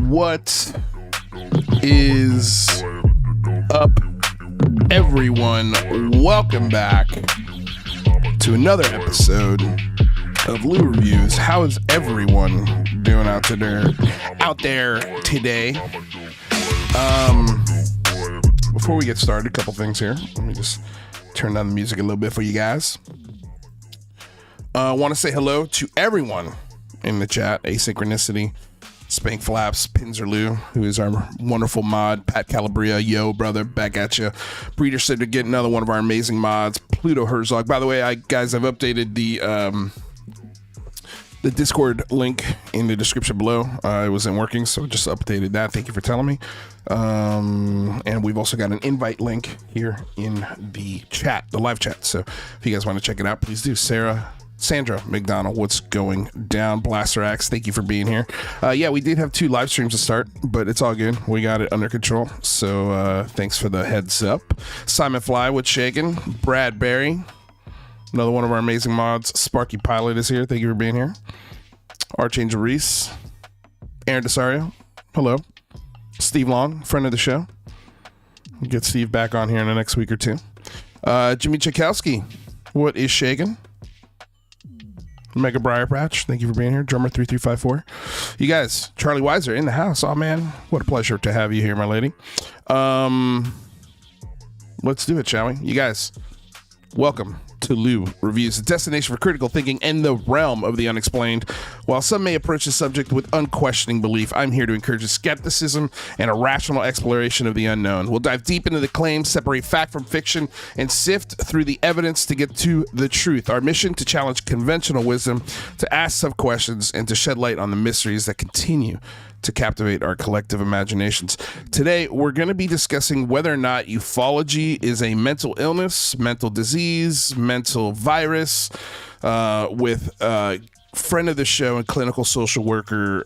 What is up, everyone? Welcome back to another episode of Lou Reviews. How is everyone doing out there today? Before we get started, a couple things here. Let me just turn down the music a little bit for you guys. I want to say hello to everyone in the chat. Asynchronicity, Spank Flaps, Pinzerloo, who is our wonderful mod, Pat Calabria, yo brother, back at you. Breeder said to get another one of our amazing mods, Pluto Herzog. By the way, I've updated the Discord link in the description below. It wasn't working, so just updated that. Thank you for telling me. And we've also got an invite link here in the chat, the live chat. So if you guys want to check it out, please do. Sandra McDonald, what's going down? Blaster Axe, thank you for being here. Yeah, we did have 2 live streams to start, but it's all good. We got it under control. So thanks for the heads up. Simon Fly, what's shaking? Brad Berry, another one of our amazing mods. Sparky Pilot is here. Thank you for being here. Archangel Reese, Aaron Desario, hello. Steve Long, friend of the show. We'll get Steve back on here in the next week or 2. Jimmy Chakowski, what is shaking? Mega Briar Patch, thank you for being here. Drummer 3354. You guys, Charlie Weiser in the house. Oh man, what a pleasure to have you here, my lady. Let's do it, shall we? You guys, welcome to Lou Reviews, a destination for critical thinking and the realm of the unexplained. While some may approach the subject with unquestioning belief, I'm here to encourage skepticism and a rational exploration of the unknown. We'll dive deep into the claims, separate fact from fiction, and sift through the evidence to get to the truth. Our mission: to challenge conventional wisdom, to ask tough questions, and to shed light on the mysteries that continue to captivate our collective imaginations. Today, we're going to be discussing whether or not ufology is a mental illness, mental disease, mental virus, with friend of the show and clinical social worker.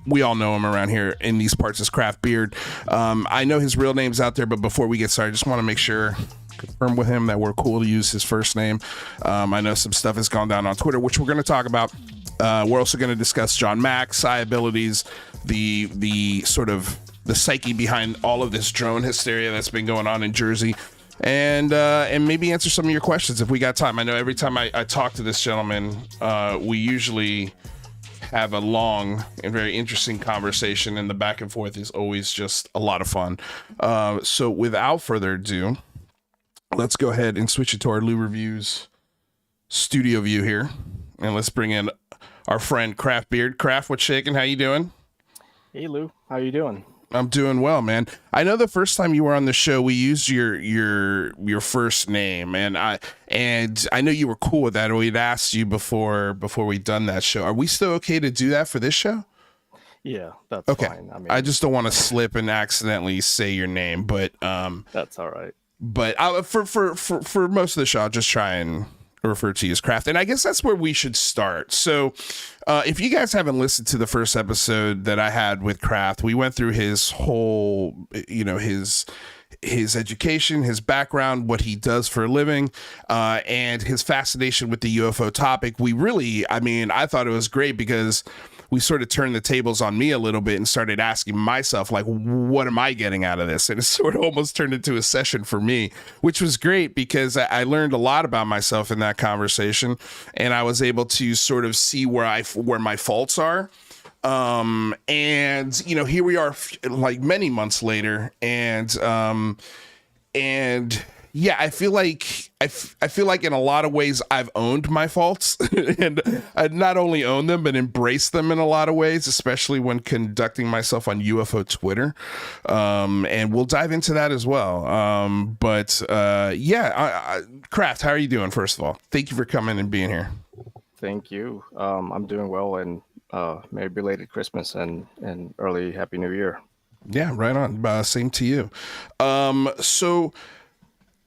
We all know him around here in these parts as Craft Beard. I know his real name's out there, but before we get started, I just want to make sure, confirm with him that we're cool to use his first name. I know some stuff has gone down on Twitter, which we're going to talk about. We're also going to discuss John Mack, psi abilities, the sort of the psyche behind all of this drone hysteria that's been going on in Jersey, and maybe answer some of your questions if we got time. I know every time I talk to this gentleman, we usually have a long and very interesting conversation, and the back and forth is always just a lot of fun. So without further ado, let's go ahead and switch it to our Lou Reviews studio view here, and let's bring in our friend Craft Beard. Craft, what's shaking? How you doing? Hey Lou, how you doing? I'm doing well, man. I know the first time you were on the show, we used your first name, and I know you were cool with that. Or we'd asked you before we'd done that show. Are we still okay to do that for this show? Yeah, that's okay. Fine. I mean, I just don't want to slip and accidentally say your name, but that's all right. But for most of the show, I'll just try and refer to you as Craft, and I guess that's where we should start. So if you guys haven't listened to the first episode that I had with Craft, we went through his whole, his education, his background, what he does for a living, and his fascination with the UFO topic. I thought it was great because we sort of turned the tables on me a little bit and started asking myself, like, what am I getting out of this? And it sort of almost turned into a session for me, which was great because I learned a lot about myself in that conversation, and I was able to sort of see where my faults are. And here we are like many months later, and yeah, I feel like in a lot of ways I've owned my faults and I not only owned them, but embraced them in a lot of ways, especially when conducting myself on UFO Twitter. And we'll dive into that as well. Kraft, how are you doing? First of all, thank you for coming and being here. Thank you. I'm doing well, and Merry belated Christmas and early Happy New Year. Yeah, right on. Same to you. So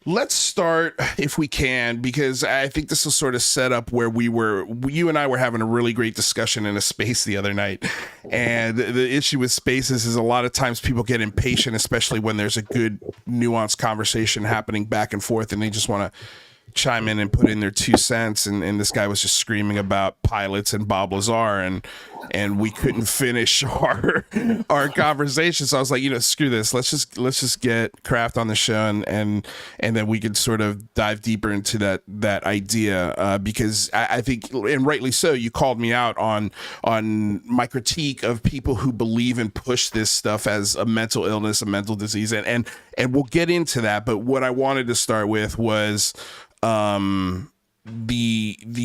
let's start, if we can, because I think this will sort of set up where you and I were having a really great discussion in a space the other night. And the issue with spaces is a lot of times people get impatient, especially when there's a good nuanced conversation happening back and forth, and they just want to chime in and put in their 2 cents, and this guy was just screaming about pilots and Bob Lazar, and we couldn't finish our conversation. So I was like, screw this. Let's just get Kraft on the show, and then we could sort of dive deeper into that idea, because I think, and rightly so, you called me out on my critique of people who believe and push this stuff as a mental illness, a mental disease, and we'll get into that. But what I wanted to start with was the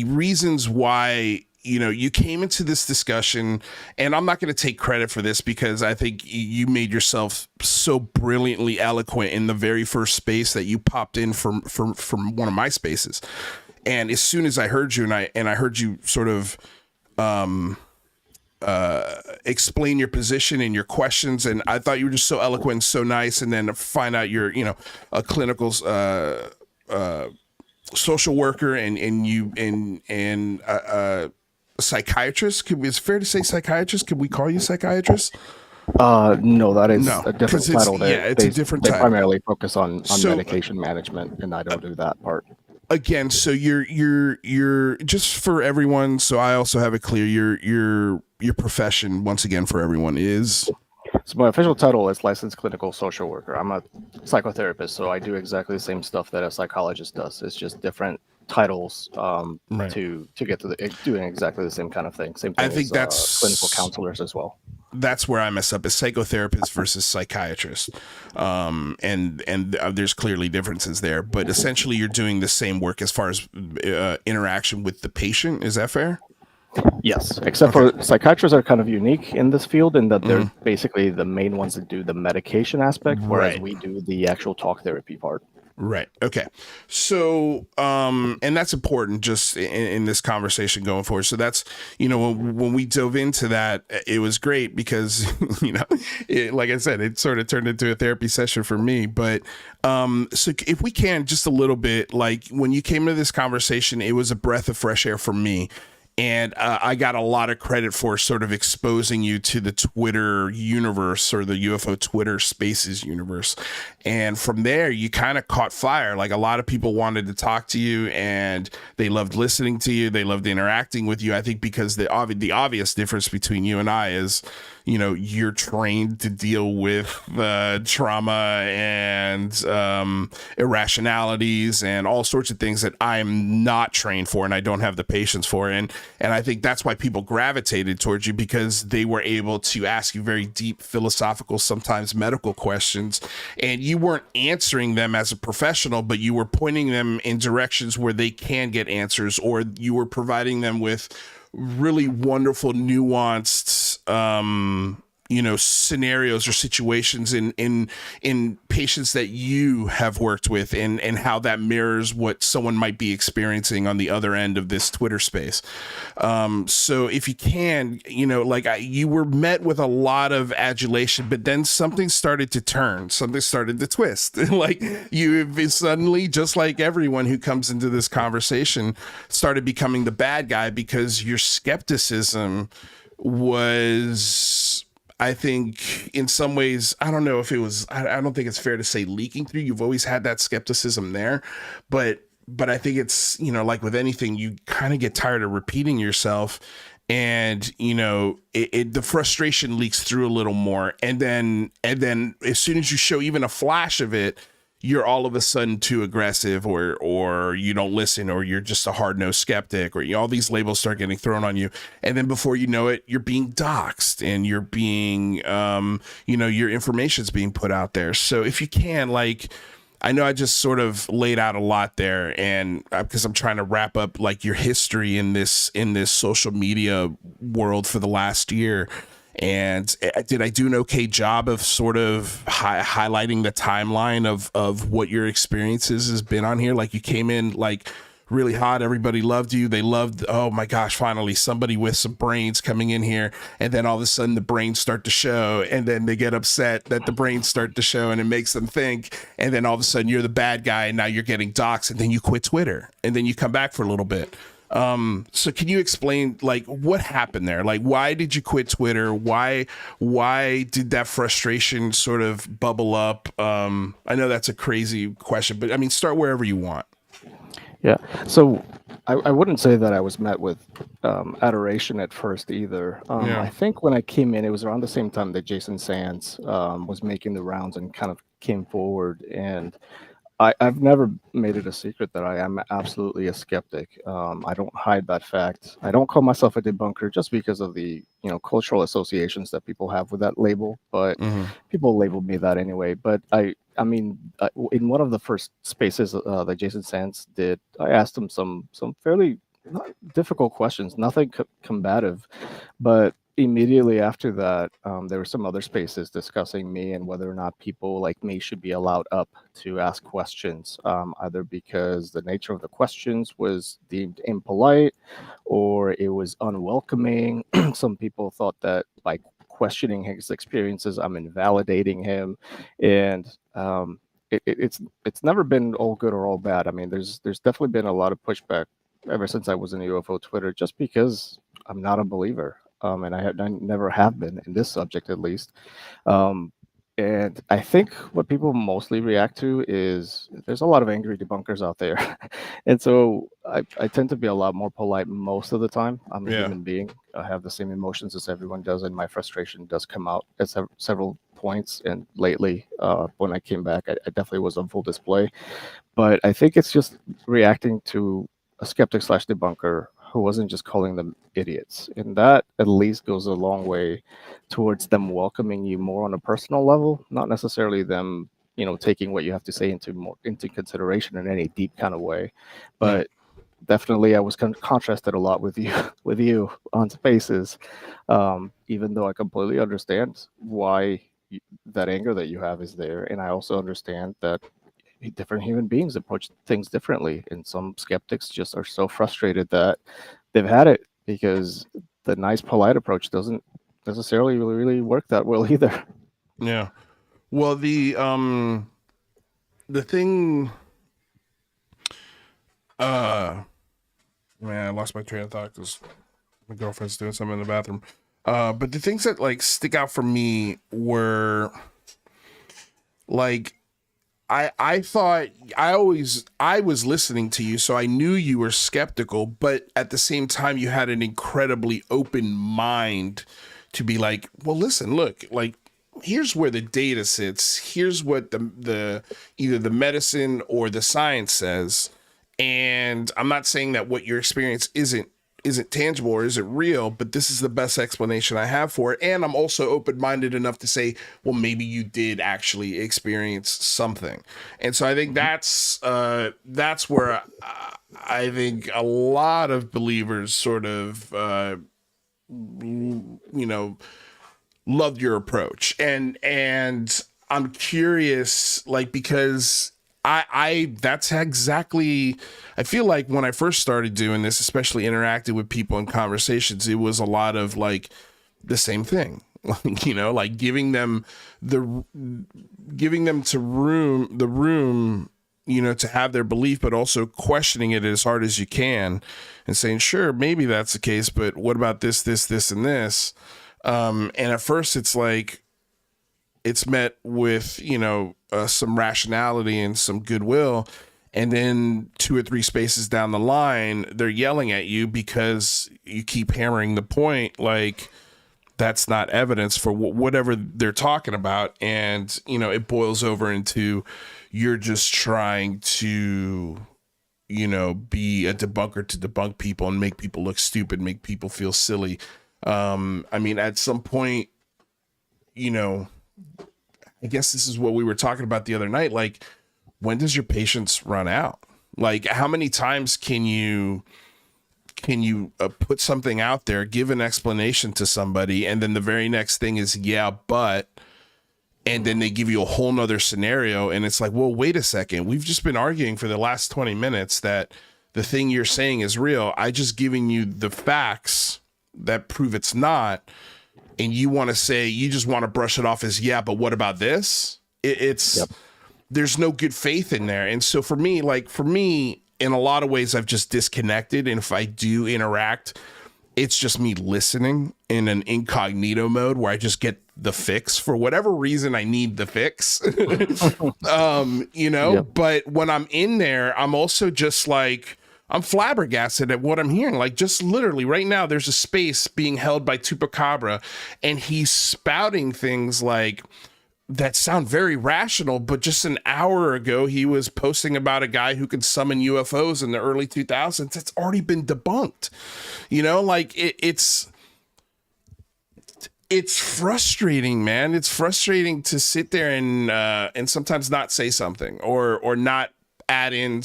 reasons why you came into this discussion, and I'm not going to take credit for this because I think you made yourself so brilliantly eloquent in the very first space that you popped in from one of my spaces. And as soon as I heard you, and I heard you sort of explain your position and your questions, and I thought you were just so eloquent and so nice, and then to find out you're a clinical social worker and a psychiatrist. Is it fair to say psychiatrist? Could we call you psychiatrist? No, that is a different title. It's a different title. They primarily focus on medication management, and I don't do that part. Again, so you're just for everyone. So I also have it clear. Your profession, once again, for everyone is. So my official title is licensed clinical social worker. I'm a psychotherapist, so I do exactly the same stuff that a psychologist does. It's just different titles right. to get to doing exactly the same kind of thing. Same thing. I think as, that's clinical counselors as well. That's where I mess up, is psychotherapist versus psychiatrist. And there's clearly differences there, but essentially you're doing the same work as far as interaction with the patient. Is that fair? Yes, except for psychiatrists are kind of unique in this field in that they're basically the main ones that do the medication aspect, whereas we do the actual talk therapy part. Right. Okay. So, and that's important just in this conversation going forward. So that's, when we dove into that, it was great because, like I said, it sort of turned into a therapy session for me. But so if we can, just a little bit, like when you came to this conversation, it was a breath of fresh air for me. And I got a lot of credit for sort of exposing you to the Twitter universe, or the UFO Twitter Spaces universe. And from there, you kind of caught fire. Like, a lot of people wanted to talk to you, and they loved listening to you. They loved interacting with you. I think because the obvious difference between you and I is, you're trained to deal with trauma and irrationalities and all sorts of things that I'm not trained for, and I don't have the patience for. And I think that's why people gravitated towards you, because they were able to ask you very deep philosophical, sometimes medical questions, and you weren't answering them as a professional, but you were pointing them in directions where they can get answers, or you were providing them with really wonderful, nuanced, scenarios or situations in patients that you have worked with, and how that mirrors what someone might be experiencing on the other end of this Twitter space. So if you can, you were met with a lot of adulation, but then something started to turn, something started to twist. Like, you suddenly, just like everyone who comes into this conversation, started becoming the bad guy, because your skepticism was, I think, in some ways, I don't know if it was, I don't think it's fair to say leaking through. You've always had that skepticism there, but I think it's, like with anything, you kind of get tired of repeating yourself. and the frustration leaks through a little more, and then as soon as you show even a flash of it, you're all of a sudden too aggressive, or you don't listen, or you're just a hard-nosed skeptic, or all these labels start getting thrown on you. And then before you know it, you're being doxxed, and you're being, your information's being put out there. So if you can, like, I know I just sort of laid out a lot there, and because I'm trying to wrap up like your history in this social media world for the last year. And did I do an okay job of sort of highlighting the timeline of what your experiences has been on here? Like, you came in like really hot, everybody loved you, they loved, oh my gosh, finally somebody with some brains coming in here, and then all of a sudden the brains start to show, and then they get upset that the brains start to show, and it makes them think, and then all of a sudden you're the bad guy, and now you're getting doxxed, and then you quit Twitter, and then you come back for a little bit. So can you explain like what happened there? Like, why did you quit Twitter? Why did that frustration sort of bubble up? I know that's a crazy question, but I mean, start wherever you want. Yeah. So I wouldn't say that I was met with adoration at first either. I think when I came in, it was around the same time that Jason Sands was making the rounds and kind of came forward. And I've never made it a secret that I am absolutely a skeptic. I don't hide that fact. I don't call myself a debunker just because of the cultural associations that people have with that label. But people labeled me that anyway. But I mean, in one of the first spaces that Jason Sands did, I asked him some fairly not difficult questions, nothing combative, but immediately after that, there were some other spaces discussing me and whether or not people like me should be allowed up to ask questions, either because the nature of the questions was deemed impolite or it was unwelcoming. Some people thought that by questioning his experiences, I'm invalidating him, and it's never been all good or all bad. I mean, there's definitely been a lot of pushback ever since I was in the UFO Twitter, just because I'm not a believer. And I never have been in this subject, at least. And I think what people mostly react to is there's a lot of angry debunkers out there. And so I tend to be a lot more polite most of the time. I'm a human being. I have the same emotions as everyone does, and my frustration does come out at several points. And lately, when I came back, I definitely was on full display. But I think it's just reacting to a skeptic / debunker who wasn't just calling them idiots. And that at least goes a long way towards them welcoming you more on a personal level, not necessarily them, taking what you have to say into consideration in any deep kind of way. But definitely I was contrasted a lot with you on spaces, even though I completely understand why that anger that you have is there. And I also understand that different human beings approach things differently, and some skeptics just are so frustrated that they've had it, because the nice polite approach doesn't necessarily really work that well either. Yeah. Well, the thing, man, I lost my train of thought because my girlfriend's doing something in the bathroom. But the things that like stick out for me were like, I thought I was listening to you, so I knew you were skeptical, but at the same time, you had an incredibly open mind to be like, well, listen, look, like, here's where the data sits. Here's what the either the medicine or the science says. And I'm not saying that what your experience isn't tangible or isn't real, but this is the best explanation I have for it. And I'm also open-minded enough to say, well, maybe you did actually experience something. And so I think that's where I think a lot of believers sort of, loved your approach. And I'm curious, like, because that's exactly, I feel like when I first started doing this, especially interacting with people in conversations, it was a lot of like the same thing, like, like giving them the room, to have their belief, but also questioning it as hard as you can and saying, sure, maybe that's the case, but what about this, and this? And at first it's like, it's met with, some rationality and some goodwill. And then 2 or 3 spaces down the line, they're yelling at you because you keep hammering the point like that's not evidence for whatever they're talking about. And, it boils over into you're just trying to, be a debunker to debunk people and make people look stupid, make people feel silly. At some point, I guess this is what we were talking about the other night. Like, when does your patience run out? Like, how many times can you put something out there, give an explanation to somebody, and then the very next thing is, yeah, but, and then they give you a whole nother scenario, and it's like, well, wait a second. We've just been arguing for the last 20 minutes that the thing you're saying is real. I just giving you the facts that prove it's not, and you just want to brush it off as, yeah, but what about this? It's There's no good faith in there. And so for me, in a lot of ways, I've just disconnected. And if I do interact, it's just me listening in an incognito mode where I just get the fix for whatever reason I need the fix. But when I'm in there, I'm also just like, I'm flabbergasted at what I'm hearing. Like, just literally right now, there's a space being held by Tupacabra, and he's spouting things like that sound very rational, but just an hour ago he was posting about a guy who could summon UFOs in the early 2000s. It's already been debunked. It's frustrating, man. It's frustrating to sit there and sometimes not say something or not add in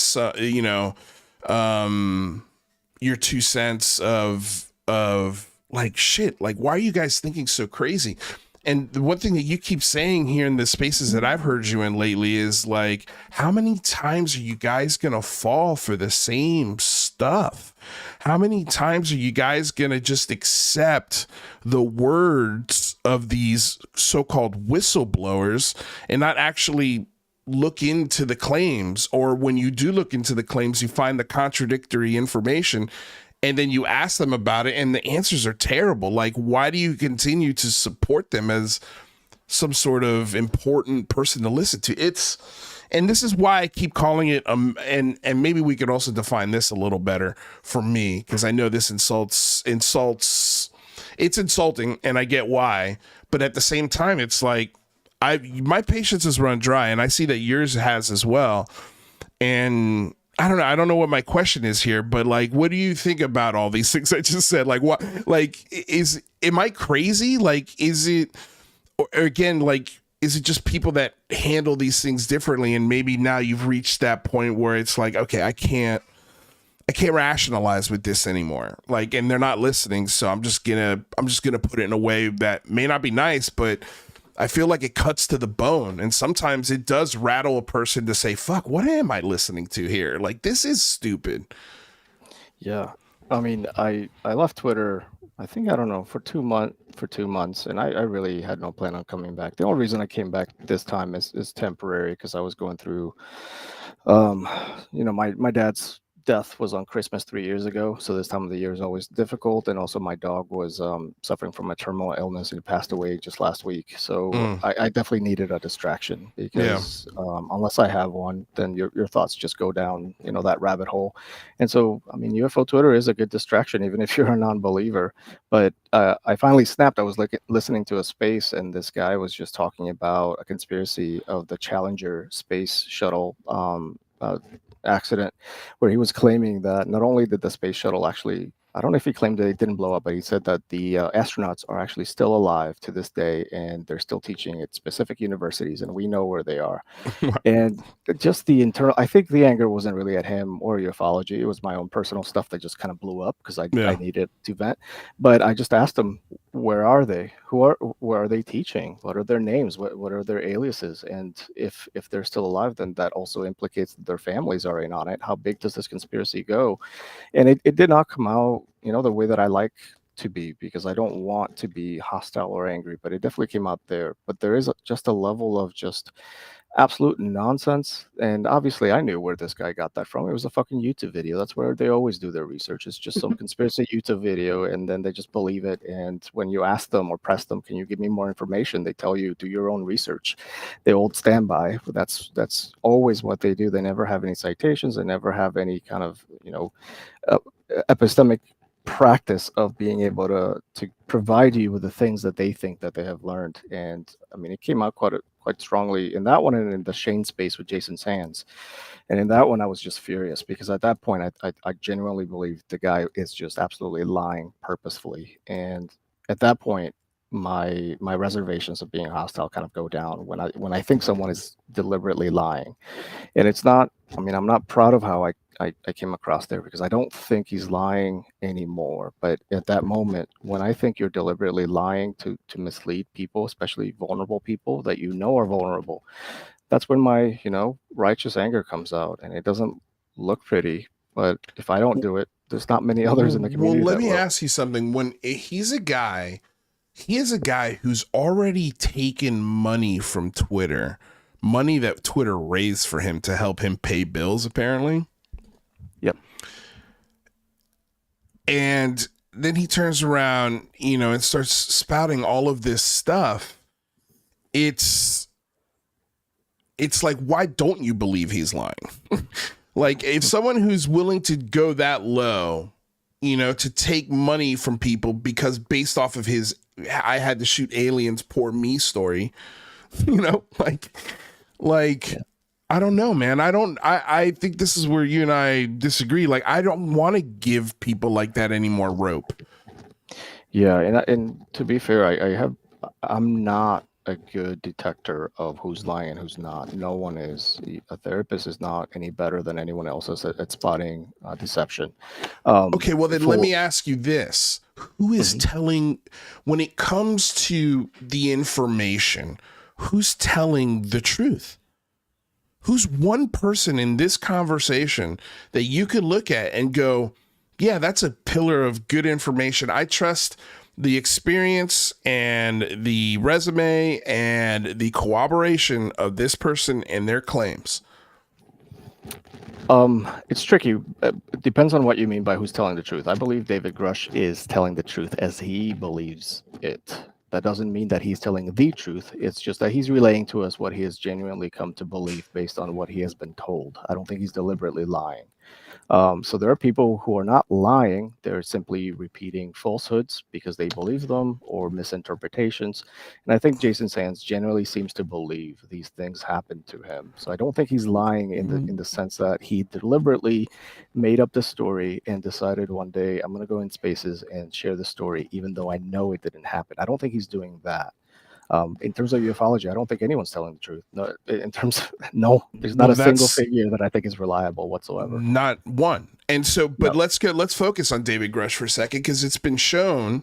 your 2 cents of like, shit, like, why are you guys thinking so crazy? And the one thing that you keep saying here in the spaces that I've heard you in lately is like, how many times are you guys going to fall for the same stuff? How many times are you guys going to just accept the words of these so-called whistleblowers and not actually look into the claims? Or when you do look into the claims, you find the contradictory information, and then you ask them about it and the answers are terrible. Like, why do you continue to support them as some sort of important person to listen to? And this is why I keep calling it, and maybe we could also define this a little better for me, because I know this insults, it's insulting, and I get why, but at the same time, it's like, my patience has run dry, and I see that yours has as well. And I don't know what my question is here, but like, what do you think about all these things I just said? Like, what, like, am I crazy? Like, is it, or again, like, is it just people that handle these things differently? And maybe now you've reached that point where it's like, okay, I can't rationalize with this anymore. Like, and they're not listening. So I'm just gonna put it in a way that may not be nice, but I feel like it cuts to the bone, and sometimes it does rattle a person to say, fuck, what am I listening to here? Like, this is stupid. Yeah. I mean, I left Twitter, I think, I don't know, for 2 months, and I really had no plan on coming back. The only reason I came back this time is temporary, because I was going through, my dad's death was on Christmas 3 years ago, so this time of the year is always difficult. And also, my dog was suffering from a terminal illness and passed away just last week. So I definitely needed a distraction, because unless I have one, then your thoughts just go down, that rabbit hole. And so, I mean, UFO Twitter is a good distraction, even if you're a non-believer. But I finally snapped. I was listening to a space, and this guy was just talking about a conspiracy of the Challenger space shuttle accident, where he was claiming that not only did the space shuttle actually, I don't know if he claimed that it didn't blow up, but he said that the astronauts are actually still alive to this day, and they're still teaching at specific universities, and we know where they are. And just the internal, I think the anger wasn't really at him or ufology. It was my own personal stuff that just kind of blew up, because I needed to vent. But I just asked him, where are they? Where are they teaching? What are their names? What are their aliases? And if they're still alive, then that also implicates that their families are in on it. How big does this conspiracy go? And it did not come out, the way that I like to be, because I don't want to be hostile or angry, but it definitely came out there. But there is just a level of just absolute nonsense. And obviously, I knew where this guy got that from. It was a fucking YouTube video. That's where they always do their research. It's just some conspiracy YouTube video, and then they just believe it. And when you ask them or press them, can you give me more information? They tell you, do your own research. They old standby. That's always what they do. They never have any citations. They never have any kind of uh, epistemic practice of being able to provide you with the things that they think that they have learned. And I mean, it came out quite strongly in that one, and in the Shane space with Jason Sands. And in that one, I was just furious because at that point, I genuinely believe the guy is just absolutely lying purposefully. And at that point, my reservations of being hostile kind of go down when I think someone is deliberately lying. And it's not, I mean, I'm not proud of how I came across there, because I don't think he's lying anymore. But at that moment, when I think you're deliberately lying to mislead people, especially vulnerable people that you know are vulnerable, that's when my, righteous anger comes out, and it doesn't look pretty. But if I don't do it, there's not many others in the community. Well, let me ask you something. When he's a guy, he is a guy who's already taken money from Twitter, money that Twitter raised for him to help him pay bills, apparently. Yep. And then he turns around, and starts spouting all of this stuff. It's like, why don't you believe he's lying? Like, if someone who's willing to go that low, to take money from people because based off of his I had to shoot aliens, poor me story, like yeah. I don't know, man. I think this is where you and I disagree. Like, I don't want to give people like that any more rope. Yeah. And to be fair, I'm not a good detector of who's lying and who's not. No one is. A therapist is not any better than anyone else at spotting deception. Okay, well then let me ask you this. Who is telling, when it comes to the information, who's telling the truth? Who's one person in this conversation that you could look at and go, yeah, that's a pillar of good information. I trust the experience and the resume and the cooperation of this person and their claims? It's tricky. It depends on what you mean by who's telling the truth. I believe David Grush is telling the truth as he believes it. That doesn't mean that he's telling the truth. It's just that he's relaying to us what he has genuinely come to believe based on what he has been told. I don't think he's deliberately lying. So there are people who are not lying. They're simply repeating falsehoods because they believe them, or misinterpretations. And I think Jason Sands generally seems to believe these things happened to him. So I don't think he's lying in the sense that he deliberately made up the story and decided one day, I'm going to go in spaces and share the story, even though I know it didn't happen. I don't think he's doing that. In terms of ufology, I don't think anyone's telling the truth. No, there's not a single figure that I think is reliable whatsoever. Not one. And so, but let's focus on David Grush for a second, because it's been shown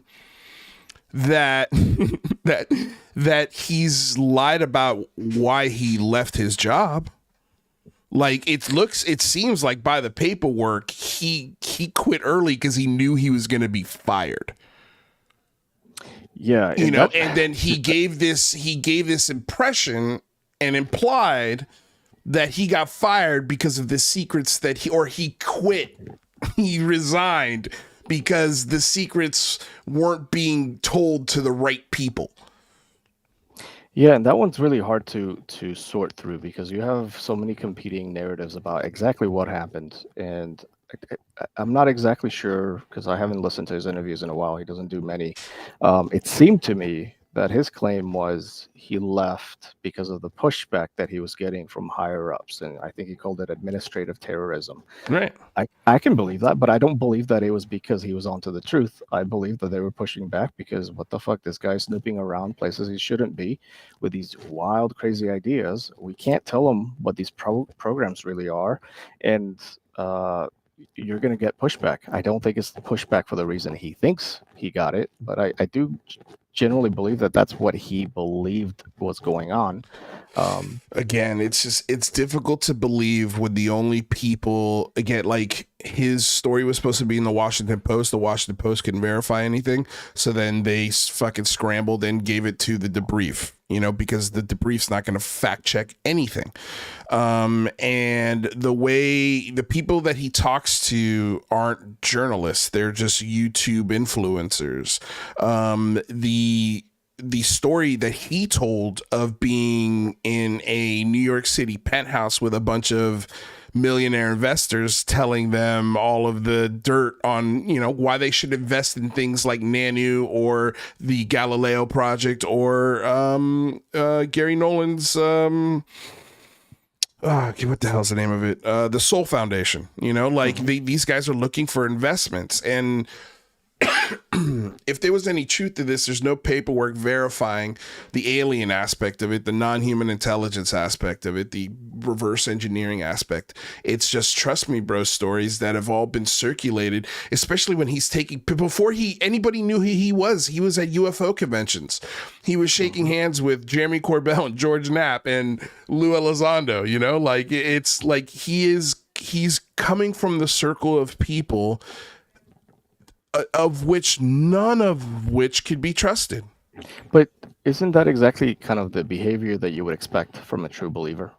that that he's lied about why he left his job. Like, it seems like by the paperwork, he quit early because he knew he was going to be fired. Yeah, and then he gave this impression and implied that he got fired because of the secrets that he quit. He resigned because the secrets weren't being told to the right people. Yeah, and that one's really hard to sort through, because you have so many competing narratives about exactly what happened. And I'm not exactly sure, because I haven't listened to his interviews in a while. He doesn't do many. It seemed to me that his claim was he left because of the pushback that he was getting from higher ups, and I think he called it administrative terrorism. Right. I can believe that, but I don't believe that it was because he was onto the truth. I believe that they were pushing back because, what the fuck, this guy's snooping around places he shouldn't be with these wild, crazy ideas. We can't tell him what these programs really are, and you're going to get pushback. I don't think it's pushback for the reason he thinks he got it, but I do generally believe that that's what he believed was going on. Again, it's difficult to believe when the only people, again, like his story was supposed to be in the Washington Post. The Washington Post couldn't verify anything, so then they fucking scrambled and gave it to the debrief, because the debrief's not going to fact check anything. And the people that he talks to aren't journalists, they're just YouTube influencers. The story that he told of being in a New York City penthouse with a bunch of millionaire investors telling them all of the dirt on, why they should invest in things like Nanu or the Galileo project or Gary Nolan's what the hell's the name of it? The Soul Foundation. These guys are looking for investments, and if there was any truth to this, there's no paperwork verifying the alien aspect of it, the non-human intelligence aspect of it, the reverse engineering aspect. It's just, trust me, bro, stories that have all been circulated, especially when he's before anybody knew who he was at UFO conventions. He was shaking hands with Jeremy Corbell and George Knapp and Lou Elizondo, it's like he's coming from the circle of people of which none of which could be trusted. But isn't that exactly kind of the behavior that you would expect from a true believer?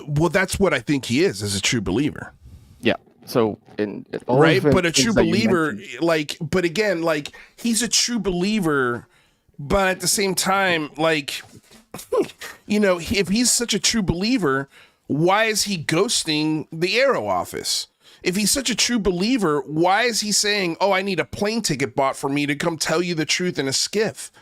Well, that's what I think he is, as a true believer. Yeah. So right, but a true believer, but again, he's a true believer, but at the same time, if he's such a true believer, why is he ghosting the Aero office? If he's such a true believer, why is he saying, "Oh, I need a plane ticket bought for me to come tell you the truth in a skiff"?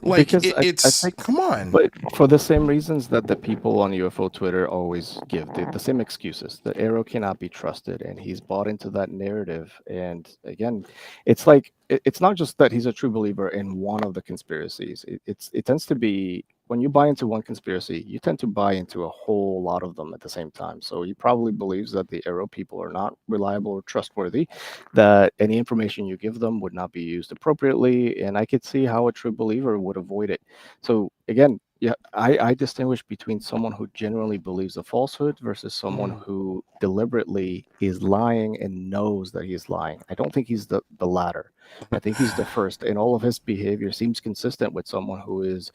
Because I think, come on. But for the same reasons that the people on UFO Twitter always give the same excuses. The Aero cannot be trusted, and he's bought into that narrative. And again, it's like it's not just that he's a true believer in one of the conspiracies. It tends to be, when you buy into one conspiracy, you tend to buy into a whole lot of them at the same time. So he probably believes that the Aero people are not reliable or trustworthy, that any information you give them would not be used appropriately. And I could see how a true believer would avoid it. So again, yeah, I distinguish between someone who genuinely believes a falsehood versus someone who deliberately is lying and knows that he's lying. I don't think he's the latter. I think he's the first, and all of his behavior seems consistent with someone who's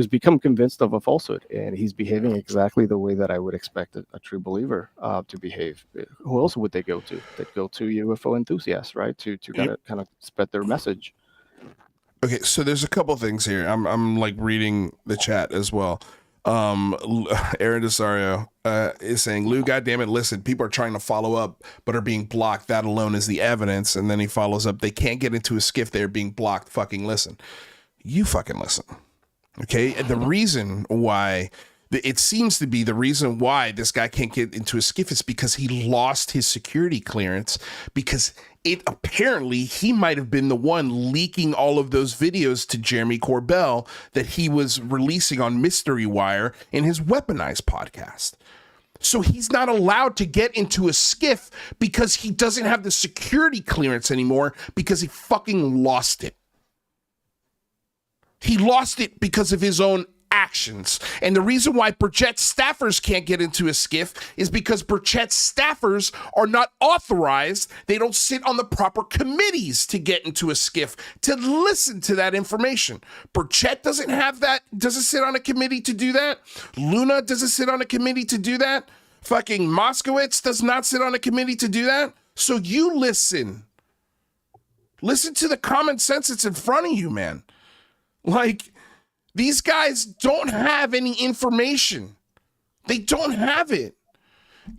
become convinced of a falsehood, and he's behaving exactly the way that I would expect a true believer to behave. Who else would they go to? They'd go to UFO enthusiasts, right? To kind of spread their message. Okay, so there's a couple things here. I'm reading the chat as well. Aaron Desario is saying, "Lou, goddammit, listen, people are trying to follow up but are being blocked. That alone is the evidence." And then he follows up, "They can't get into a skiff. They're being blocked. Fucking listen." You fucking listen. Okay, and the reason why it seems to be the reason why this guy can't get into a skiff is because he lost his security clearance, because apparently he might have been the one leaking all of those videos to Jeremy Corbell that he was releasing on Mystery Wire in his Weaponized podcast. So he's not allowed to get into a skiff because he doesn't have the security clearance anymore, because he fucking lost it. He lost it because of his own actions. And the reason why Burchett staffers can't get into a skiff is because Burchett staffers are not authorized. They don't sit on the proper committees to get into a skiff, to listen to that information. Burchett doesn't sit on a committee to do that. Luna doesn't sit on a committee to do that. Fucking Moskowitz does not sit on a committee to do that. So you listen. Listen to the common sense that's in front of you, man. These guys don't have any information. They don't have it.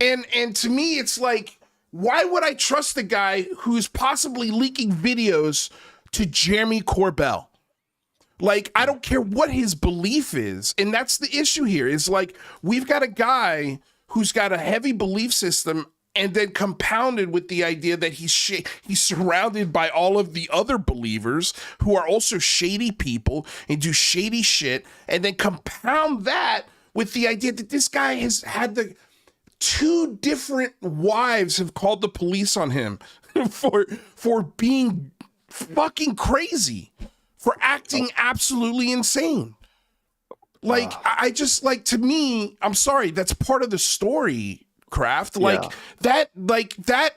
And to me, it's like, why would I trust the guy who's possibly leaking videos to Jeremy Corbell? I don't care what his belief is. And that's the issue here. Is we've got a guy who's got a heavy belief system, and then compounded with the idea that he's surrounded by all of the other believers who are also shady people and do shady shit, and then compound that with the idea that this guy has had two different wives have called the police on him for being fucking crazy, for acting absolutely insane. Like, I just, like, to me, I'm sorry, that's part of the story, Craft. Like, that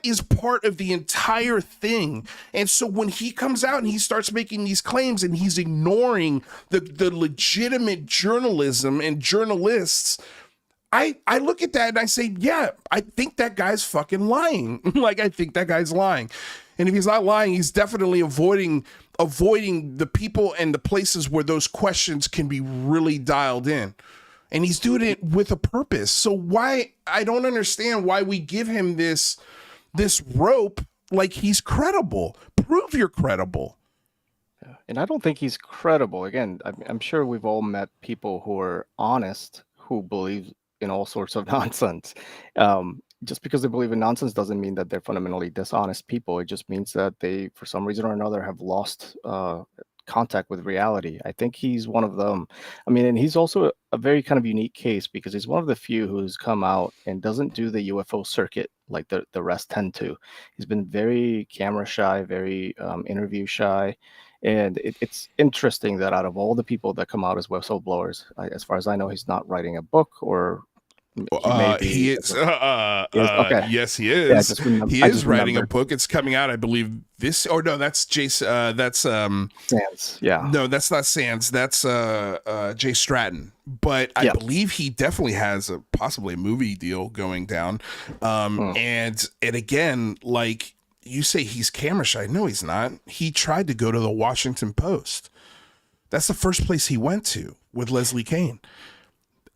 is part of the entire thing. And so when he comes out and he starts making these claims and he's ignoring the legitimate journalism and journalists, I look at that and I say, yeah, I think that guy's fucking lying. Like, I think that guy's lying. And if he's not lying, he's definitely avoiding the people and the places where those questions can be really dialed in. And he's doing it with a purpose. So why, I don't understand why we give him this rope like he's credible. Prove you're credible. And I don't think he's credible. Again, I'm sure we've all met people who are honest, who believe in all sorts of nonsense. Just because they believe in nonsense doesn't mean that they're fundamentally dishonest people. It just means that they, for some reason or another, have lost contact with reality. I think he's one of them. I mean, and he's also a very kind of unique case because he's one of the few who's come out and doesn't do the UFO circuit like the rest tend to. He's been very camera shy, very interview shy. And it's interesting that out of all the people that come out as whistleblowers, as far as I know, he's not writing a book, or he is. Okay. Yes, he is. Yeah, he is writing a book. It's coming out, I believe, this. Or no, that's Jason. That's Sands. Yeah. No, that's not Sands. That's Jay Stratton. But I believe he definitely has possibly a movie deal going down. And again, like you say, he's camera shy. No, he's not. He tried to go to the Washington Post. That's the first place he went to with Leslie Kean,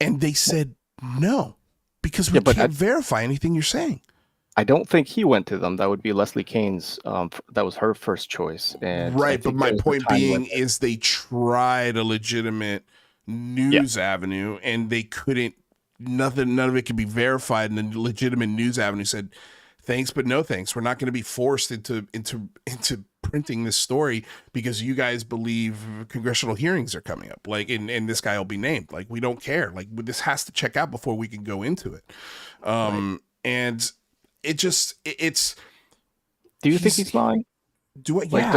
and they said no, because we can't verify anything you're saying. I don't think he went to them. That would be Leslie Kean's. That was her first choice. And right, but my point being is they tried a legitimate news avenue, and they couldn't. None of it could be verified. And the legitimate news avenue said, "Thanks, but no thanks. We're not going to be forced into printing this story because you guys believe congressional hearings are coming up. Like, and this guy will be named. Like, we don't care. Like, this has to check out before we can go into it." And it just, it's. Do you think he's lying? Do it, like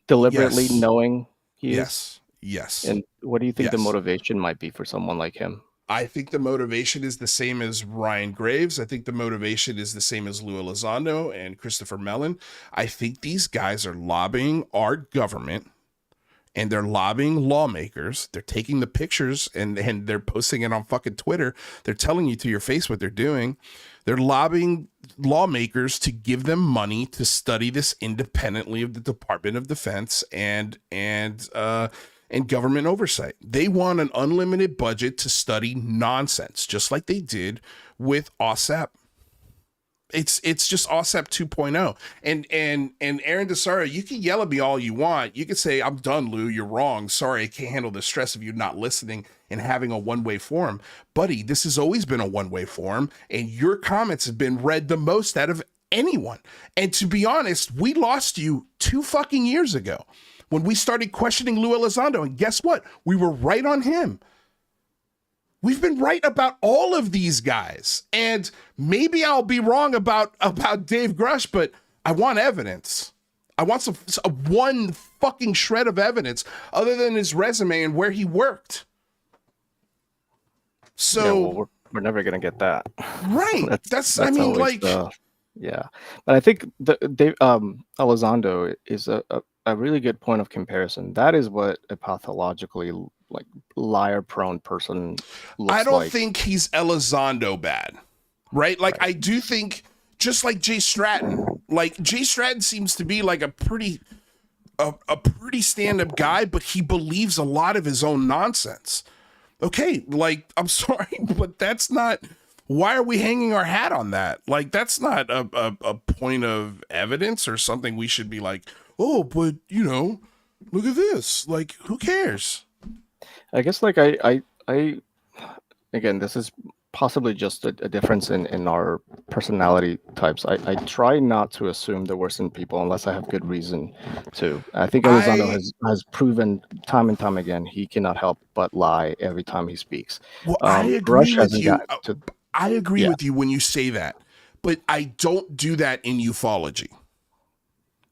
deliberately knowing he is? Yes. And what do you think the motivation might be for someone like him? I think the motivation is the same as Ryan Graves. I think the motivation is the same as Lou Elizondo and Christopher Mellon. I think these guys are lobbying our government, and they're lobbying lawmakers. They're taking the pictures and they're posting it on fucking Twitter. They're telling you to your face what they're doing. They're lobbying lawmakers to give them money to study this independently of the Department of Defense and government oversight. They want an unlimited budget to study nonsense, just like they did with OSAP. It's just OSAP 2.0. And Aaron DeSario, you can yell at me all you want. You can say, "I'm done, Lou. You're wrong. Sorry, I can't handle the stress of you not listening and having a one-way forum." Buddy, this has always been a one-way forum, and your comments have been read the most out of anyone. And to be honest, we lost you 2 fucking years ago when we started questioning Lou Elizondo. And guess what? We were right on him. We've been right about all of these guys. And maybe I'll be wrong about Dave Grush, but I want evidence. I want one fucking shred of evidence other than his resume and where he worked. So we're never going to get that. Right. That's I mean, like... yeah. But I think Elizondo is a really good point of comparison. That is what a pathologically like liar-prone person looks like. I don't think he's Elizondo bad, right? Like, I do think, just like Jay Stratton, like Jay Stratton seems to be like a pretty stand-up guy, but he believes a lot of his own nonsense. Okay, like, I'm sorry, but that's not. Why are we hanging our hat on that? Like, that's not a point of evidence or something we should be like, "Oh, but look at this." Like, who cares? I guess, like, I again, this is possibly just a difference in our personality types. I try not to assume the worst in people unless I have good reason to. I think Elizondo has proven time and time again he cannot help but lie every time he speaks. Well, I agree with you. I agree with you when you say that, but I don't do that in ufology.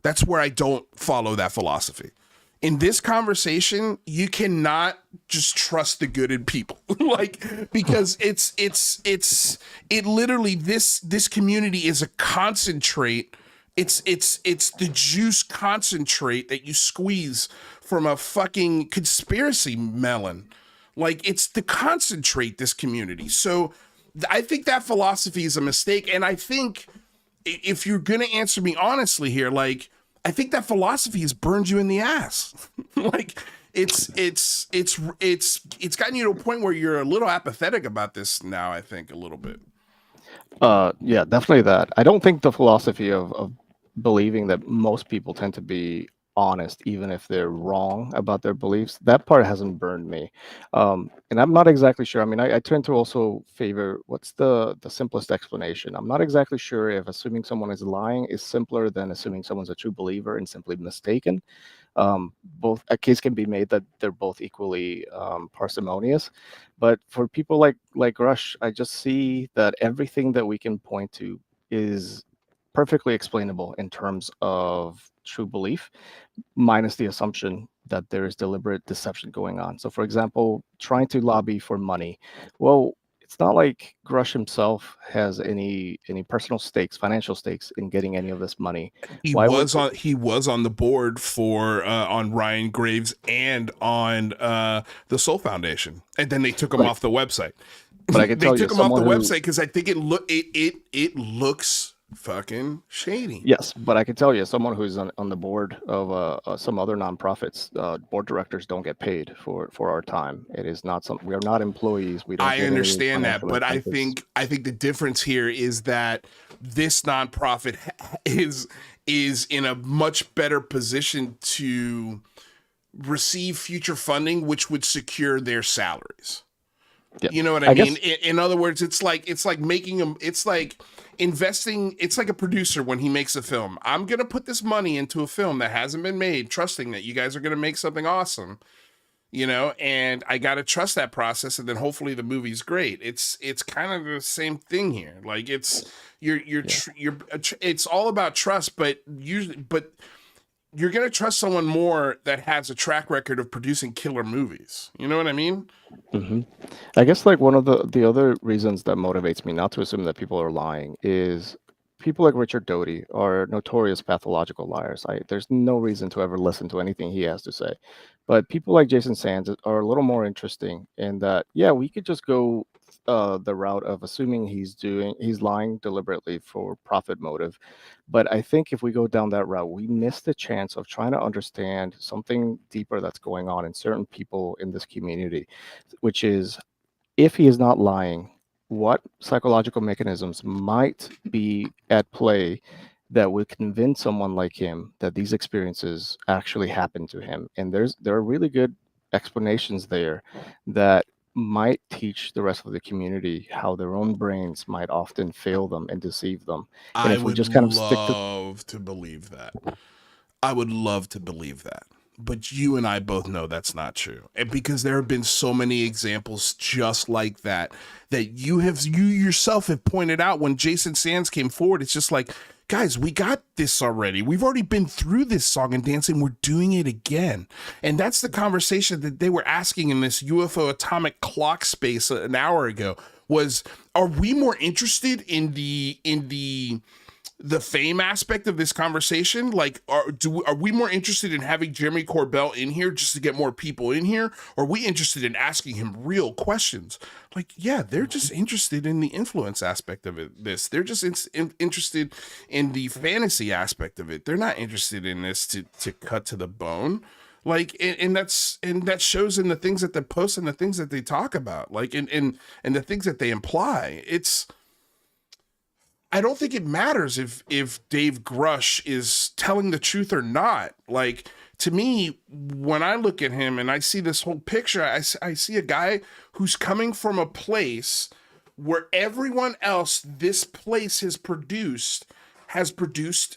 That's where I don't follow that philosophy. In this conversation, you cannot just trust the good in people, like, because it literally, this community is a concentrate. It's the juice concentrate that you squeeze from a fucking conspiracy melon. Like, it's the concentrate, this community. So I think that philosophy is a mistake. And I think if you're going to answer me honestly here, like, I think that philosophy has burned you in the ass. Like, it's gotten you to a point where you're a little apathetic about this now, I think, a little bit. Yeah, definitely that. I don't think the philosophy of believing that most people tend to be honest, even if they're wrong about their beliefs, that part hasn't burned me. And I'm not exactly sure. I mean, I tend to also favor what's the simplest explanation. I'm not exactly sure if assuming someone is lying is simpler than assuming someone's a true believer and simply mistaken. Both a case can be made that they're both equally parsimonious, but for people like Rush, I just see that everything that we can point to is perfectly explainable in terms of true belief, minus the assumption that there is deliberate deception going on. So, for example, trying to lobby for money. Well, it's not like Grush himself has any personal stakes, financial stakes in getting any of this money. He Why would was on the board for on Ryan Graves and on the Soul Foundation, and then they took him off the website. But I can they tell took you, him off the someone website because I think it looks fucking shady. Yes, but I can tell you, someone who's on the board of some other nonprofits, board directors don't get paid for our time. It is not some. We are not employees. We don't I get any understand that, financial but incentives. I think the difference here is that this nonprofit is in a much better position to receive future funding, which would secure their salaries. Yeah, You know what I mean? In other words, it's like making them. It's like investing. It's like a producer when he makes a film. I'm gonna put this money into a film that hasn't been made, trusting that you guys are gonna make something awesome. You know, and I gotta trust that process, and then hopefully the movie's great. It's kind of the same thing here. Like, it's it's all about trust, but you're gonna trust someone more that has a track record of producing killer movies. You know what I mean? hmm I guess like one of the other reasons that motivates me not to assume that people are lying is people like Richard Doty are notorious pathological liars. There's no reason to ever listen to anything he has to say. But people like Jason Sands are a little more interesting in that, yeah, we could just go the route of assuming he's lying deliberately for profit motive. But I think if we go down that route, we miss the chance of trying to understand something deeper that's going on in certain people in this community, which is, if he is not lying, what psychological mechanisms might be at play that would convince someone like him that these experiences actually happened to him? And there are really good explanations there that might teach the rest of the community how their own brains might often fail them and deceive them. And I if we would just kind of stick to love to believe that. I would love to believe that. But you and I both know that's not true. And because there have been so many examples just like that you yourself have pointed out when Jason Sands came forward, it's just like, guys, we got this already. We've already been through this song and dancing. We're doing it again. And that's the conversation that they were asking in this UFO atomic clock space an hour ago was, are we more interested in the fame aspect of this conversation? Like, are we more interested in having Jeremy Corbell in here just to get more people in here? Or are we interested in asking him real questions? Like, yeah, they're just interested in the influence aspect of it. They're just interested in the fantasy aspect of it. They're not interested in this to cut to the bone. Like, and that shows in the things that they post and the things that they talk about, like, and the things that they imply. I don't think it matters if Dave Grush is telling the truth or not. Like, to me, when I look at him and I see this whole picture, I see a guy who's coming from a place where everyone else this place has produced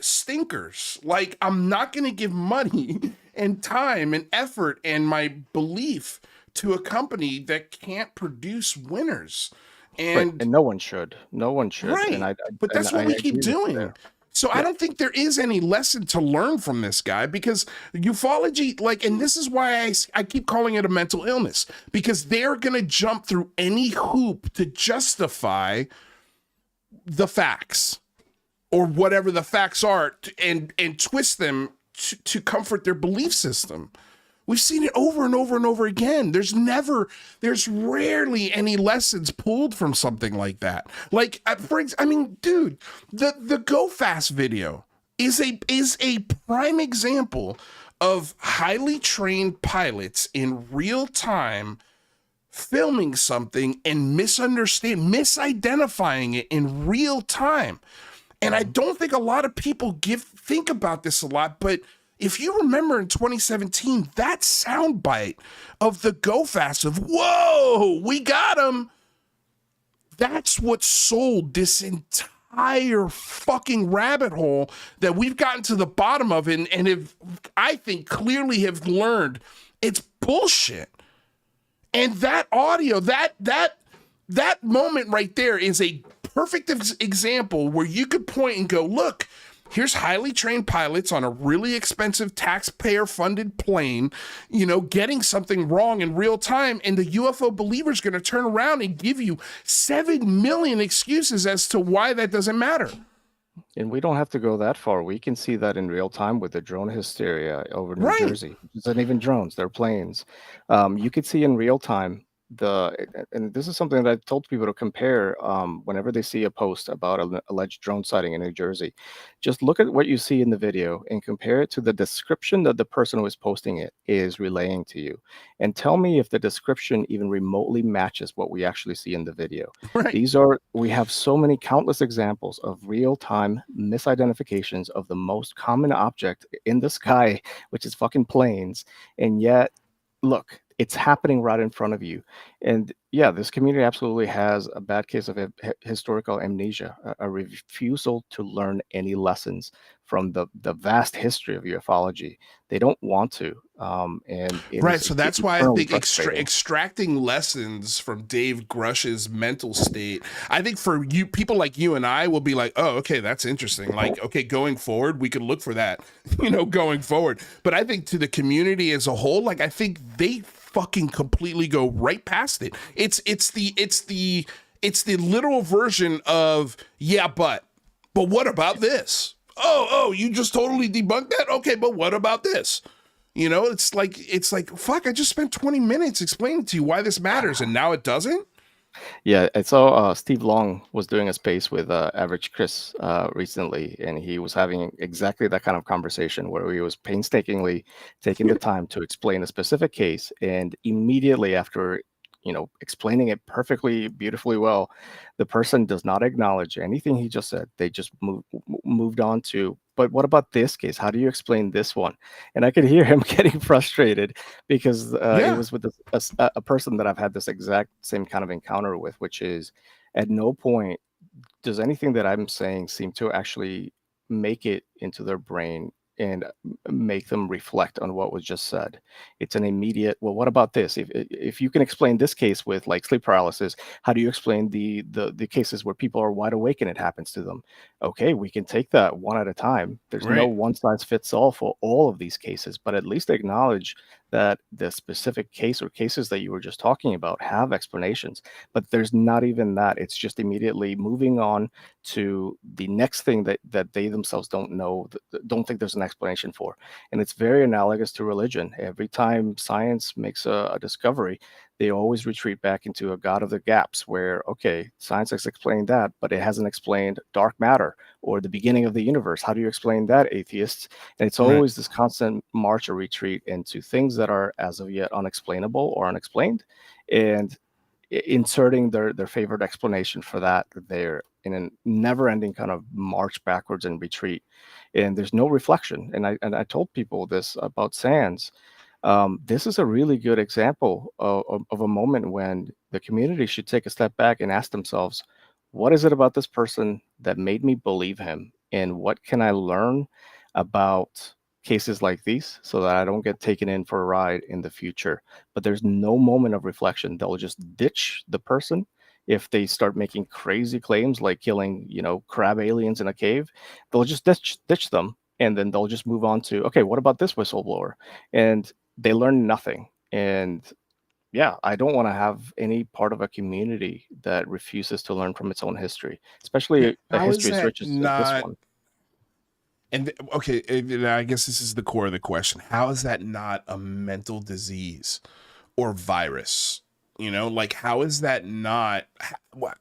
stinkers. Like, I'm not going to give money and time and effort and my belief to a company that can't produce winners. right, and no one should. No one should. Right. And But that's what we keep doing. So I don't think there is any lesson to learn from this guy, because ufology, like, and this is why I keep calling it a mental illness, because they're going to jump through any hoop to justify the facts or whatever the facts are, and twist them to comfort their belief system. We've seen it over and over and over again. There's rarely any lessons pulled from something like that. Like, dude, the Go Fast video is a prime example of highly trained pilots in real time filming something and misidentifying it in real time. And I don't think a lot of people think about this a lot, but if you remember in 2017, that soundbite of the Go Fast of, whoa, we got him. That's what sold this entire fucking rabbit hole that we've gotten to the bottom of, and I think clearly have learned it's bullshit. And that audio, that moment right there is a perfect example where you could point and go, look, here's highly trained pilots on a really expensive taxpayer-funded plane, getting something wrong in real time, and the UFO believer's going to turn around and give you 7 million excuses as to why that doesn't matter. And we don't have to go that far. We can see that in real time with the drone hysteria over New Jersey. It's not even drones; they're planes. You could see in real time and this is something that I told people to compare whenever they see a post about an alleged drone sighting in New Jersey. Just look at what you see in the video and compare it to the description that the person who is posting it is relaying to you, and tell me if the description even remotely matches what we actually see in the video. We have so many countless examples of real-time misidentifications of the most common object in the sky, which is fucking planes, and yet, look, it's happening right in front of you. And yeah, this community absolutely has a bad case of historical amnesia, a refusal to learn any lessons from the vast history of ufology. They don't want to. So that's why I think extracting lessons from Dave Grush's mental state, I think for you, people like you and I will be like, oh, okay, that's interesting. Like, okay, going forward, we could look for that, going forward. But I think to the community as a whole, like, I think they fucking completely go right past it. It's the literal version of, yeah, but what about this? Oh, you just totally debunked that? Okay, but what about this? It's like, fuck, I just spent 20 minutes explaining to you why this matters, and now it doesn't? Yeah, I saw Steve Long was doing a space with Average Chris recently, and he was having exactly that kind of conversation where he was painstakingly taking the time to explain a specific case, and immediately after explaining it perfectly, beautifully well, the person does not acknowledge anything he just said. They just moved on to, but what about this case? How do you explain this one? And I could hear him getting frustrated because it was with a person that I've had this exact same kind of encounter with, which is at no point does anything that I'm saying seem to actually make it into their brain and make them reflect on what was just said. It's an immediate, well, what about this? If you can explain this case with like sleep paralysis, how do you explain the cases where people are wide awake and it happens to them? Okay, we can take that one at a time. There's no one size fits all for all of these cases, but at least acknowledge that the specific case or cases that you were just talking about have explanations. But there's not even that. It's just immediately moving on to the next thing that they themselves don't know, don't think there's an explanation for. And it's very analogous to religion. Every time science makes a discovery, they always retreat back into a god of the gaps where, okay, science has explained that, but it hasn't explained dark matter or the beginning of the universe. How do you explain that, atheists? And it's always this constant march or retreat into things that are as of yet unexplainable or unexplained, and inserting their favorite explanation for that there in a never-ending kind of march backwards and retreat. And there's no reflection. And I told people this about SANS. This is a really good example of a moment when the community should take a step back and ask themselves, what is it about this person that made me believe him? And what can I learn about cases like these so that I don't get taken in for a ride in the future? But there's no moment of reflection. They'll just ditch the person if they start making crazy claims like killing, crab aliens in a cave, they'll just ditch them, and then they'll just move on to, okay, what about this whistleblower? And they learn nothing. And yeah, I don't want to have any part of a community that refuses to learn from its own history, Yeah, especially a how is history as that rich as this not? one. And okay, I guess this is the core of the question. How is that not a mental disease or virus? Like how is that not what?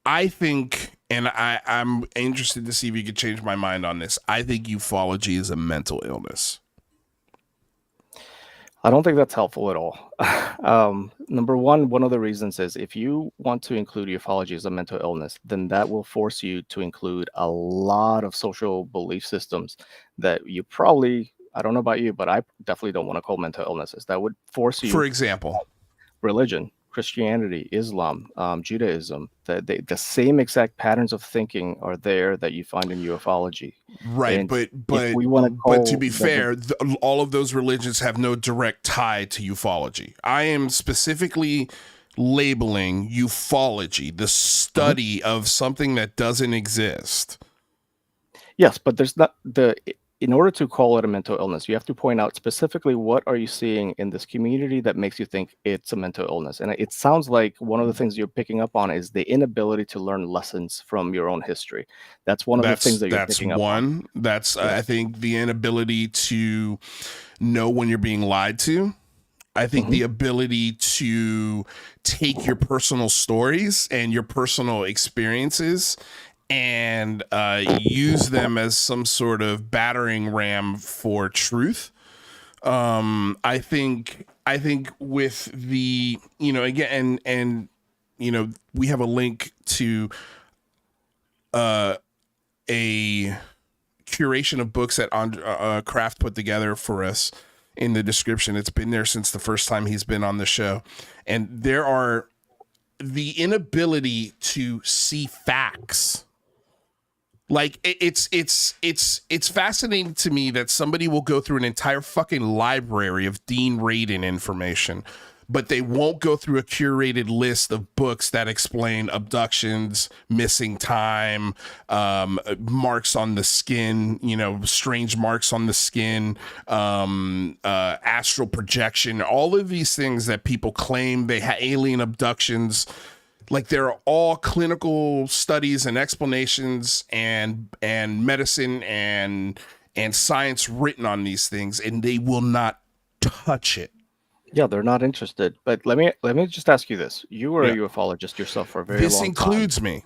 I think, and I'm interested to see if you could change my mind on this. I think ufology is a mental illness. I don't think that's helpful at all. Number one of the reasons is if you want to include ufology as a mental illness, then that will force you to include a lot of social belief systems that you probably, I don't know about you, but I definitely don't want to call mental illnesses. That would force you, For example, religion, Christianity, Islam, Judaism, the same exact patterns of thinking are there that you find in ufology. right? And But if but we want to but to call be fair, all of those religions have no direct tie to ufology. I am specifically labeling ufology the study of something that doesn't exist. Yes, but there's not in order to call it a mental illness, you have to point out specifically what are you seeing in this community that makes you think it's a mental illness. And it sounds like one of the things you're picking up on is the inability to learn lessons from your own history. That's one of the things that you're That's picking up on. one. That's Yeah. I think the inability to know when you're being lied to. I think the ability to take your personal stories and your personal experiences and use them as some sort of battering ram for truth. I think with the, again, and we have a link to a curation of books that Kraft put together for us in the description. It's been there since the first time he's been on the show. And there are the inability to see facts. Like it's fascinating to me that somebody will go through an entire fucking library of Dean Radin information, but they won't go through a curated list of books that explain abductions, missing time, marks on the skin, strange marks on the skin, astral projection, all of these things that people claim they had alien abductions. Like there are all clinical studies and explanations and medicine and science written on these things, and they will not touch it. Yeah, they're not interested. But let me just ask you this: you were a ufologist yourself for a very This long includes time. me.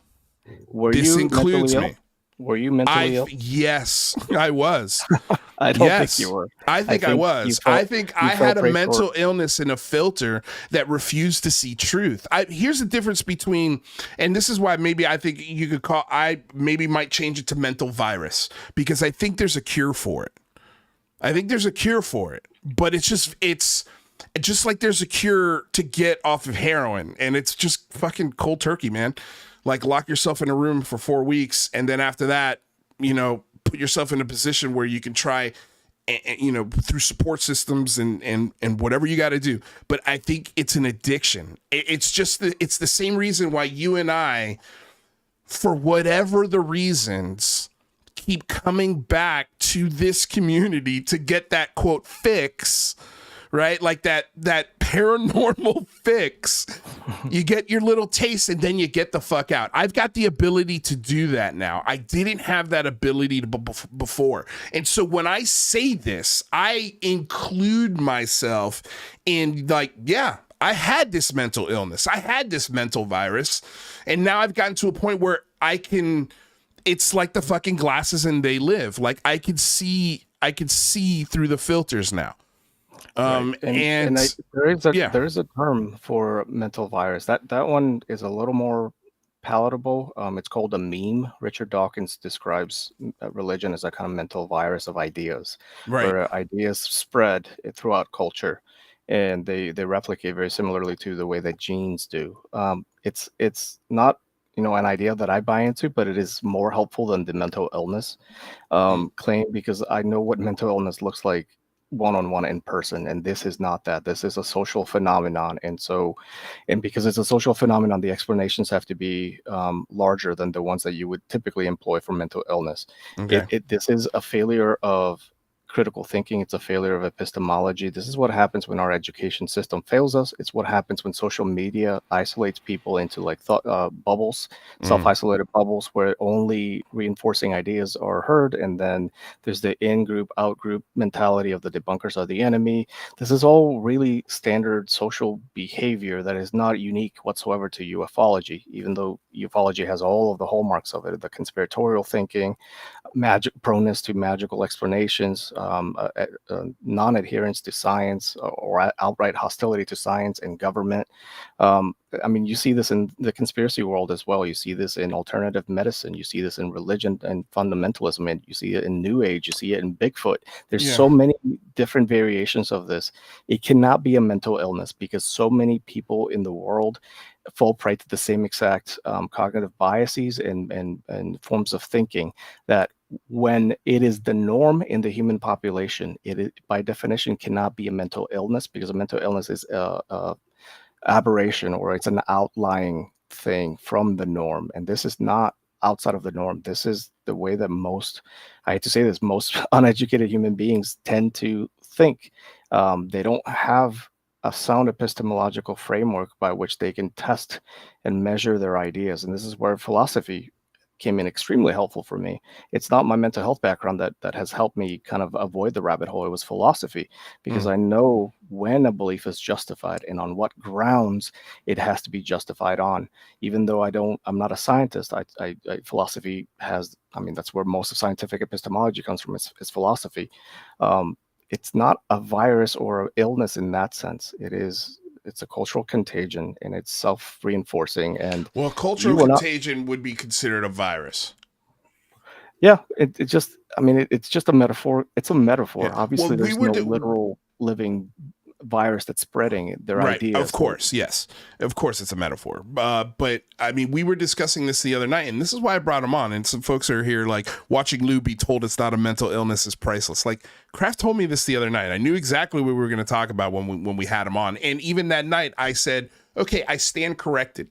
Were This you includes mentally me. ill? Were you mentally ill? Yes, I was. I don't think you were. I think I was. I think I had a mental illness and a filter that refused to see truth. Here's the difference between, and this is why maybe I think you could call, I maybe might change it to mental virus, because I think there's a cure for it. But it's just like there's a cure to get off of heroin, and it's just fucking cold turkey, man. Like lock yourself in a room for 4 weeks, and then after that, put yourself in a position where you can try, through support systems and whatever you got to do. But I think it's an addiction. It's the same reason why you and I, for whatever the reasons, keep coming back to this community to get that quote fix, right? Like that paranormal fix. You get your little taste and then you get the fuck out. I've got the ability to do that now. I didn't have that ability before. And so when I say this, I include myself in like, yeah, I had this mental illness. I had this mental virus. And now I've gotten to a point where it's like the fucking glasses and they live. Like I could see through the filters now. Right. There is a term for mental virus. That one is a little more palatable. It's called a meme. Richard Dawkins describes religion as a kind of mental virus of ideas, right, where ideas spread throughout culture, and they replicate very similarly to the way that genes do. It's not an idea that I buy into, but it is more helpful than the mental illness claim, because I know what mental illness looks like one-on-one in person, and this is not that. This is a social phenomenon, and because it's a social phenomenon, the explanations have to be larger than the ones that you would typically employ for mental illness. Okay. This is a failure of critical thinking. It's a failure of epistemology. This is what happens when our education system fails us. It's what happens when social media isolates people into like thought bubbles, self-isolated bubbles, where only reinforcing ideas are heard. And then there's the in-group, out-group mentality of the debunkers are the enemy. This is all really standard social behavior that is not unique whatsoever to ufology, even though ufology has all of the hallmarks of it, the conspiratorial thinking, proneness to magical explanations, non-adherence to science, or outright hostility to science and government. I mean, you see this in the conspiracy world as well. You see this in alternative medicine. You see this in religion and fundamentalism, and you see it in New Age. You see it in Bigfoot. There's so many different variations of this. It cannot be a mental illness because so many people in the world fall prey to the same exact cognitive biases and forms of thinking that when it is the norm in the human population, it by definition cannot be a mental illness, because a mental illness is a aberration, or it's an outlying thing from the norm. And this is not outside of the norm. This is the way that most, I hate to say this, most uneducated human beings tend to think. They don't have a sound epistemological framework by which they can test and measure their ideas. And this is where philosophy came in extremely helpful for me. It's not my mental health background that has helped me kind of avoid the rabbit hole. It was philosophy, because I know when a belief is justified and on what grounds it has to be justified on. Even though I'm not a scientist, philosophy has, I mean, that's where most of scientific epistemology comes from, is philosophy. It's not a virus or an illness in that sense. It's a cultural contagion, and it's self-reinforcing. And cultural contagion would be considered a virus. Yeah, it's just a metaphor. It's a metaphor. Yeah. Obviously, there's no literal living virus that's spreading their ideas. Of course, yes. Of course, it's a metaphor. But I mean, we were discussing this the other night, and this is why I brought him on. And some folks are here like, watching Lou be told it's not a mental illness is priceless. Like, Kraft told me this the other night. I knew exactly what we were going to talk about when we had him on. And even that night, I said, okay, I stand corrected.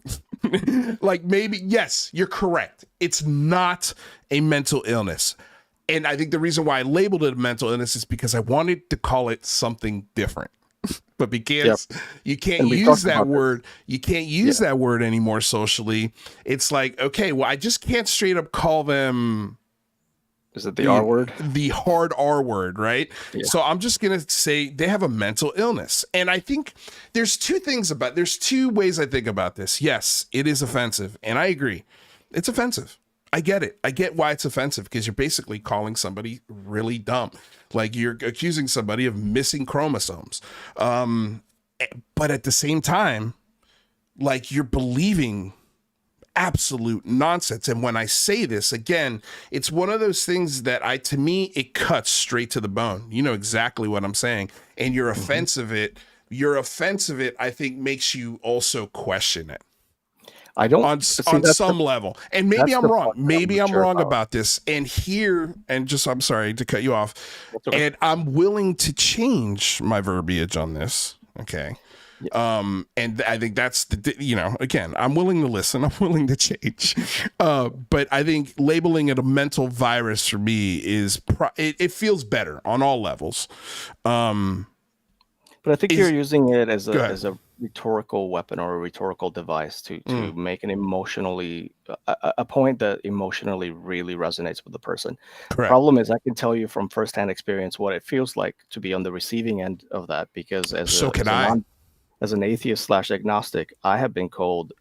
Like, maybe, yes, you're correct. It's not a mental illness. And I think the reason why I labeled it a mental illness is because I wanted to call it something different. But because you can't use that word, that word anymore socially. It's like, okay, well, I just can't straight up call them. Is it the R word? The hard R word, right? Yeah. So I'm just going to say they have a mental illness. And I think there's two ways I think about this. Yes, it is offensive. And I agree. It's offensive. I get it. I get why it's offensive, because you're basically calling somebody really dumb. Like, you're accusing somebody of missing chromosomes. But at the same time, like, you're believing absolute nonsense. And when I say this, again, it's one of those things that to me, it cuts straight to the bone. You know exactly what I'm saying. And your offense of it, I think, makes you also question it. I don't on some level. And maybe I'm wrong. Maybe I'm wrong about this. And I'm sorry to cut you off. Okay. And I'm willing to change my verbiage on this. Okay. Yeah. And I think that's again, I'm willing to listen. I'm willing to change. But I think labeling it a mental virus for me it feels better on all levels. But I think you're using it as a rhetorical weapon or a rhetorical device to make an emotionally a point that emotionally really resonates with the person. Correct. The problem is, I can tell you from firsthand experience what it feels like to be on the receiving end of that, because as an atheist / agnostic, I have been called.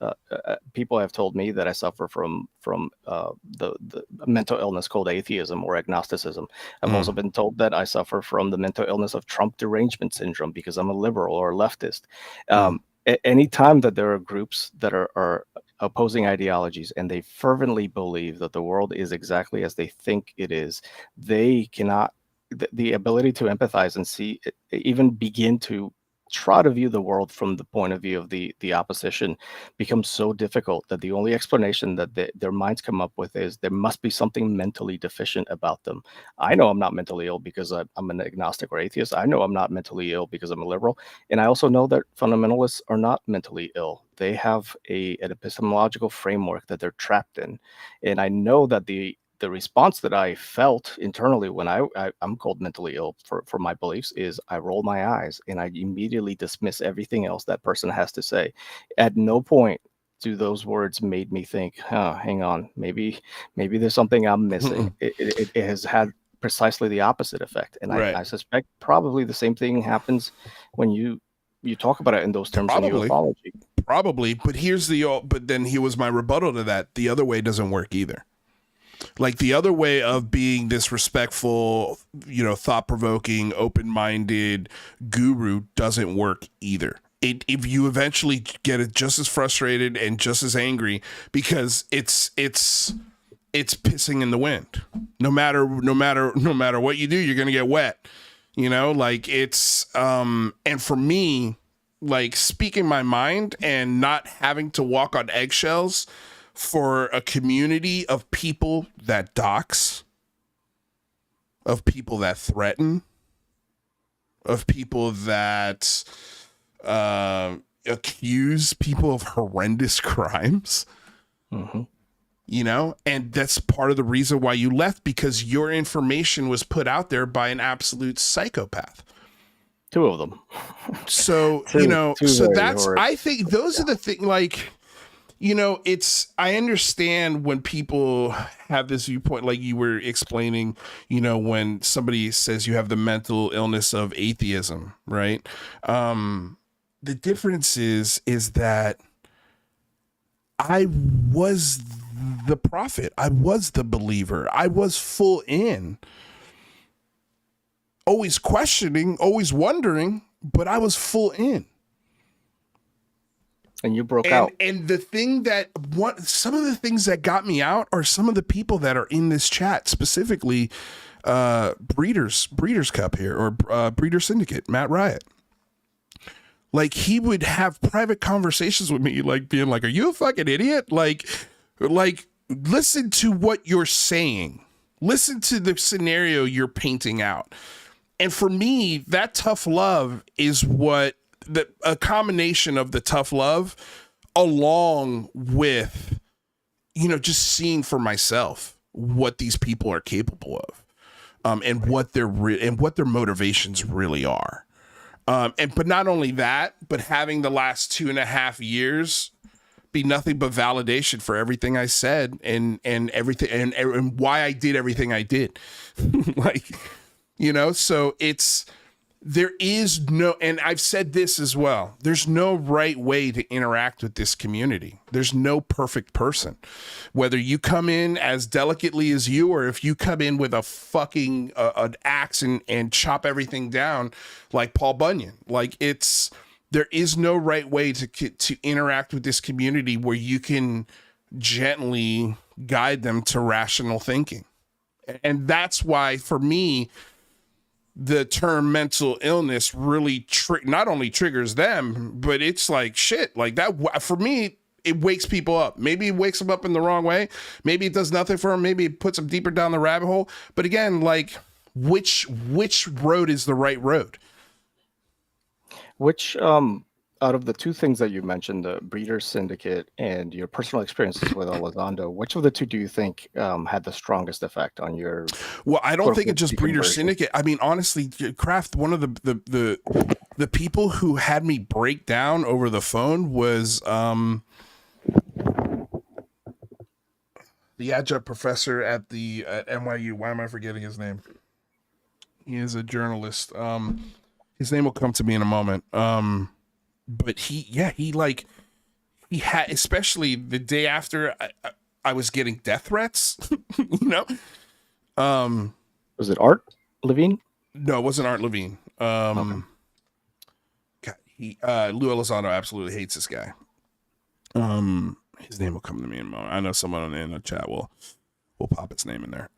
People have told me that I suffer from the mental illness called atheism or agnosticism. I've also been told that I suffer from the mental illness of Trump derangement syndrome because I'm a liberal or a leftist. Any time that there are groups that are opposing ideologies and they fervently believe that the world is exactly as they think it is, they cannot. The ability to empathize and see, even begin to try to view the world from the point of view of the opposition becomes so difficult that the only explanation that their minds come up with is there must be something mentally deficient about them. I know I'm not mentally ill because I'm an agnostic or atheist. I know I'm not mentally ill because I'm a liberal. And I also know that fundamentalists are not mentally ill. They have an epistemological framework that they're trapped in. And I know that the response that I felt internally when I'm called mentally ill for my beliefs is I roll my eyes and I immediately dismiss everything else that person has to say. At no point do those words made me think, hang on, maybe there's something I'm missing. It has had precisely the opposite effect. And Right. I suspect probably the same thing happens when you talk about it in those terms in ufology. Probably, but then here was my rebuttal to that. The other way doesn't work either. Like the other way of being this respectful, thought-provoking, open-minded guru doesn't work either. If you eventually get it just as frustrated and just as angry because it's pissing in the wind. No matter what you do, you're gonna get wet. Like it's and for me, like speaking my mind and not having to walk on eggshells for a community of people that dox, of people that threaten, of people that accuse people of horrendous crimes. Mm-hmm. And that's part of the reason why you left, because your information was put out there by an absolute psychopath. Two of them. So, so that's, I think those are the things, like, I understand when people have this viewpoint, like you were explaining, when somebody says you have the mental illness of atheism, right? The difference is that I was the prophet. I was the believer. I was full in. Always questioning, always wondering, but I was full in. And you broke out. And the thing some of the things that got me out are some of the people that are in this chat, specifically Breeders Cup here, or Breeder Syndicate, Matt Riot. Like, he would have private conversations with me, like being like, "Are you a fucking idiot? Like, listen to what you're saying. Listen to the scenario you're painting out." And for me, that tough love is a combination of the tough love along with, just seeing for myself what these people are capable of, and what their motivations really are. But not only that, but having the last 2.5 years be nothing but validation for everything I said and everything and why I did everything I did. So there is no, and I've said this as well, there's no right way to interact with this community. There's no perfect person. Whether you come in as delicately as you, or if you come in with a fucking an axe and chop everything down like Paul Bunyan. Like, there is no right way to interact with this community where you can gently guide them to rational thinking. And that's why, for me, the term mental illness really not only triggers them, but it's like shit. Like that, for me, it wakes people up. Maybe it wakes them up in the wrong way. Maybe it does nothing for them. Maybe it puts them deeper down the rabbit hole. But again, like, which road is the right road? Which out of the two things that you mentioned, the Breeder Syndicate and your personal experiences with Elizondo, which of the two do you think had the strongest effect on your? Well, I don't think it's just Breeder Syndicate. I mean, honestly, Kraft, one of the people who had me break down over the phone was the adjunct professor at NYU. Why am I forgetting his name? He is a journalist. His name will come to me in a moment. But he had, especially the day after I was getting death threats, Was it Art Levine? No, it wasn't Art Levine. Okay. Lou Elizondo absolutely hates this guy. His name will come to me in a moment. I know someone in the chat will pop his name in there.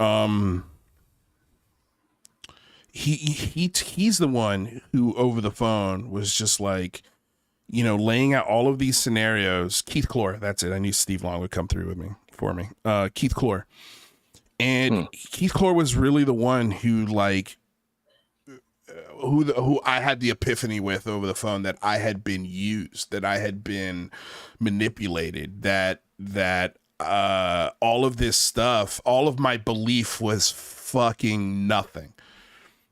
he's the one who over the phone was just like, laying out all of these scenarios. Keith Clore, that's it. I knew Steve Long would come through with me for me. Keith Clore. And Keith Clore was really the one who who I had the epiphany with over the phone, that I had been used, that I had been manipulated, that all of this stuff, all of my belief was fucking nothing.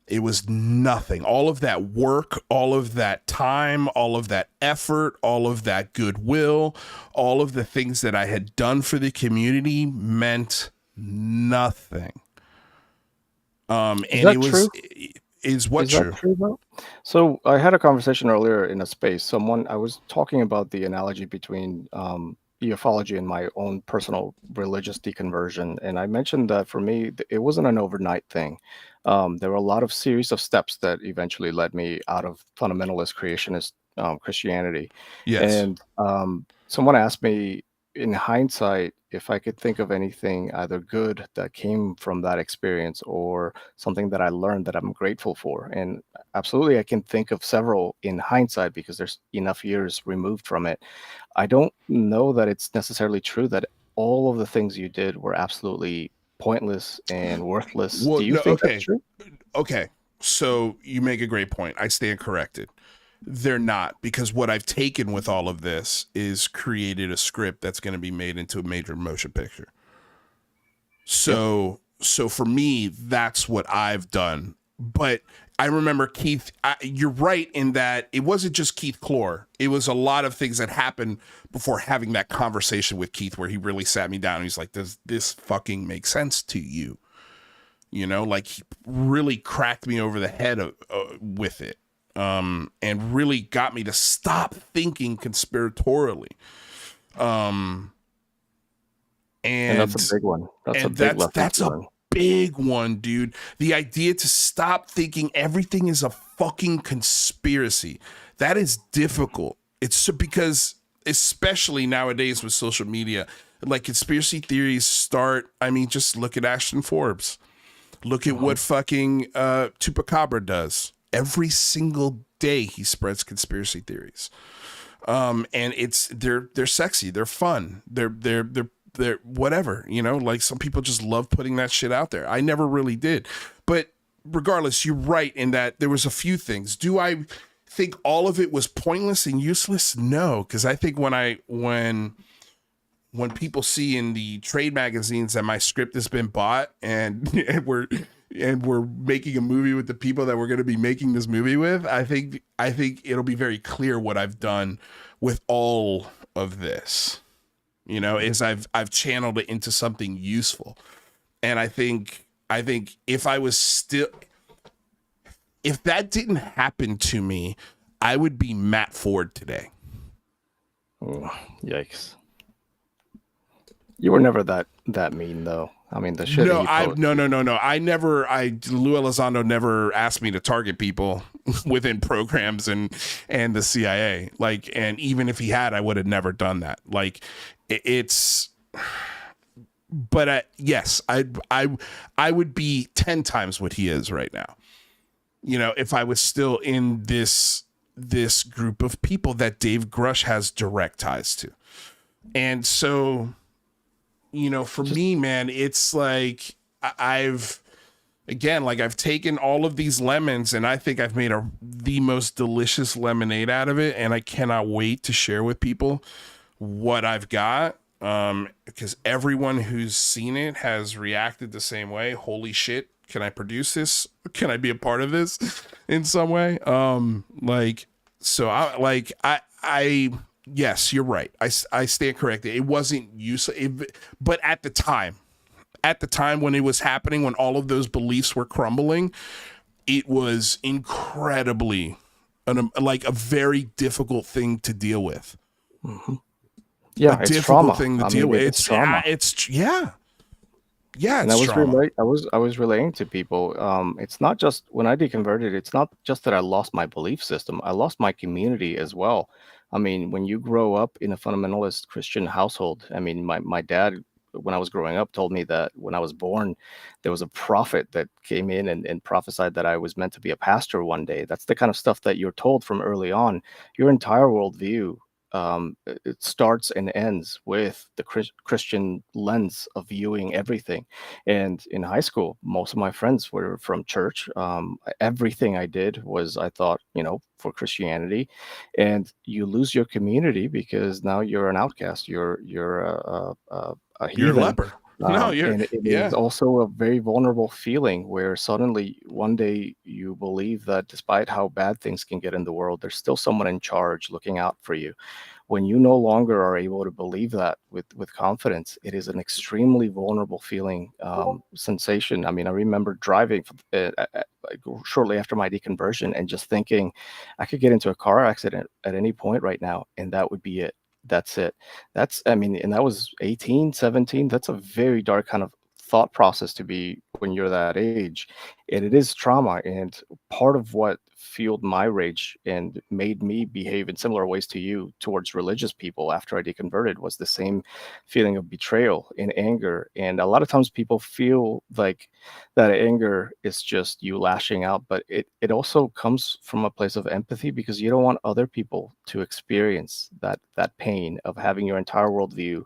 It was nothing. All of that work, all of that time, all of that effort, all of that goodwill, all of the things that I had done for the community meant nothing. And it was true? Is what true? That true though? So I had a conversation earlier in a space. I was talking about the analogy between ufology and my own personal religious deconversion, and I mentioned that for me, it wasn't an overnight thing. There were a lot of series of steps that eventually led me out of fundamentalist creationist Christianity. Yes. And someone asked me, in hindsight, if I could think of anything either good that came from that experience or something that I learned that I'm grateful for. And absolutely, I can think of several in hindsight because there's enough years removed from it. I don't know that it's necessarily true that all of the things you did were absolutely pointless and worthless. Well, Do you think that's true? Okay. So you make a great point. I stand corrected. They're not, because what I've taken with all of this is created a script that's going to be made into a major motion picture. So for me, that's what I've done. But I remember Keith, you're right in that it wasn't just Keith Clore. It was a lot of things that happened before having that conversation with Keith, where he really sat me down and he's like, does this fucking make sense to you? Like, he really cracked me over the head with it. And really got me to stop thinking conspiratorially. And that's a big one. That's a big one, dude. The idea to stop thinking everything is a fucking conspiracy. That is difficult. It's because, especially nowadays with social media, like, conspiracy theories start. I mean, just look at Ashton Forbes. Look at what fucking Chupacabra does. Every single day he spreads conspiracy theories. And they're sexy, they're fun, they're whatever, like, some people just love putting that shit out there. I never really did. But regardless, you're right in that there was a few things. Do I think all of it was pointless and useless? No, because I think when people see in the trade magazines that my script has been bought and we're making a movie with the people that we're going to be making this movie with, I think it'll be very clear what I've done with all of this, is I've channeled it into something useful. And I think if that didn't happen to me, I would be Matt Ford today. Oh, yikes. You were never that mean, though. I mean, the shit. No. I never. Lou Elizondo never asked me to target people within programs and the CIA. Like, and even if he had, I would have never done that. Like, it's. But yes, I would be 10 times what he is right now. If I was still in this group of people that Dave Grush has direct ties to, and so. For me, man, it's like I've taken all of these lemons and I think I've made the most delicious lemonade out of it. And I cannot wait to share with people what I've got. Because everyone who's seen it has reacted the same way. Holy shit. Can I produce this? Can I be a part of this in some way? Yes, you're right. I stand corrected. It wasn't useless, but at the time when it was happening, when all of those beliefs were crumbling, it was incredibly a very difficult thing to deal with. Mm-hmm. Yeah, it's trauma. Thing to deal with. It's trauma. Yeah, and I was relaying to people. It's not just when I deconverted. It's not just that I lost my belief system. I lost my community as well. I mean, when you grow up in a fundamentalist Christian household, I mean, my dad when I was growing up told me that when I was born, there was a prophet that came in and prophesied that I was meant to be a pastor one day. That's the kind of stuff that you're told from early on. Your entire worldview, it starts and ends with the Christian lens of viewing everything. And in high school, most of my friends were from church. Everything I did was, I thought, for Christianity, and you lose your community because now you're an outcast. You're a You're a heathen. leper. No, And it is yeah. also a very vulnerable feeling where suddenly one day you believe that despite how bad things can get in the world, there's still someone in charge looking out for you. When you no longer are able to believe that with confidence, it is an extremely vulnerable feeling, sensation. I mean, I remember driving like shortly after my deconversion and just thinking I could get into a car accident at any point right now, and that would be it. That's it. I mean, and that was 18, 17. That's a very dark kind of thought process to be when you're that age. And it is trauma. And part of what fueled my rage and made me behave in similar ways to you towards religious people after I deconverted was the same feeling of betrayal and anger. And a lot of times people feel like that anger is just you lashing out, but it also comes from a place of empathy because you don't want other people to experience that pain of having your entire worldview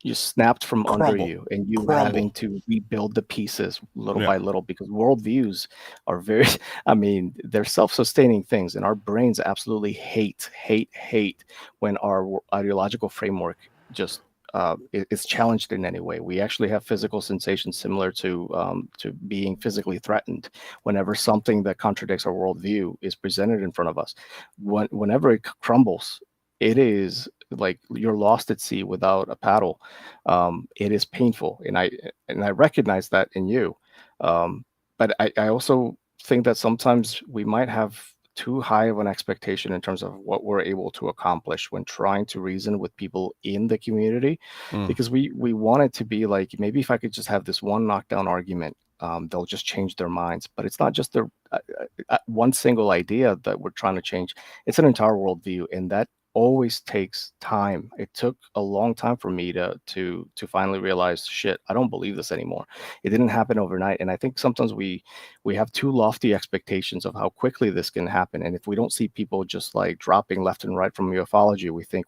just snapped from under Crumble. you and you having Crumble. to rebuild the pieces little Yeah. by little because worldviews are very I mean, they're self-sustaining things, and our brains absolutely hate when our ideological framework just is challenged in any way. We actually have physical sensations similar to being physically threatened whenever something that contradicts our worldview is presented in front of us. Whenever it crumbles, it is like you're lost at sea without a paddle. It is painful, and I recognize that in you. But I also think that sometimes we might have too high of an expectation in terms of what we're able to accomplish when trying to reason with people in the community, Mm. because we want it to be like, maybe if I could just have this one knockdown argument, they'll just change their minds. But it's not just their one single idea that we're trying to change. It's an entire worldview, and that always takes time. It took a long time for me to finally realize, shit, I don't believe this anymore. It didn't happen overnight, and I think sometimes we have too lofty expectations of how quickly this can happen. And if we don't see people just like dropping left and right from ufology, we think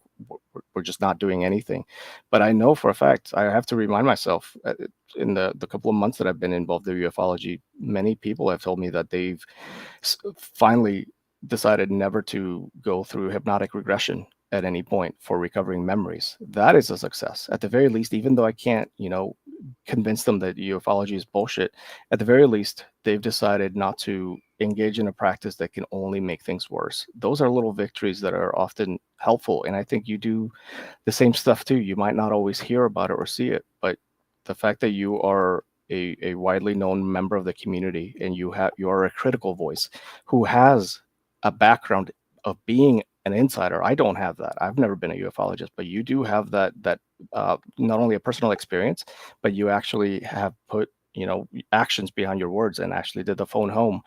we're just not doing anything. But I know for a fact, I have to remind myself, in the couple of months that I've been involved in ufology, many people have told me that they've finally decided never to go through hypnotic regression at any point for recovering memories. That is a success. At the very least, even though I can't, convince them that ufology is bullshit, at the very least, they've decided not to engage in a practice that can only make things worse. Those are little victories that are often helpful. And I think you do the same stuff too. You might not always hear about it or see it, but the fact that you are a widely known member of the community and you are a critical voice who has a background of being an insider. I don't have that. I've never been a ufologist, but you do have that not only a personal experience, but you actually have put actions behind your words and actually did the phone home.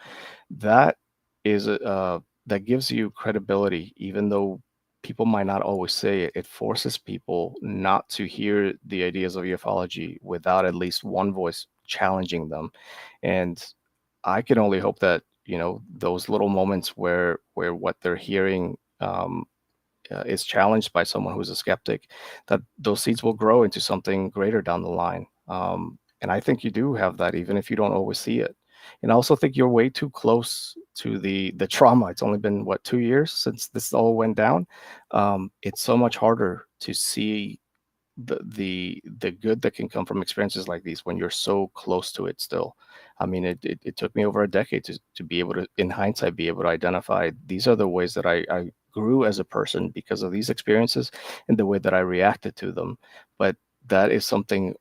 That is that gives you credibility, even though people might not always say it. It forces people not to hear the ideas of ufology without at least one voice challenging them. And I can only hope that those little moments where what they're hearing is challenged by someone who's a skeptic, that those seeds will grow into something greater down the line. And I think you do have that, even if you don't always see it. And I also think you're way too close to the trauma. It's only been what, 2 years since this all went down. It's so much harder to see the good that can come from experiences like these when you're so close to it still. I mean, it took me over a decade to be able to, in hindsight, be able to identify these are the ways that I grew as a person because of these experiences and the way that I reacted to them. But that is something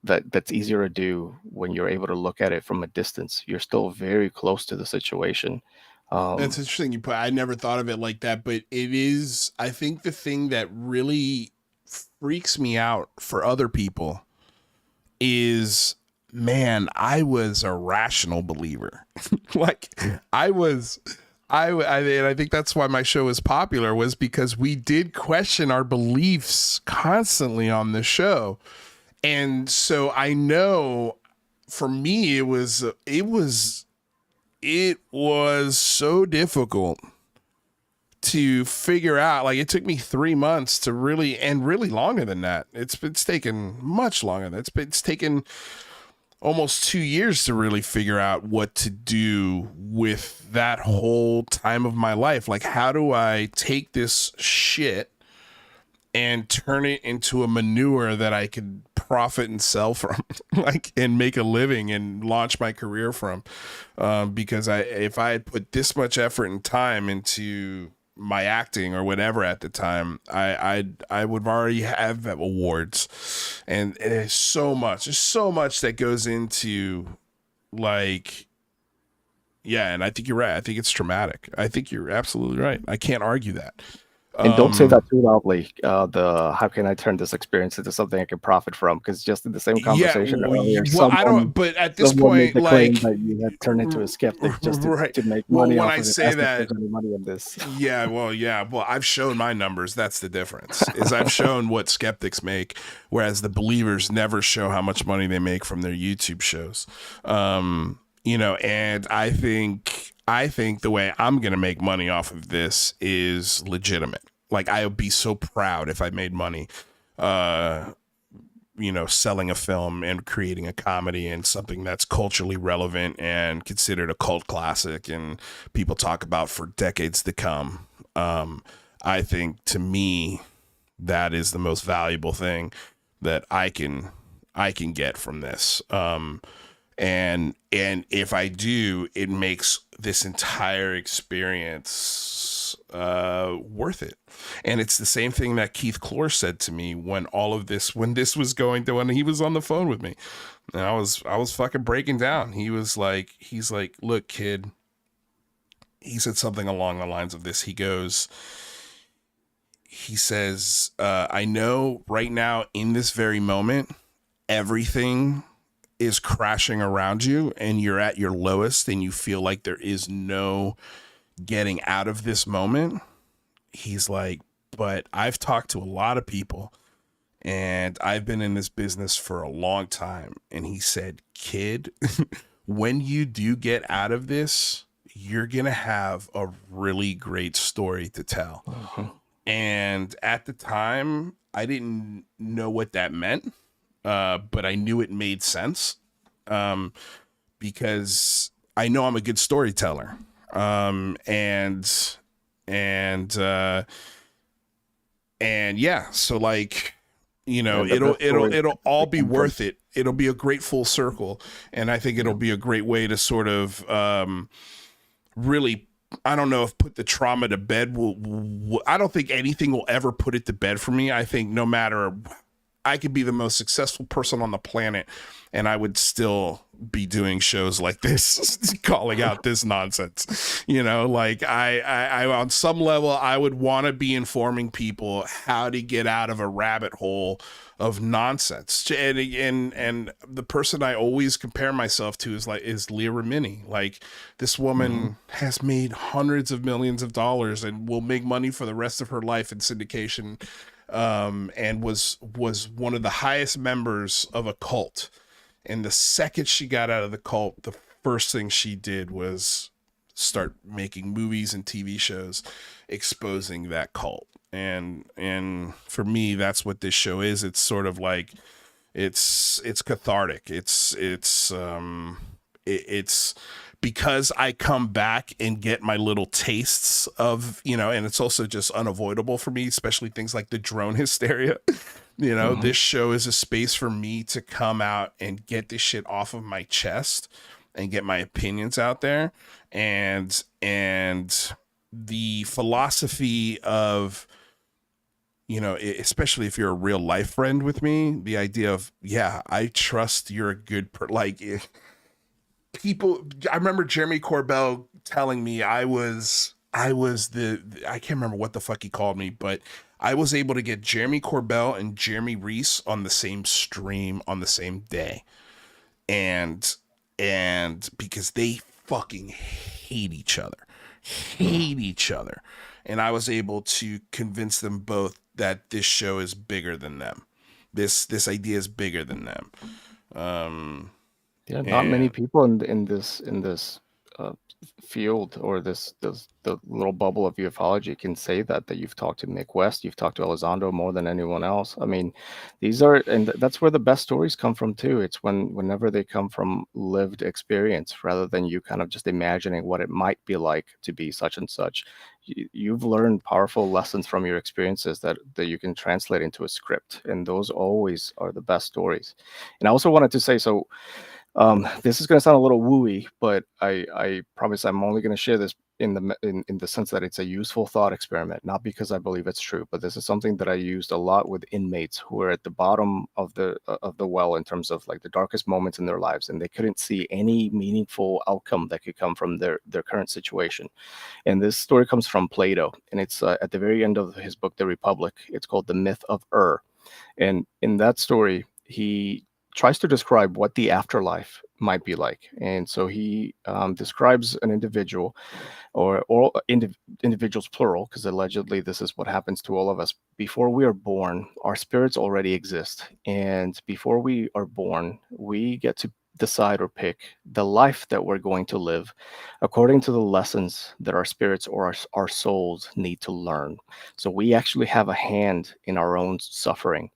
that's easier to do when you're able to look at it from a distance. You're still very close to the situation. That's interesting. I never thought of it like that, but it is, I think the thing that really freaks me out for other people is, man, I was a rational believer. Like and I think that's why my show is popular, was because we did question our beliefs constantly on the show. And so I know for me it was so difficult to figure out. Like, it took me 3 months to really, and really longer than that. It's taken much longer. It's taken almost 2 years to really figure out what to do with that whole time of my life. Like, how do I take this shit and turn it into a manure that I could profit and sell from, like, and make a living and launch my career from? Because if I had put this much effort and time into my acting or whatever at the time, I would already have awards. And there's so much that goes into, like, yeah. And I think you're right. I think it's traumatic. I think you're absolutely right. I can't argue that. And don't say that too loudly. How can I turn this experience into something I can profit from? Because just in the same conversation earlier, I don't. But at this point, like, that you had turned into a skeptic just to make well, money when off I of say it. that, Any money on this. yeah. Well, I've shown my numbers. That's the difference. Is I've shown what skeptics make, whereas the believers never show how much money they make from their YouTube shows. You know, and I think the way I'm going to make money off of this is legitimate. Like, I would be so proud if I made money, you know, selling a film and creating a comedy and something that's culturally relevant and considered a cult classic and people talk about for decades to come. I think, to me, that is the most valuable thing that I can get from this. And if I do, it makes this entire experience worth it. And it's the same thing that Keith Clore said to me when this was going to, when he was on the phone with me, and I was fucking breaking down. He's like, look, kid, he said something along the lines of this. He says, I know right now in this very moment, everything is crashing around you and you're at your lowest and you feel like there is no getting out of this moment. He's like, but I've talked to a lot of people and I've been in this business for a long time. And he said, kid, when you do get out of this, you're going to have a really great story to tell. Uh-huh. And at the time, I didn't know what that meant. But I knew it made sense, because I know I'm a good storyteller. And yeah, so, like, you know, it'll all be worth it. It'll be a great full circle. And I think it'll be a great way to sort of, really, I don't know if put the trauma to bed I don't think anything will ever put it to bed for me. I think no matter, I could be the most successful person on the planet and I would still be doing shows like this, calling out this nonsense. You know, like, I on some level, I would want to be informing people how to get out of a rabbit hole of nonsense. And the person I always compare myself to is Leah Remini. Like, this woman has made hundreds of millions of dollars and will make money for the rest of her life in syndication. And was one of the highest members of a cult. And the second she got out of the cult, the first thing she did was start making movies and TV shows exposing that cult. And for me, that's what this show is. It's sort of like, it's cathartic. It's because I come back and get my little tastes of, you know, and it's also just unavoidable for me, especially things like the drone hysteria. You know, this show is a space for me to come out and get this shit off of my chest and get my opinions out there. And the philosophy of, you know, especially if you're a real life friend with me, the idea of, yeah, I trust you're a good people. I remember Jeremy Corbell telling me I can't remember what the fuck he called me, but I was able to get Jeremy Corbell and Jeremy Reese on the same stream on the same day. And because they fucking hate each other. And I was able to convince them both that this show is bigger than them. this idea is bigger than them. Yeah, not many people in this uh, field or the little bubble of ufology can say that you've talked to Mick West, you've talked to Elizondo more than anyone else. I mean, these are, and that's where the best stories come from too. It's whenever they come from lived experience rather than you kind of just imagining what it might be like to be such and such. You've learned powerful lessons from your experiences that you can translate into a script, and those always are the best stories. And I also wanted to say, so this is going to sound a little wooey, but I promise I'm only going to share this in the sense that it's a useful thought experiment, not because I believe it's true, but this is something that I used a lot with inmates who are at the bottom of the well in terms of like the darkest moments in their lives, and they couldn't see any meaningful outcome that could come from their current situation. And this story comes from Plato, and it's at the very end of his book, The Republic. It's called The Myth of and in that story, he tries to describe what the afterlife might be like. And so he describes an individual individuals plural, because allegedly this is what happens to all of us. Before we are born, our spirits already exist. And before we are born, we get to decide or pick the life that we're going to live according to the lessons that our spirits or our souls need to learn. So we actually have a hand in our own suffering.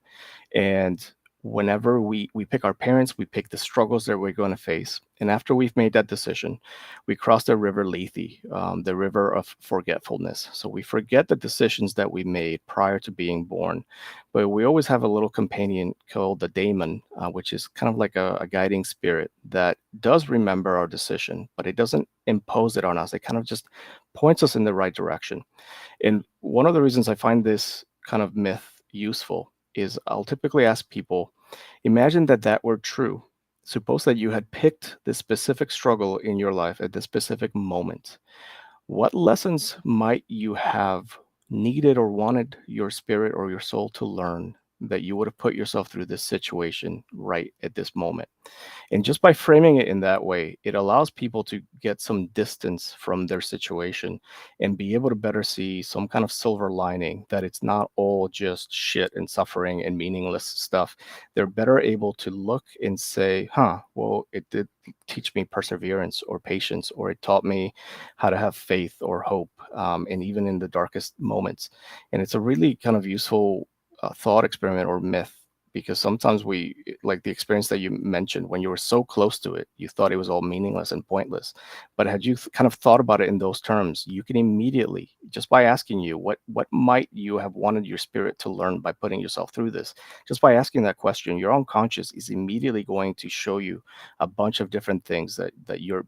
And whenever we pick our parents, we pick the struggles that we're going to face. And after we've made that decision, we cross the river Lethe, the river of forgetfulness. So we forget the decisions that we made prior to being born. But we always have a little companion called the daemon, which is kind of like a guiding spirit that does remember our decision, but it doesn't impose it on us. It kind of just points us in the right direction. And one of the reasons I find this kind of myth useful is I'll typically ask people, imagine that were true. Suppose that you had picked this specific struggle in your life at this specific moment. What lessons might you have needed or wanted your spirit or your soul to learn that you would have put yourself through this situation right at this moment? And just by framing it in that way, it allows people to get some distance from their situation and be able to better see some kind of silver lining, that it's not all just shit and suffering and meaningless stuff. They're better able to look and say, well, it did teach me perseverance or patience, or it taught me how to have faith or hope, and even in the darkest moments. And it's a really kind of useful thought experiment or myth, because sometimes like the experience that you mentioned, when you were so close to it, you thought it was all meaningless and pointless. But had you kind of thought about it in those terms, you can immediately, just by asking you, what might you have wanted your spirit to learn by putting yourself through this? Just by asking that question, your unconscious is immediately going to show you a bunch of different things that you're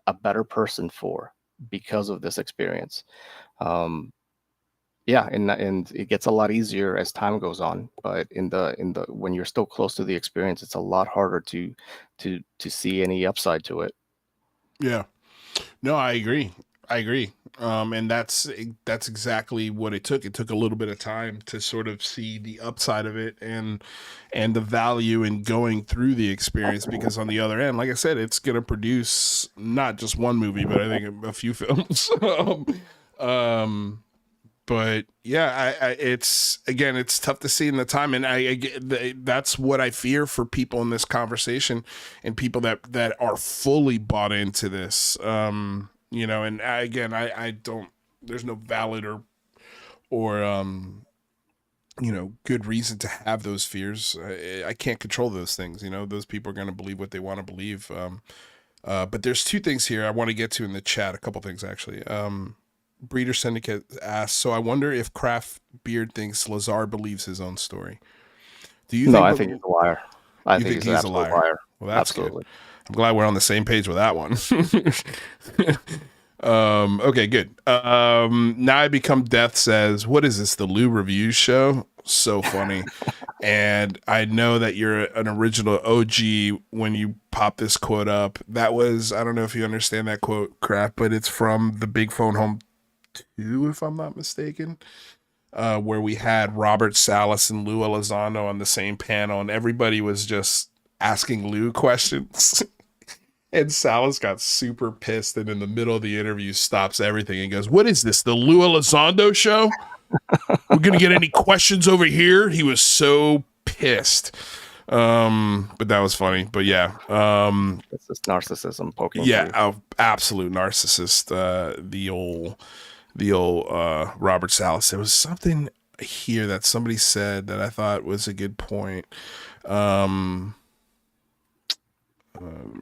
a better person for because of this experience. Yeah, and it gets a lot easier as time goes on, but in the when you're still close to the experience, it's a lot harder to see any upside to it. Yeah. No, I agree. I agree. And that's exactly what it took. It took a little bit of time to sort of see the upside of it and the value in going through the experience, because on the other end, like I said, it's going to produce not just one movie, but I think a few films. But yeah, it's again, it's tough to see in the time, and that's what I fear for people in this conversation and people that are fully bought into this. And I don't. There's no valid or good reason to have those fears. I can't control those things. Those people are going to believe what they want to believe. But there's two things here I want to get to in the chat. A couple things actually. Breeder Syndicate asks, so I wonder if Craft Beard thinks Lazar believes his own story. Do you think? No, I think he's a liar. I think he's a liar. Well, that's absolutely good. I'm glad we're on the same page with that one. Okay, good. Now I Become Death says, what is this, the Lou Reviews show? So funny. And I know that you're an original OG when you pop this quote up. That was, I don't know if you understand that quote, Craft, but it's from the Big Phone Home 2, if I'm not mistaken, where we had Robert Salas and Lou Elizondo on the same panel, and everybody was just asking Lou questions. And Salas got super pissed, and in the middle of the interview stops everything and goes, what is this, the Lou Elizondo show? We're going to get any questions over here? He was so pissed. But that was funny. But yeah, it's this narcissism poking yeah, through. absolute narcissist. The old Robert Salas. There was something here that somebody said that I thought was a good point. Let me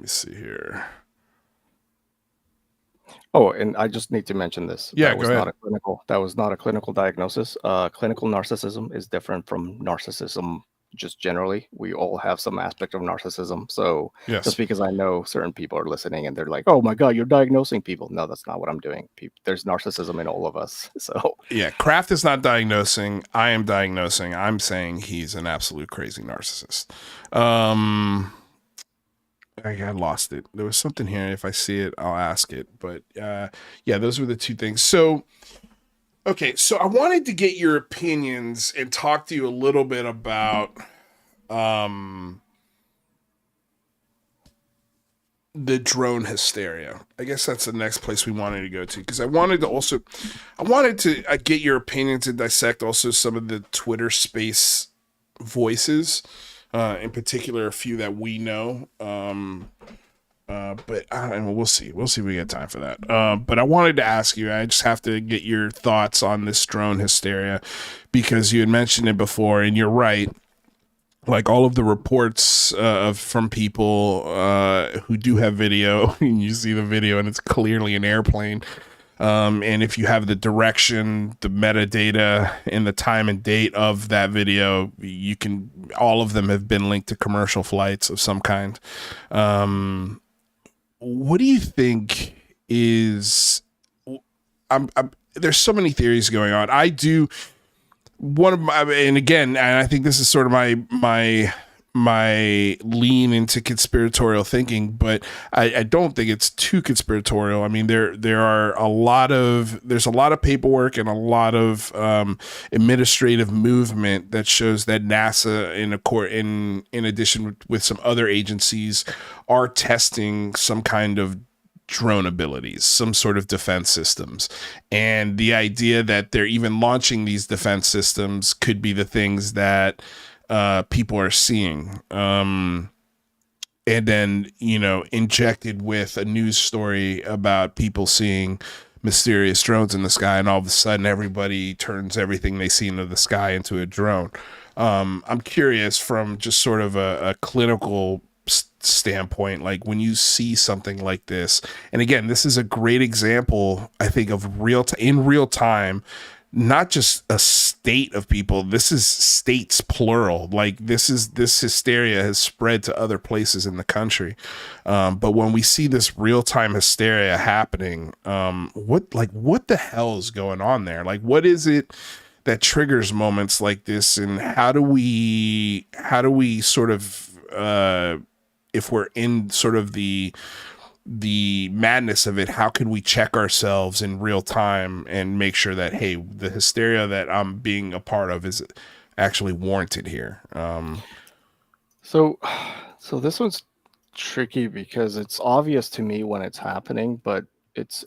see here. Oh, and I just need to mention this. Yeah, that was go ahead. not a clinical. That was not a clinical diagnosis. Clinical narcissism is different from narcissism. Just generally, we all have some aspect of narcissism. So Yes. just because I know certain people are listening and they're like, "Oh my God, you're diagnosing people," no, that's not what I'm doing. There's narcissism in all of us. So yeah, Kraft is not diagnosing. I am diagnosing. I'm saying he's an absolute crazy narcissist. I lost it. There was something here. If I see it, I'll ask it. But yeah, those were the two things. So, okay, so I wanted to get your opinions and talk to you a little bit about the drone hysteria. I guess that's the next place we wanted to go to, because I wanted to get your opinions and dissect also some of the Twitter space voices. In particular, a few that we know, but we'll see. We'll see if we get time for that. But I wanted to ask you, I just have to get your thoughts on this drone hysteria, because you had mentioned it before, and you're right. Like all of the reports from people who do have video, and you see the video and it's clearly an airplane. And if you have the direction, the metadata, and the time and date of that video, all of them have been linked to commercial flights of some kind. What do you think is, there's so many theories going on. I do, and I think this is sort of my lean into conspiratorial thinking, but I don't think it's too conspiratorial. I mean, there's a lot of paperwork and a lot of administrative movement that shows that NASA, in addition with some other agencies, are testing some kind of drone abilities, some sort of defense systems. And the idea that they're even launching these defense systems could be the things that people are seeing, and then injected with a news story about people seeing mysterious drones in the sky, and all of a sudden everybody turns everything they see into the sky into a drone. I'm curious, from just sort of a clinical standpoint, like when you see something like this, and again, this is a great example, I think, of in real time, not just a state of people. This is states plural. Like this hysteria has spread to other places in the country. But when we see this real time hysteria happening, what the hell is going on there? Like, what is it that triggers moments like this? And how do we sort of, if we're in sort of the madness of it, how can we check ourselves in real time and make sure that, hey, the hysteria that I'm being a part of is actually warranted here? So this one's tricky because it's obvious to me when it's happening, but it's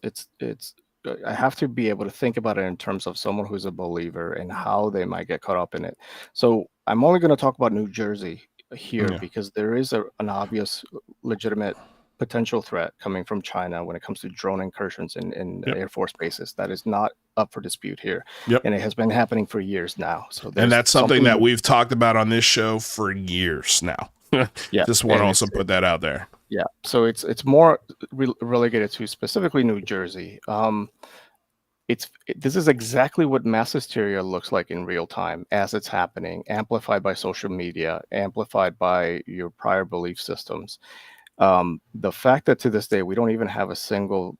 I have to be able to think about it in terms of someone who's a believer and how they might get caught up in it. So I'm only going to talk about New Jersey here, because there is an obvious, legitimate potential threat coming from China when it comes to drone incursions in Air Force bases. That is not up for dispute here. And it has been happening for years now. So and that's something that we've talked about on this show for years now. Just want to also put that out there. Yeah. So it's more relegated to specifically New Jersey. This is exactly what mass hysteria looks like in real time as it's happening, amplified by social media, amplified by your prior belief systems. The fact that to this day we don't even have a single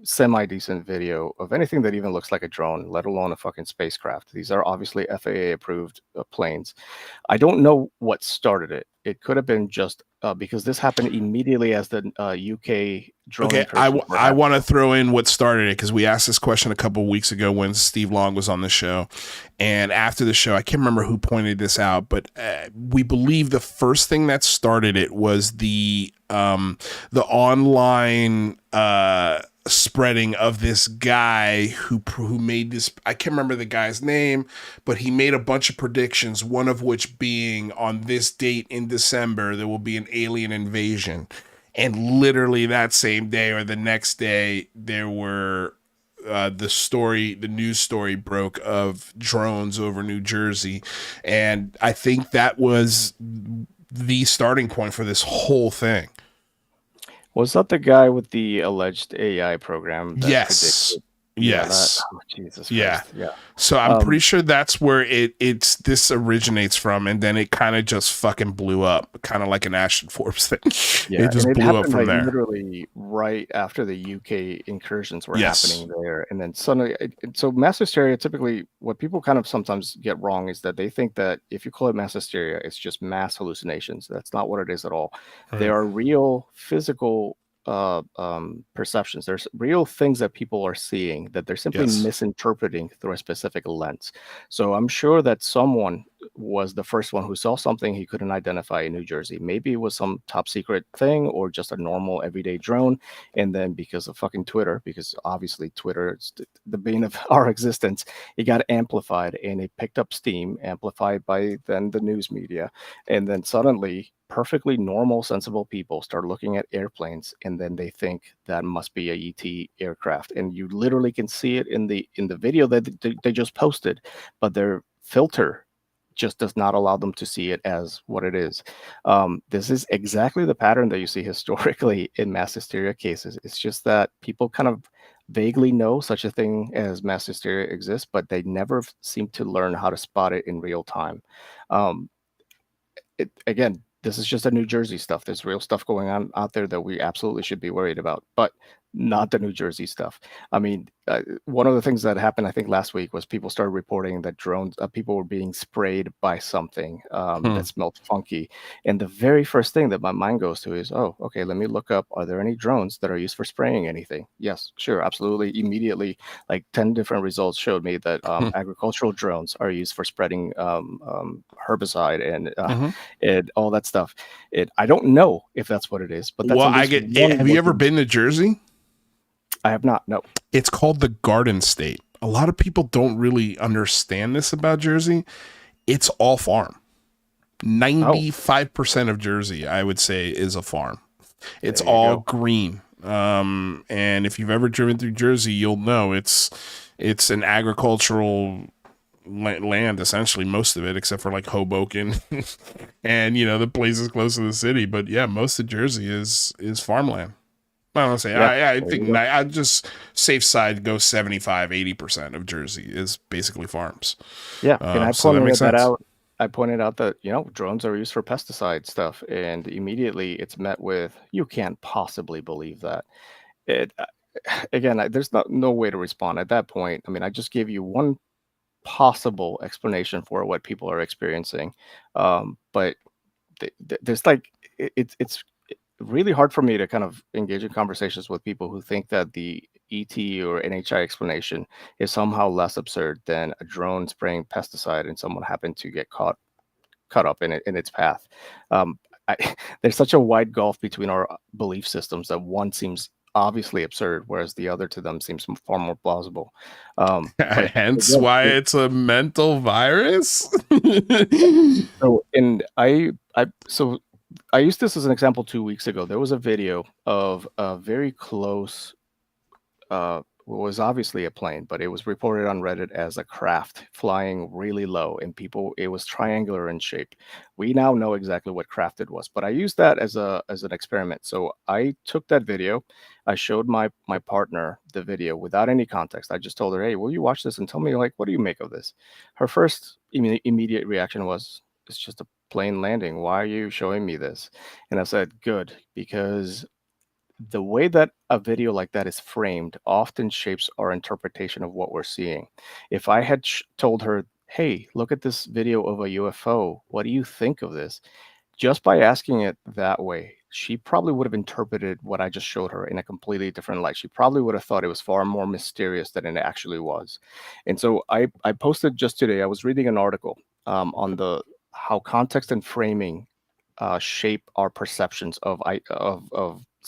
semi-decent video of anything that even looks like a drone, let alone a fucking spacecraft. These are obviously FAA approved planes. I don't know what started it. It could have been just because this happened immediately as the UK drone. Okay, I want to throw in what started it, because we asked this question a couple of weeks ago when Steve Long was on the show, and after the show, I can't remember who pointed this out, but we believe the first thing that started it was the online spreading of this guy who made this. I can't remember the guy's name, but he made a bunch of predictions, one of which being on this date in December there will be an alien invasion. And literally that same day or the next day, there were the news story broke of drones over New Jersey. And I think that was the starting point for this whole thing. Was that the guy with the alleged AI program that Yes. predicted? Yes. Jesus Yeah. Christ. Yeah. So I'm pretty sure that's where this originates from, and then it kind of just fucking blew up, kind of like an Ashton Forbes thing. Yeah, it just and it blew up happened from like there. literally right after the UK incursions were Yes. happening there, and then suddenly, so mass hysteria. Typically, what people kind of sometimes get wrong is that they think that if you call it mass hysteria, it's just mass hallucinations. That's not what it is at all. Right. There are real physical perceptions. There's real things that people are seeing that they're simply Yes. misinterpreting through a specific lens. So I'm sure that someone was the first one who saw something he couldn't identify in New Jersey. Maybe it was some top secret thing or just a normal everyday drone. And then because of fucking Twitter, because obviously Twitter is the bane of our existence, it got amplified and it picked up steam, amplified by then the news media. And then suddenly perfectly normal, sensible people start looking at airplanes, and then they think that must be a ET aircraft. And you literally can see it in the video that they just posted, but their filter just does not allow them to see it as what it is. This is exactly the pattern that you see historically in mass hysteria cases. It's just that people kind of vaguely know such a thing as mass hysteria exists, but they never seem to learn how to spot it in real time. Again, this is just a New Jersey stuff. There's real stuff going on out there that we absolutely should be worried about, but not the New Jersey stuff. I mean, one of the things that happened, I think last week, was people started reporting that drones, people were being sprayed by something that smelled funky. And the very first thing that my mind goes to is, oh, okay, let me look up, are there any drones that are used for spraying anything? Yes, sure, absolutely. Immediately, like 10 different results showed me that agricultural drones are used for spreading herbicide and all that stuff. I don't know if that's what it is, but that's have you ever been to Jersey? I have not. No. It's called the Garden State. A lot of people don't really understand this about Jersey. It's all farm. 95% of Jersey, I would say, is a farm. It's all green. And if you've ever driven through Jersey, you'll know it's an agricultural land, essentially, most of it, except for like Hoboken and the places close to the city. But yeah, most of Jersey is farmland. I don't say. I think I'd just safe side go 75-80% of Jersey is basically farms. Yeah, and I pointed that out. I pointed out that drones are used for pesticide stuff, and immediately it's met with, "You can't possibly believe that." Again, there's no way to respond at that point. I mean, I just gave you one possible explanation for what people are experiencing, but there's like it's really hard for me to kind of engage in conversations with people who think that the ET or NHI explanation is somehow less absurd than a drone spraying pesticide and someone happened to get caught up in its path. There's such a wide gulf between our belief systems that one seems obviously absurd, whereas the other to them seems far more plausible. Hence why it's a mental virus. So I used this as an example 2 weeks ago. There was a video of a very close, was obviously a plane, but it was reported on Reddit as a craft flying really low, and it was triangular in shape. We now know exactly what craft it was, but I used that as an experiment. So I took that video, I showed my partner the video without any context. I just told her, "Hey, will you watch this and tell me, like, what do you make of this?" Her first immediate reaction was, "It's just a plane landing. Why are you showing me this?" And I said, "Good, because the way that a video like that is framed often shapes our interpretation of what we're seeing. If I had told her, 'Hey, look at this video of a UFO. What do you think of this?' Just by asking it that way, she probably would have interpreted what I just showed her in a completely different light. She probably would have thought it was far more mysterious than it actually was." And so I posted just today, I was reading an article on how context and framing shape our perceptions of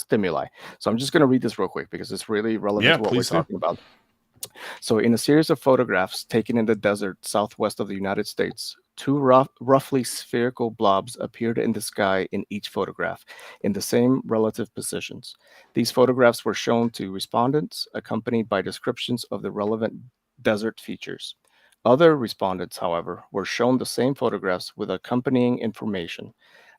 stimuli. So I'm just going to read this real quick because it's really relevant to what we're please do. talking about. So, in a series of photographs taken in the desert southwest of the United States, two roughly spherical blobs appeared in the sky in each photograph, in the same relative positions. These photographs were shown to respondents, accompanied by descriptions of the relevant desert features. Other respondents, however, were shown the same photographs with accompanying information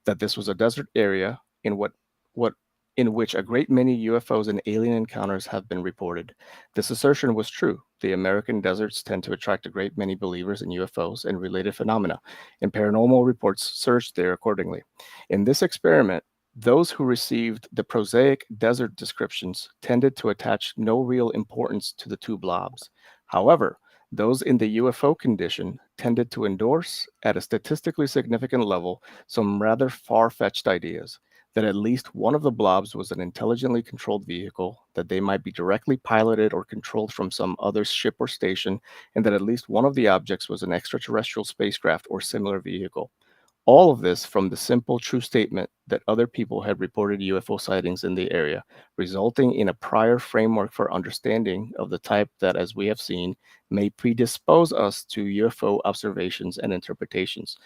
that this was a desert area what in which a great many UFOs and alien encounters have been reported. This assertion was true. The American deserts tend to attract a great many believers in UFOs and related phenomena, and paranormal reports surged there accordingly. In this experiment, those who received the prosaic desert descriptions tended to attach no real importance to the two blobs. However, those in the UFO condition tended to endorse, at a statistically significant level, some rather far-fetched ideas that at least one of the blobs was an intelligently controlled vehicle, that they might be directly piloted or controlled from some other ship or station, and that at least one of the objects was an extraterrestrial spacecraft or similar vehicle. All of this from the simple true statement that other people had reported UFO sightings in the area, resulting in a prior framework for understanding of the type that, as we have seen, may predispose us to UFO observations and interpretations.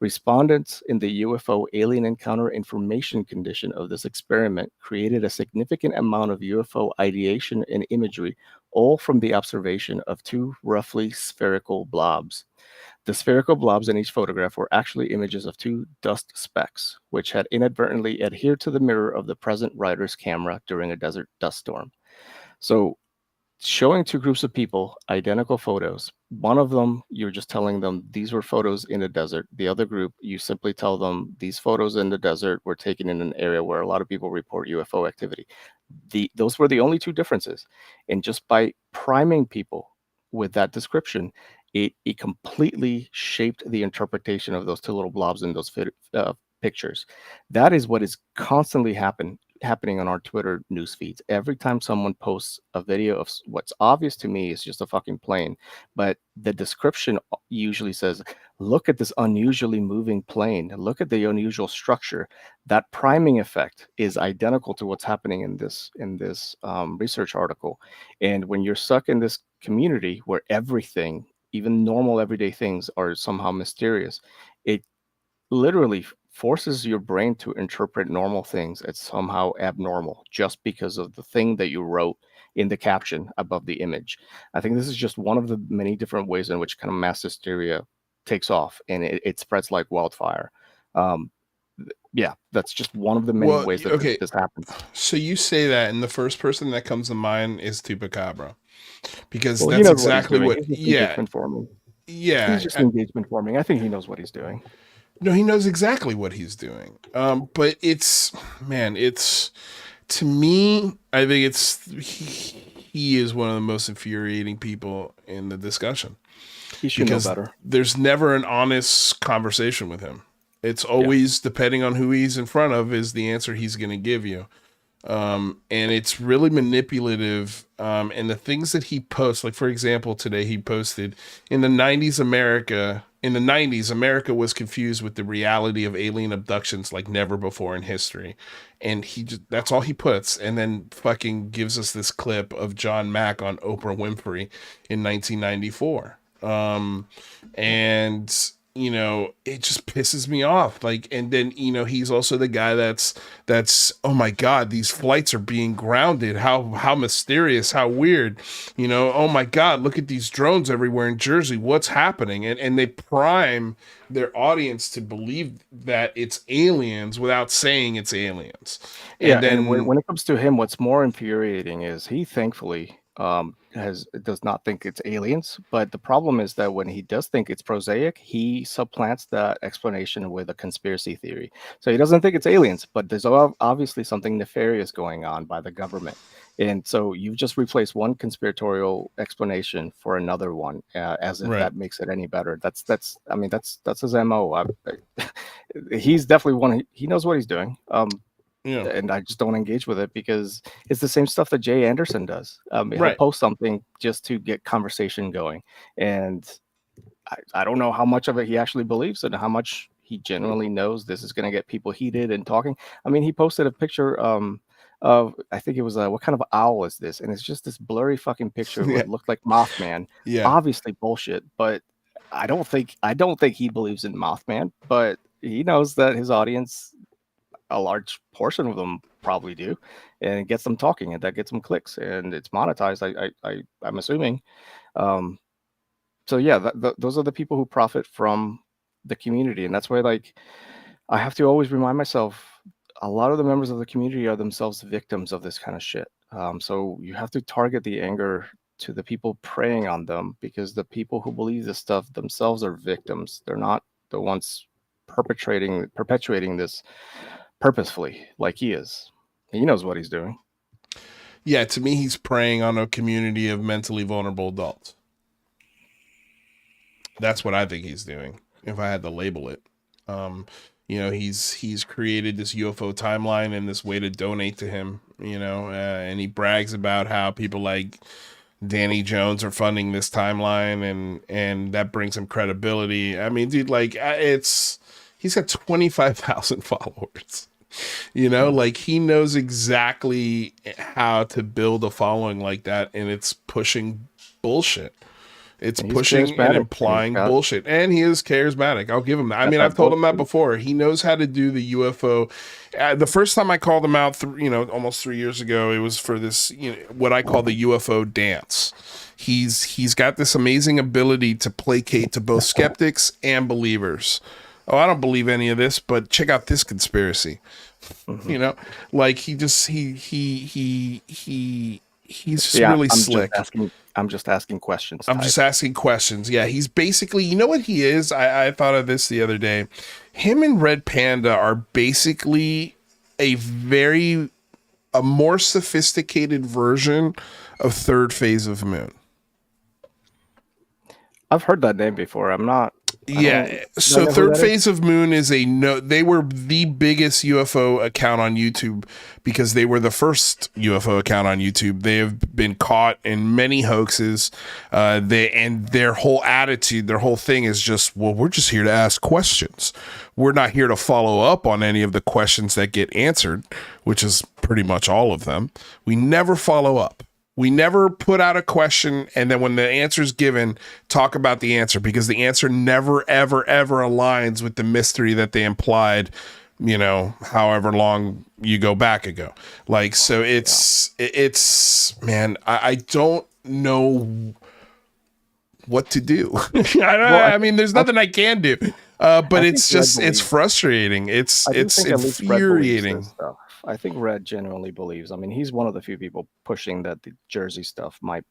Respondents in the UFO alien encounter information condition of this experiment created a significant amount of UFO ideation and imagery, all from the observation of two roughly spherical blobs. The spherical blobs in each photograph were actually images of two dust specks, which had inadvertently adhered to the mirror of the present writer's camera during a desert dust storm. So, showing two groups of people identical photos. One of them, you're just telling them these were photos in the desert. The other group, you simply tell them these photos in the desert were taken in an area where a lot of people report UFO activity. Those were the only two differences. And just by priming people with that description, it completely shaped the interpretation of those two little blobs in those pictures. That is what is constantly happening on our Twitter news feeds. Every time someone posts a video of what's obvious to me is just a fucking plane, but the description usually says, look at this unusually moving plane, look at the unusual structure. That priming effect is identical to what's happening in this research article. And when you're stuck in this community where everything, even normal everyday things, are somehow mysterious, it literally forces your brain to interpret normal things as somehow abnormal just because of the thing that you wrote in the caption above the image. I think this is just one of the many different ways in which kind of mass hysteria takes off, and it spreads like wildfire. Yeah, that's just one of the many ways that this happens. So you say that, and the first person that comes to mind is Tupacabra, because Well, that's exactly what. He's just Yeah, engagement forming. yeah. He's just engagement forming. I think he knows what he's doing. No, he knows exactly what he's doing. But it's, man, it's, to me, I think he is one of the most infuriating people in the discussion. He should know better. There's never an honest conversation with him. It's always, depending on who he's in front of, is the answer he's going to give you. And it's really manipulative. And the things that he posts, like, for example, today he posted, in the 90s, America was confused with the reality of alien abductions like never before in history. And that's all he puts. And then fucking gives us this clip of John Mack on Oprah Winfrey in 1994. And it just pisses me off. Like, and then, he's also the guy that's, oh my God, these flights are being grounded. How mysterious, how weird, oh my God, look at these drones everywhere in Jersey. What's happening? And they prime their audience to believe that it's aliens without saying it's aliens. And then when it comes to him, what's more infuriating is he thankfully does not think it's aliens, but the problem is that when he does think it's prosaic, he supplants that explanation with a conspiracy theory. So he doesn't think it's aliens, but there's obviously something nefarious going on by the government. And so you've just replaced one conspiratorial explanation for another one, as if that makes it any better. That's his MO. He's definitely he knows what he's doing. And I just don't engage with it because it's the same stuff that Jay Anderson does. He'll post something just to get conversation going. And I don't know how much of it he actually believes and how much he genuinely knows this is going to get people heated and talking. I mean, he posted a picture of of, I think it was, what kind of owl is this? And it's just this blurry fucking picture of Yeah. what looked like Mothman. Yeah. Obviously bullshit, but I don't think he believes in Mothman, but he knows that his audience, a large portion of them probably do, and it gets them talking, and that gets them clicks, and it's monetized. I'm assuming. Um, so yeah, those are the people who profit from the community, and that's why, like, I have to always remind myself, a lot of the members of the community are themselves victims of this kind of shit. So you have to target the anger to the people preying on them, because the people who believe this stuff themselves are victims. They're not the ones perpetuating this purposefully, like he is. He knows what he's doing. Yeah, to me, he's preying on a community of mentally vulnerable adults. That's what I think he's doing, if I had to label it. You know, he's created this UFO timeline and this way to donate to him, you know, and he brags about how people like Danny Jones are funding this timeline, and that brings him credibility. I mean, dude, like, he's got 25,000 followers. You know, like, he knows exactly how to build a following like that, and it's pushing bullshit. It's pushing and implying bullshit. And he is charismatic. I'll give him that. I mean, I've told him that before. He knows how to do the UFO. The first time I called him out, almost 3 years ago, it was for this, what I call the UFO dance. He's got this amazing ability to placate to both skeptics and believers. Oh, I don't believe any of this, but check out this conspiracy. Mm-hmm. You know, like, he's just really slick. I'm just asking questions. I'm just asking questions. Yeah, he's basically, you know what he is? I thought of this the other day. Him and Red Panda are basically a more sophisticated version of Third Phase of Moon. I've heard that name before. I'm not. Yeah. So Third Phase of Moon is they were the biggest UFO account on YouTube because they were the first UFO account on YouTube. They have been caught in many hoaxes. Their whole attitude, their whole thing is just, well, we're just here to ask questions. We're not here to follow up on any of the questions that get answered, which is pretty much all of them. We never follow up. We never put out a question, and then when the answer is given, talk about the answer, because the answer never, ever, ever aligns with the mystery that they implied, however long you go back ago. Like, so it's man, I don't know what to do. I mean, there's nothing I can do, but it's frustrating. It's infuriating. I think Red genuinely believes. I mean, he's one of the few people pushing that the Jersey stuff might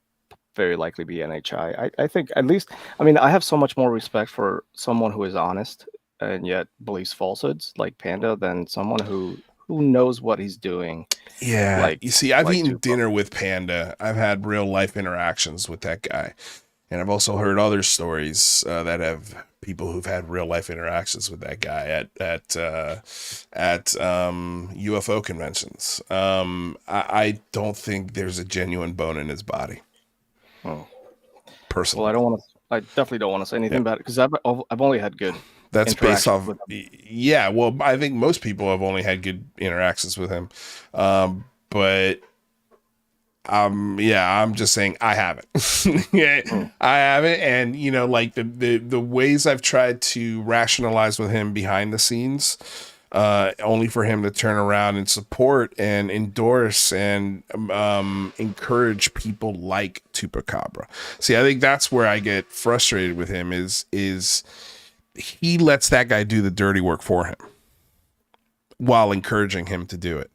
very likely be NHI. I think, at least, I mean, I have so much more respect for someone who is honest and yet believes falsehoods like Panda than someone who knows what he's doing. Yeah. Like, you see, I've eaten dinner with Panda. I've had real life interactions with that guy. And I've also heard other stories that have people who've had real life interactions with that guy at UFO conventions. I don't think there's a genuine bone in his body. Oh. Personally, well, I definitely don't want to say anything about it because I've only had good. That's based off. Yeah, well, I think most people have only had good interactions with him, but. I'm just saying I haven't. I haven't, and like the ways I've tried to rationalize with him behind the scenes, only for him to turn around and support and endorse and encourage people like Chupacabra. See, I think that's where I get frustrated with him is he lets that guy do the dirty work for him while encouraging him to do it.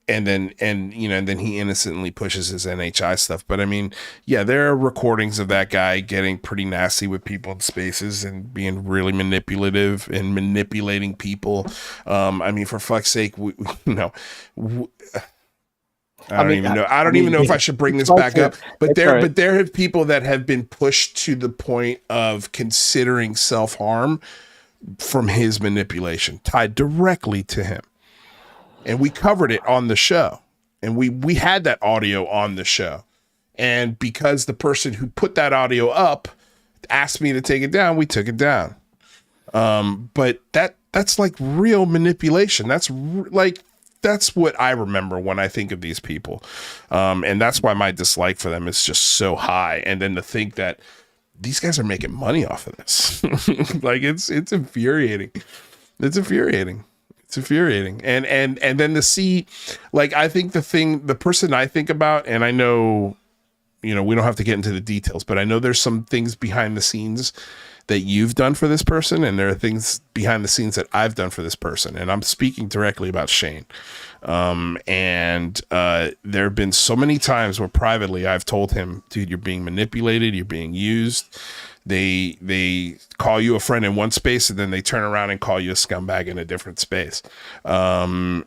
And then he innocently pushes his NHI stuff. But I mean, yeah, there are recordings of that guy getting pretty nasty with people in spaces and being really manipulative and manipulating people. I mean, for fuck's sake, I don't even know if I should bring this back up. But there have people that have been pushed to the point of considering self-harm from his manipulation, tied directly to him. And we covered it on the show, and we had that audio on the show. And because the person who put that audio up asked me to take it down, we took it down. But that's like real manipulation. That's that's what I remember when I think of these people. And that's why my dislike for them is just so high. And then to think that these guys are making money off of this, like it's infuriating. It's infuriating. It's infuriating. And then to see, like, I think the person I think about, and I know, we don't have to get into the details, but I know there's some things behind the scenes that you've done for this person, and there are things behind the scenes that I've done for this person, and I'm speaking directly about Shane. There have been so many times where privately I've told him, dude, you're being manipulated, you're being used. They call you a friend in one space, and then they turn around and call you a scumbag in a different space. And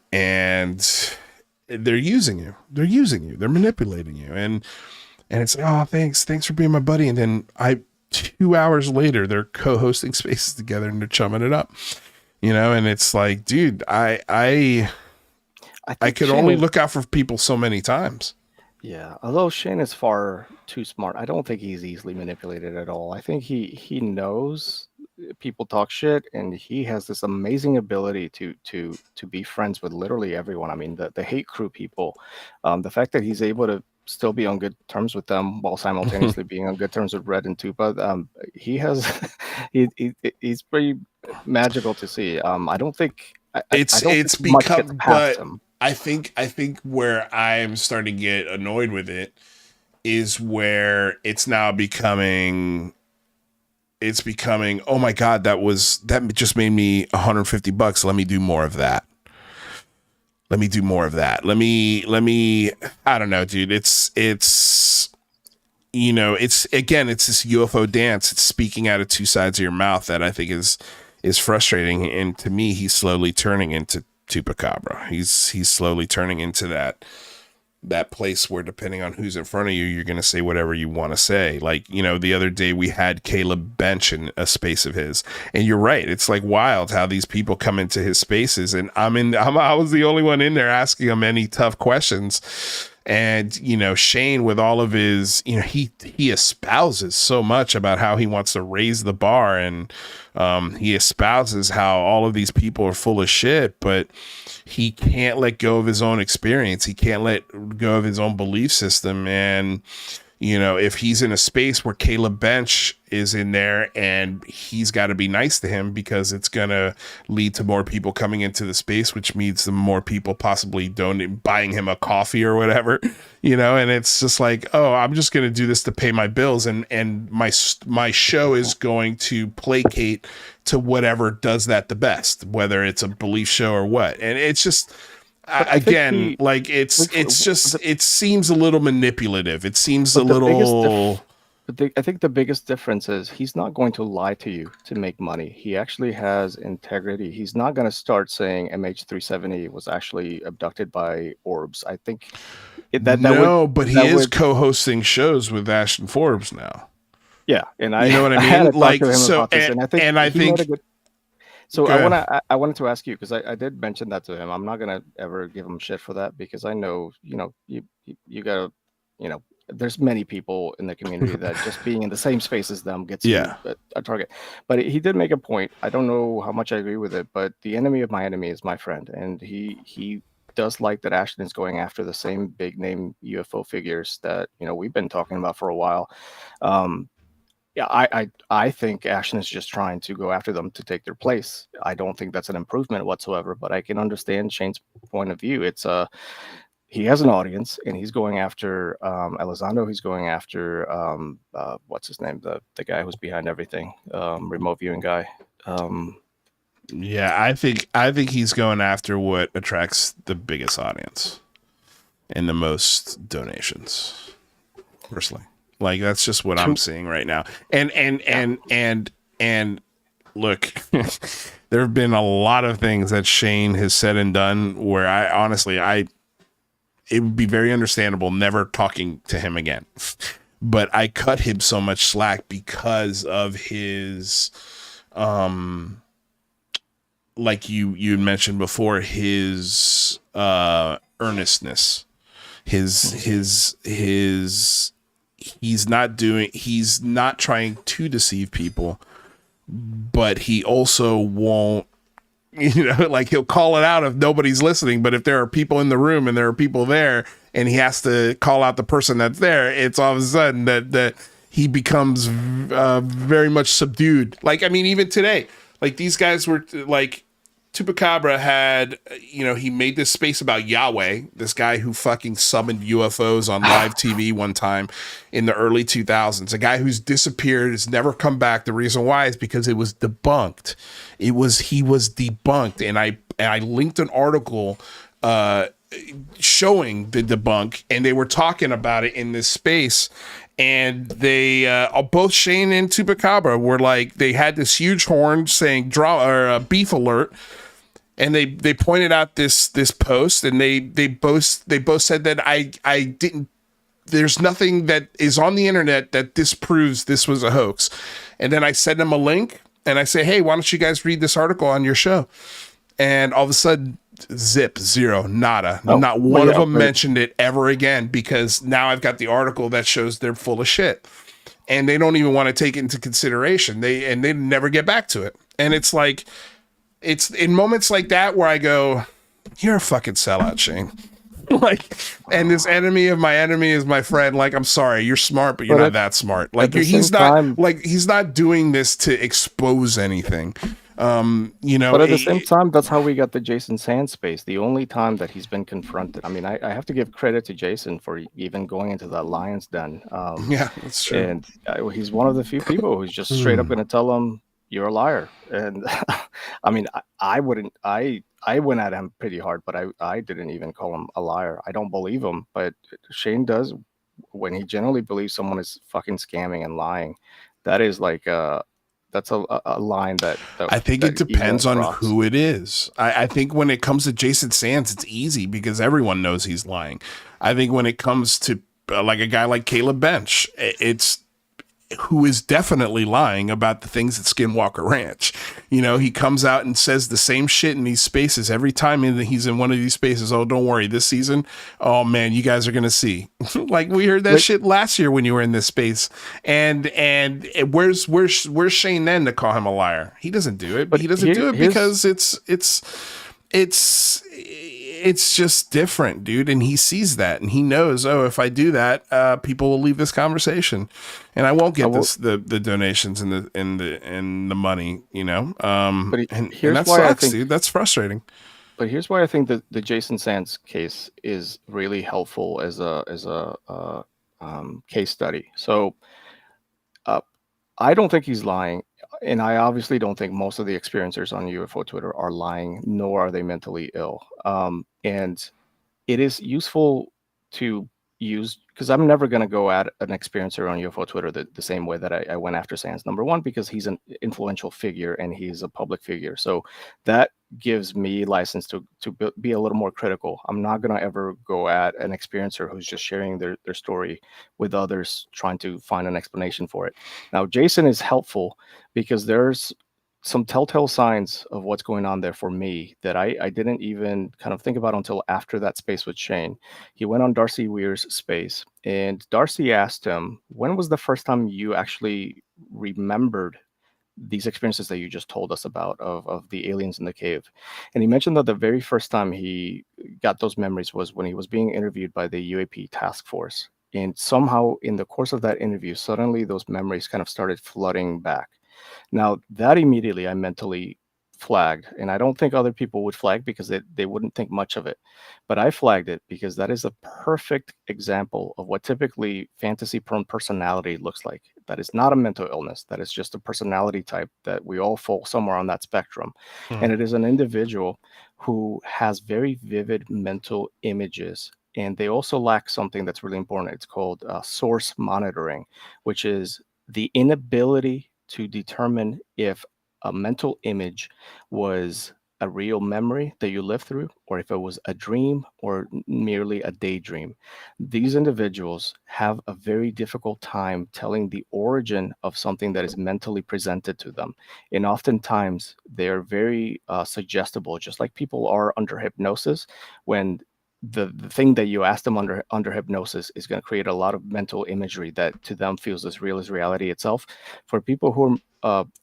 they're using you. They're manipulating you. And it's like, oh, thanks for being my buddy. And then 2 hours later, they're co-hosting spaces together and they're chumming it up, and it's like, dude, I could only look out for people so many times. Yeah, although Shane is far too smart, I don't think he's easily manipulated at all. I think he knows people talk shit, and he has this amazing ability to be friends with literally everyone. I mean, the hate crew people, the fact that he's able to still be on good terms with them while simultaneously being on good terms with Red and Tupa, he's pretty magical to see. I don't think it's become, but him. I think where I'm starting to get annoyed with it is where it's now becoming, oh my God, that just made me $150. Let me do more of that. Let me, I don't know, dude. It's this UFO dance. It's speaking out of two sides of your mouth that I think is frustrating. And to me, he's slowly turning into Chupacabra. He's slowly turning into that place where, depending on who's in front of you, you're going to say whatever you want to say. Like, the other day we had Caleb Bench in a space of his, and you're right. It's like wild how these people come into his spaces, and I was the only one in there asking him any tough questions. And, Shane, with all of his, he espouses so much about how he wants to raise the bar, and he espouses how all of these people are full of shit, but he can't let go of his own experience. He can't let go of his own belief system. And, if he's in a space where Caleb Bench is in there, and he's got to be nice to him because it's going to lead to more people coming into the space, which means the more people possibly buying him a coffee or whatever, and it's just like, oh, I'm just going to do this to pay my bills. And my show is going to placate to whatever does that the best, whether it's a belief show or what. And it's just, again, it seems a little manipulative. It seems a little. I think the biggest difference is he's not going to lie to you to make money. He actually has integrity. He's not going to start saying MH370 was actually abducted by orbs. I think but he is co-hosting shows with Ashton Forbes now. Yeah, and you know what I mean? Like, so, and I think. So I wanted to ask you, because I did mention that to him. I'm not gonna ever give him shit for that, because I know, you gotta, there's many people in the community that just being in the same space as them gets you a target. But he did make a point. I don't know how much I agree with it, but the enemy of my enemy is my friend, and he does like that Ashton is going after the same big name UFO figures that we've been talking about for a while. Yeah, I think Ashton is just trying to go after them to take their place. I don't think that's an improvement whatsoever, but I can understand Shane's point of view. It's he has an audience, and he's going after Elizondo. He's going after what's his name, the guy who's behind everything, remote viewing guy. Yeah, I think he's going after what attracts the biggest audience and the most donations, personally. Like, that's just what I'm seeing right now. And look, there have been a lot of things that Shane has said and done where I honestly, it would be very understandable never talking to him again. But I cut him so much slack because of his, like you mentioned before, his earnestness, his he's not trying to deceive people, but he also won't Like he'll call it out if nobody's listening, but if there are people in the room and there are people there and he has to call out the person that's there, it's all of a sudden that he becomes very much subdued. Like, I mean, even today, like these guys were like, Chupacabra had, he made this space about Yahweh, this guy who fucking summoned UFOs on live TV one time in the early 2000s, a guy who's disappeared, has never come back. The reason why is because it was debunked. He was debunked. And I linked an article, showing the debunk, and they were talking about it in this space. And they both Shane and Chupacabra were like, they had this huge horn saying beef alert, and they pointed out this post, and they both said that I didn't. There's nothing that is on the internet that disproves this was a hoax. And then I send them a link, and I say, hey, why don't you guys read this article on your show? And all of a sudden, zip, zero, nada. Not one of them mentioned it ever again, because now I've got the article that shows they're full of shit. And they don't even want to take it into consideration. They never get back to it. And it's like, it's in moments like that where I go, you're a fucking sellout, Shane. Like, and this enemy of my enemy is my friend. Like, I'm sorry, you're smart, but you're not that smart. Like, he's not doing this to expose anything. But at the same time, that's how we got the Jason Sands space. The only time that he's been confronted. I mean, I have to give credit to Jason for even going into that lion's den. Yeah, that's true. And he's one of the few people who's just straight up going to tell him you're a liar. And I mean, I wouldn't. I went at him pretty hard, but I didn't even call him a liar. I don't believe him, but Shane does. When he generally believes someone is fucking scamming and lying, that is like that's a line that I think it depends on who it is. I think when it comes to Jason Sands, it's easy because everyone knows he's lying. I think when it comes to like a guy like Caleb Bench, it's who is definitely lying about the things at Skinwalker Ranch. He comes out and says the same shit in these spaces every time he's in one of these spaces. Oh, don't worry, this season, oh man, you guys are gonna see. Like we heard that shit last year when you were in this space. And where's Shane then to call him a liar? He doesn't do it, but he doesn't do it because it's just different, dude. And he sees that and he knows, oh, if I do that, people will leave this conversation and I won't get the donations and the money, But and that sucks, dude. That's frustrating. But here's why I think that the Jason Sands case is really helpful as a case study. So I don't think he's lying. And I obviously don't think most of the experiencers on UFO Twitter are lying, nor are they mentally ill. And it is useful to use, because I'm never going to go at an experiencer on UFO Twitter the same way that I went after Sands. Number one, because he's an influential figure and he's a public figure. So that gives me license to be a little more critical. I'm not going to ever go at an experiencer who's just sharing their story with others, trying to find an explanation for it. Now, Jason is helpful because there's some telltale signs of what's going on there for me that I didn't even kind of think about until after that space with Shane. He went on Darcy Weir's space, and Darcy asked him, when was the first time you actually remembered these experiences that you just told us about of the aliens in the cave? And he mentioned that the very first time he got those memories was when he was being interviewed by the UAP task force. And somehow in the course of that interview, suddenly those memories kind of started flooding back. Now, that immediately I mentally flagged, and I don't think other people would flag because they wouldn't think much of it. But I flagged it because that is a perfect example of what typically fantasy-prone personality looks like. That is not a mental illness. That is just a personality type that we all fall somewhere on that spectrum. And it is an individual who has very vivid mental images. And they also lack something that's really important. It's called source monitoring, which is the inability to determine if a mental image was a real memory that you lived through, or if it was a dream or merely a daydream. These individuals have a very difficult time telling the origin of something that is mentally presented to them. And oftentimes they're very suggestible, just like people are under hypnosis. When the thing that you ask them under hypnosis is going to create a lot of mental imagery that to them feels as real as reality itself. For people who are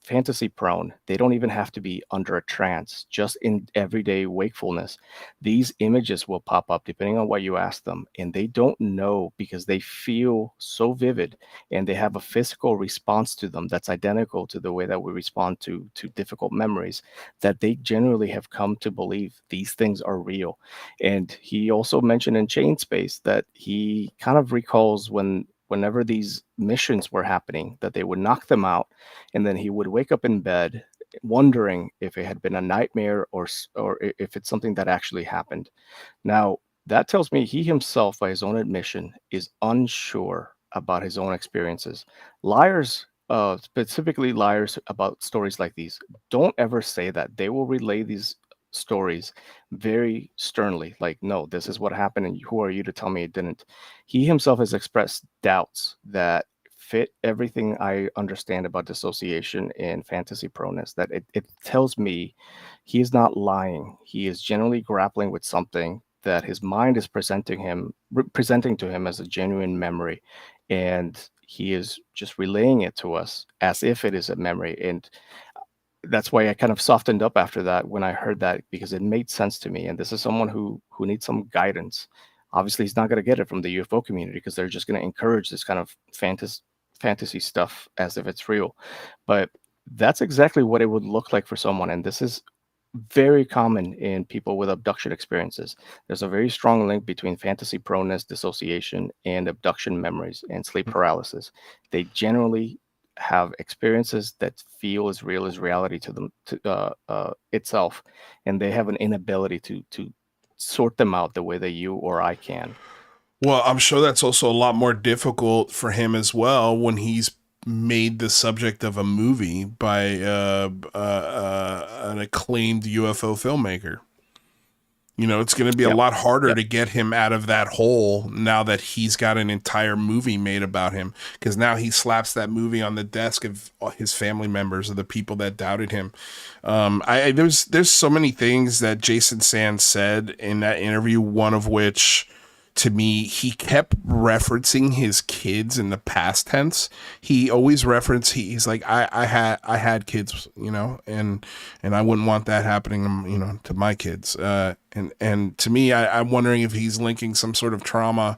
fantasy prone, they don't even have to be under a trance. Just in everyday wakefulness, these images will pop up depending on what you ask them, and they don't know because they feel so vivid, and they have a physical response to them that's identical to the way that we respond to difficult memories, that they generally have come to believe these things are real. And he also mentioned in Chain Space that he kind of recalls whenever these missions were happening, that they would knock them out, and then he would wake up in bed wondering if it had been a nightmare or if it's something that actually happened. Now, that tells me he himself, by his own admission, is unsure about his own experiences. Liars, specifically liars about stories like these, don't ever say that. They will relay these stories very sternly, like, no, this is what happened, and who are you to tell me it didn't? He himself has expressed doubts that fit everything I understand about dissociation and fantasy proneness, that it tells me he is not lying. He is generally grappling with something that his mind is presenting to him as a genuine memory, and he is just relaying it to us as if it is a memory. And that's why I kind of softened up after that when I heard that, because it made sense to me. And this is someone who needs some guidance. Obviously, he's not going to get it from the UFO community because they're just going to encourage this kind of fantasy stuff as if it's real. But that's exactly what it would look like for someone. And this is very common in people with abduction experiences. There's a very strong link between fantasy proneness, dissociation, and abduction memories and sleep paralysis. They generally have experiences that feel as real as reality to them itself, and they have an inability to sort them out the way that you or I can. Well, I'm sure that's also a lot more difficult for him as well when he's made the subject of a movie by an acclaimed UFO filmmaker. You know, it's going to be a lot harder to get him out of that hole now that he's got an entire movie made about him, because now he slaps that movie on the desk of his family members, of the people that doubted him. There's so many things that Jason Sands said in that interview, one of which, to me, he kept referencing his kids in the past tense. He always he's like, I had kids, you know, and I wouldn't want that happening, you know, to my kids. And to me, I'm wondering if he's linking some sort of trauma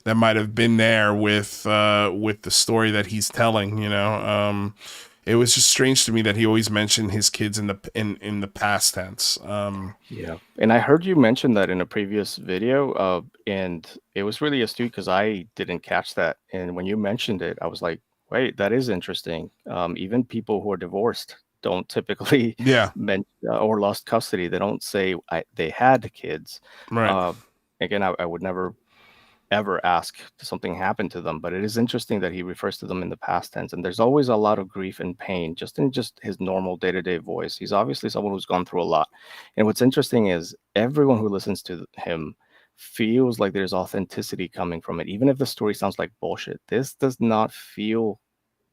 that might have been there with the story that he's telling, you know. It was just strange to me that he always mentioned his kids in the past tense. Yeah, and I heard you mention that in a previous video, and it was really astute because I didn't catch that. And when you mentioned it, I was like, wait, that is interesting. Even people who are divorced don't typically Yeah, or lost custody. They don't say they had kids. right. Uh, Again, I would never ever ask something happened to them, but it is interesting that he refers to them in the past tense. And there's always a lot of grief and pain just in just his normal day-to-day voice. He's obviously someone who's gone through a lot. And what's interesting is everyone who listens to him feels like there's authenticity coming from it, even if the story sounds like bullshit. This does not feel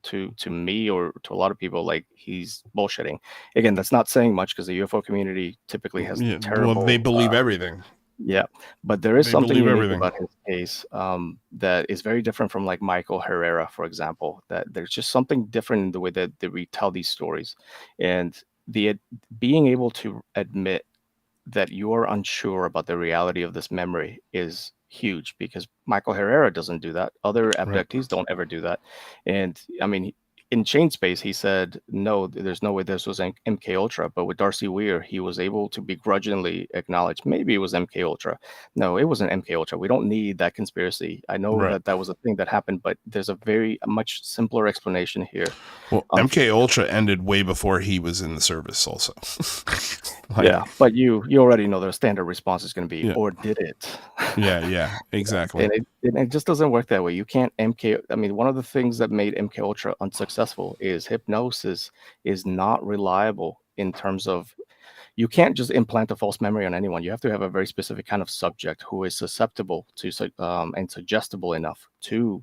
to me or to a lot of people like he's bullshitting. Again, that's not saying much because the UFO community typically has Yeah, well, terrible they believe everything. yeah, but there is They something believe unique everything. about his case, that is very different from like Michael Herrera, for example. That there's just something different in the way that we tell these stories, and being able to admit that you're unsure about the reality of this memory is huge, because Michael Herrera doesn't do that. Other Right. abductees don't ever do that. And I mean, in Chain Space, he said, no, there's no way this was MK Ultra. But with Darcy Weir, he was able to begrudgingly acknowledge maybe it was MK Ultra. No, it wasn't MK Ultra. We don't need that conspiracy. I know Right. that that was a thing that happened, but there's a much simpler explanation here. Well, MK Ultra ended way before he was in the service also. Yeah, but you already know the standard response is going to be, Yeah. or did it? Yeah, exactly. And it just doesn't work that way. You can't MK. I mean, one of the things that made MK Ultra unsuccessful is hypnosis is not reliable in terms of, you can't just implant a false memory on anyone. You have to have a very specific kind of subject who is susceptible to and suggestible enough to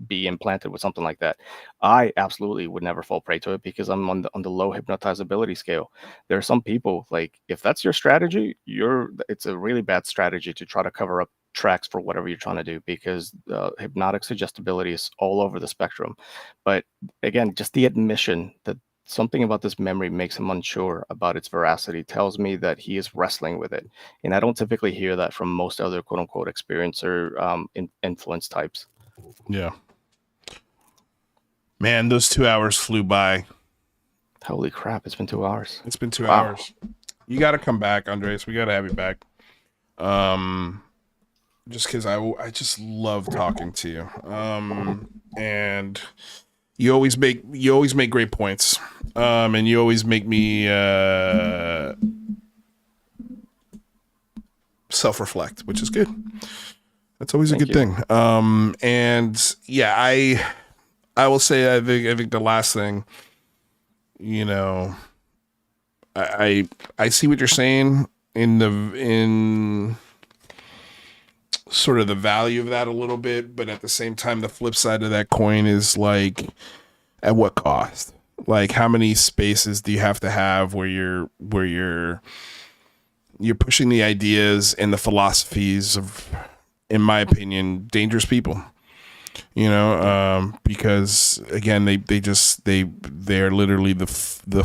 be implanted with something like that. I absolutely would never fall prey to it because I'm on the low hypnotizability scale. There are some people, like, if that's your strategy, it's a really bad strategy to try to cover up tracks for whatever you're trying to do, because hypnotic suggestibility is all over the spectrum. But again, just the admission that something about this memory makes him unsure about its veracity tells me that he is wrestling with it. And I don't typically hear that from most other quote unquote experiencer influence types. Yeah. Man, those 2 hours flew by. Holy crap, it's been 2 hours. It's been 2 hours. You got to come back, Andres. We got to have you back. Just because I just love talking to you. And you always make great points. And you always make me self-reflect, which is good. That's always a good thing. And yeah, I will say I think the last thing, you know, I see what you're saying in sort of the value of that a little bit, but at the same time, the flip side of that coin is like, at what cost? Like, how many spaces do you have to have where you're pushing the ideas and the philosophies of, in my opinion, dangerous people? You know, because again, they're literally the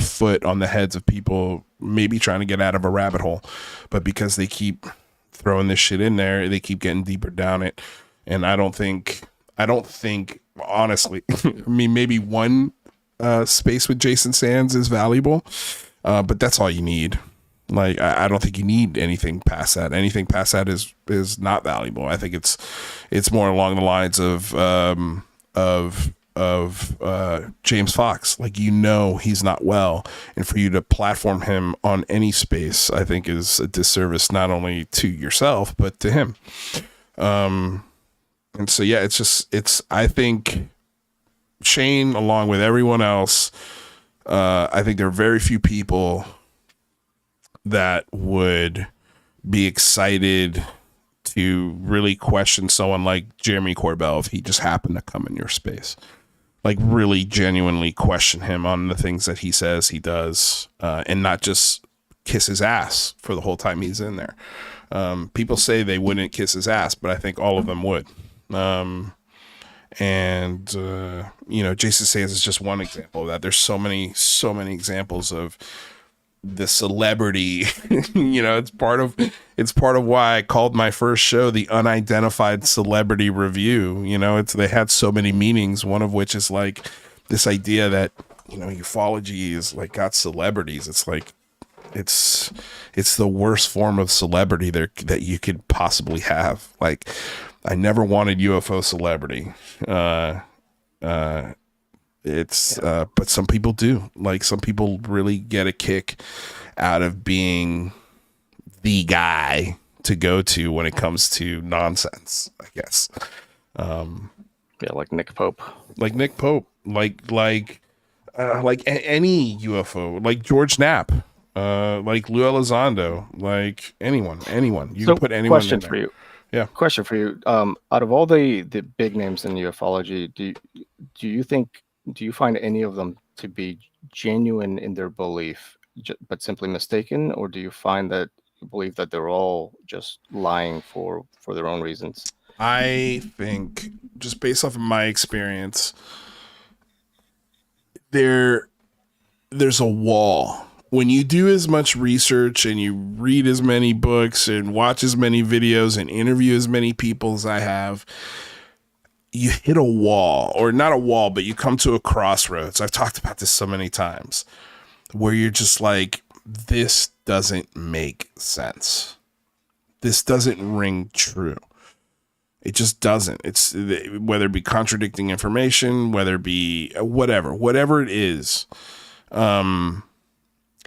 foot on the heads of people maybe trying to get out of a rabbit hole, but because they keep throwing this shit in there, they keep getting deeper down it. And I don't think honestly, I mean, maybe one space with Jason Sands is valuable, but that's all you need. Like, I don't think you need anything past that. Anything past that is not valuable. I think it's more along the lines of James Fox. Like, you know, he's not well, and for you to platform him on any space, I think is a disservice not only to yourself but to him. And so yeah, I think Shane, along with everyone else, I think there are very few people that would be excited to really question someone like Jeremy Corbell if he just happened to come in your space. Like, really genuinely question him on the things that he says he does, and not just kiss his ass for the whole time he's in there. People say they wouldn't kiss his ass, but I think all of them would. You know, Jason Sands is just one example of that. There's so many examples of the celebrity. You know, it's part of why I called my first show the Unidentified Celebrity Review. You know, they had so many meanings, one of which is like this idea that, you know, ufology is like got celebrities. It's like it's the worst form of celebrity there that you could possibly have. Like, I never wanted UFO celebrity. But some people do. Like, some people really get a kick out of being the guy to go to when it comes to nonsense, I guess. Yeah, like Nick Pope. Like any UFO, like George Knapp, like Lou Elizondo, like anyone. You can put anyone in there. For you. Yeah. Question for you. Out of all the big names in ufology, do you find any of them to be genuine in their belief, but simply mistaken, or do you find that you believe that they're all just lying for their own reasons? I think, just based off of my experience, there's a wall. When you do as much research and you read as many books and watch as many videos and interview as many people as I have, you hit a wall, or not a wall, but you come to a crossroads. I've talked about this so many times, where you're just like, this doesn't make sense. This doesn't ring true. It just doesn't. It's whether it be contradicting information, whether it be whatever it is.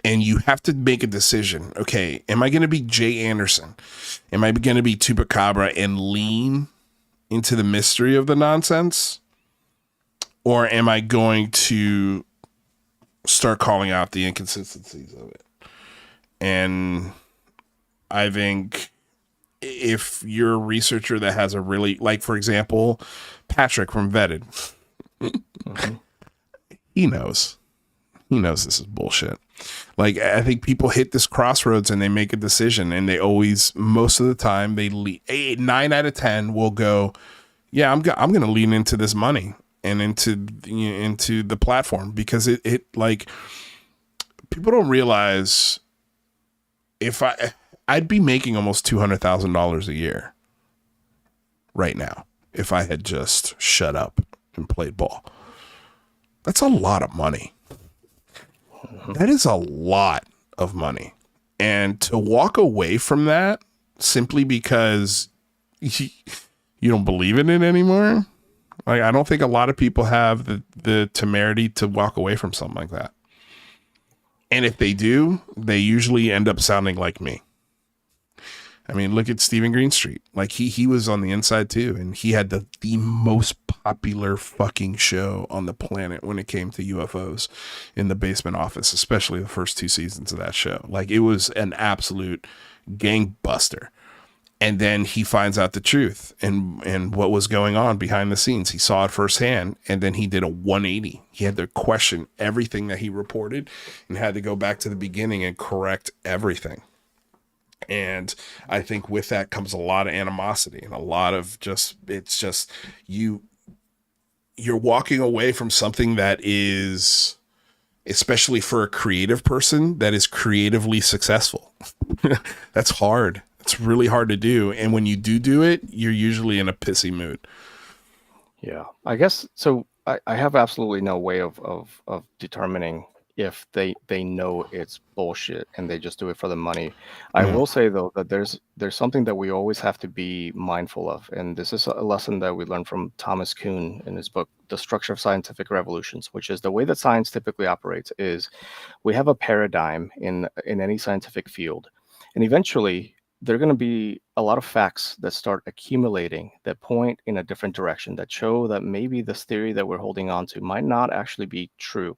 And you have to make a decision. Okay, am I going to be Jay Anderson? Am I going to be Chupacabra and lean into the mystery of the nonsense? Or am I going to start calling out the inconsistencies of it? And I think if you're a researcher that has a really, like, for example, Patrick from Vetted, he knows. He knows this is bullshit. Like, I think people hit this crossroads and they make a decision, and they always, most of the time, 9 out of 10 will go, yeah, I'm going to lean into this money and into the platform, because it like, people don't realize, I'd be making almost $200,000 a year right now if I had just shut up and played ball. That's a lot of money. That is a lot of money. And to walk away from that simply because you don't believe in it anymore, like, I don't think a lot of people have the temerity to walk away from something like that. And if they do, they usually end up sounding like me. I mean, look at Stephen Greenstreet. Like, he was on the inside too, and he had the most popular fucking show on the planet when it came to UFOs in the basement office, especially the first 2 seasons of that show. Like, it was an absolute gangbuster. And then he finds out the truth and what was going on behind the scenes. He saw it firsthand, and then he did a 180. He had to question everything that he reported and had to go back to the beginning and correct everything. And I think with that comes a lot of animosity and a lot of you're walking away from something that is, especially for a creative person, that is creatively successful. That's hard. It's really hard to do. And when you do it, you're usually in a pissy mood. Yeah, I guess so. I have absolutely no way of determining if they know it's bullshit and they just do it for the money. I will say, though, that there's something that we always have to be mindful of, and this is a lesson that we learned from Thomas Kuhn in his book The Structure of Scientific Revolutions, which is the way that science typically operates is we have a paradigm in any scientific field, and eventually there are going to be a lot of facts that start accumulating that point in a different direction, that show that maybe this theory that we're holding on to might not actually be true.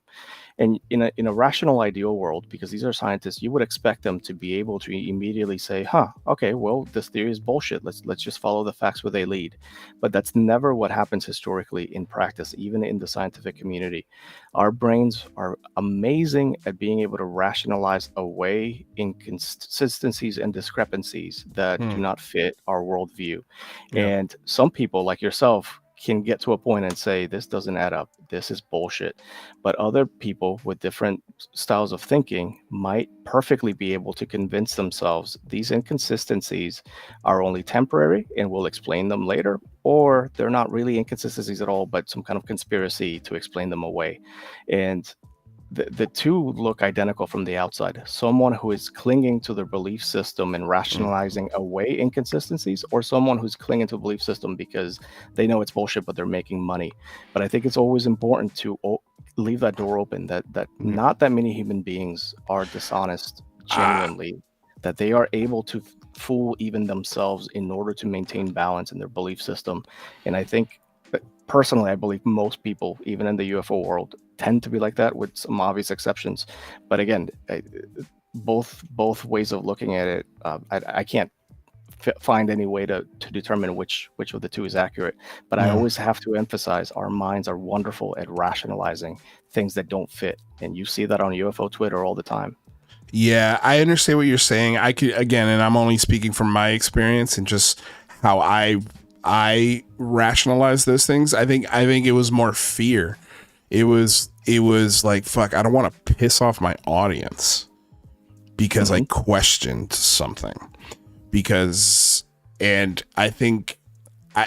And in a rational ideal world, because these are scientists, you would expect them to be able to immediately say, okay, well, this theory is bullshit. Let's just follow the facts where they lead. But that's never what happens historically in practice, even in the scientific community. Our brains are amazing at being able to rationalize away inconsistencies and discrepancies that do not fit our worldview. Yeah. And some people like yourself can get to a point and say, this doesn't add up, this is bullshit. But other people with different styles of thinking might perfectly be able to convince themselves these inconsistencies are only temporary and we'll explain them later, or they're not really inconsistencies at all, but some kind of conspiracy to explain them away. And the two look identical from the outside. Someone who is clinging to their belief system and rationalizing away inconsistencies, or someone who's clinging to a belief system because they know it's bullshit, but they're making money. But I think it's always important to leave that door open, that not that many human beings are dishonest genuinely, that they are able to fool even themselves in order to maintain balance in their belief system. And I think, personally, I believe most people, even in the UFO world, tend to be like that, with some obvious exceptions. But again, both ways of looking at it, I can't find any way to determine which of the two is accurate. But I always have to emphasize our minds are wonderful at rationalizing things that don't fit. And you see that on UFO Twitter all the time. Yeah, I understand what you're saying. I could, again, and I'm only speaking from my experience and just how I rationalize those things. I think it was more fear. It was like, fuck, I don't want to piss off my audience because I questioned something. And I think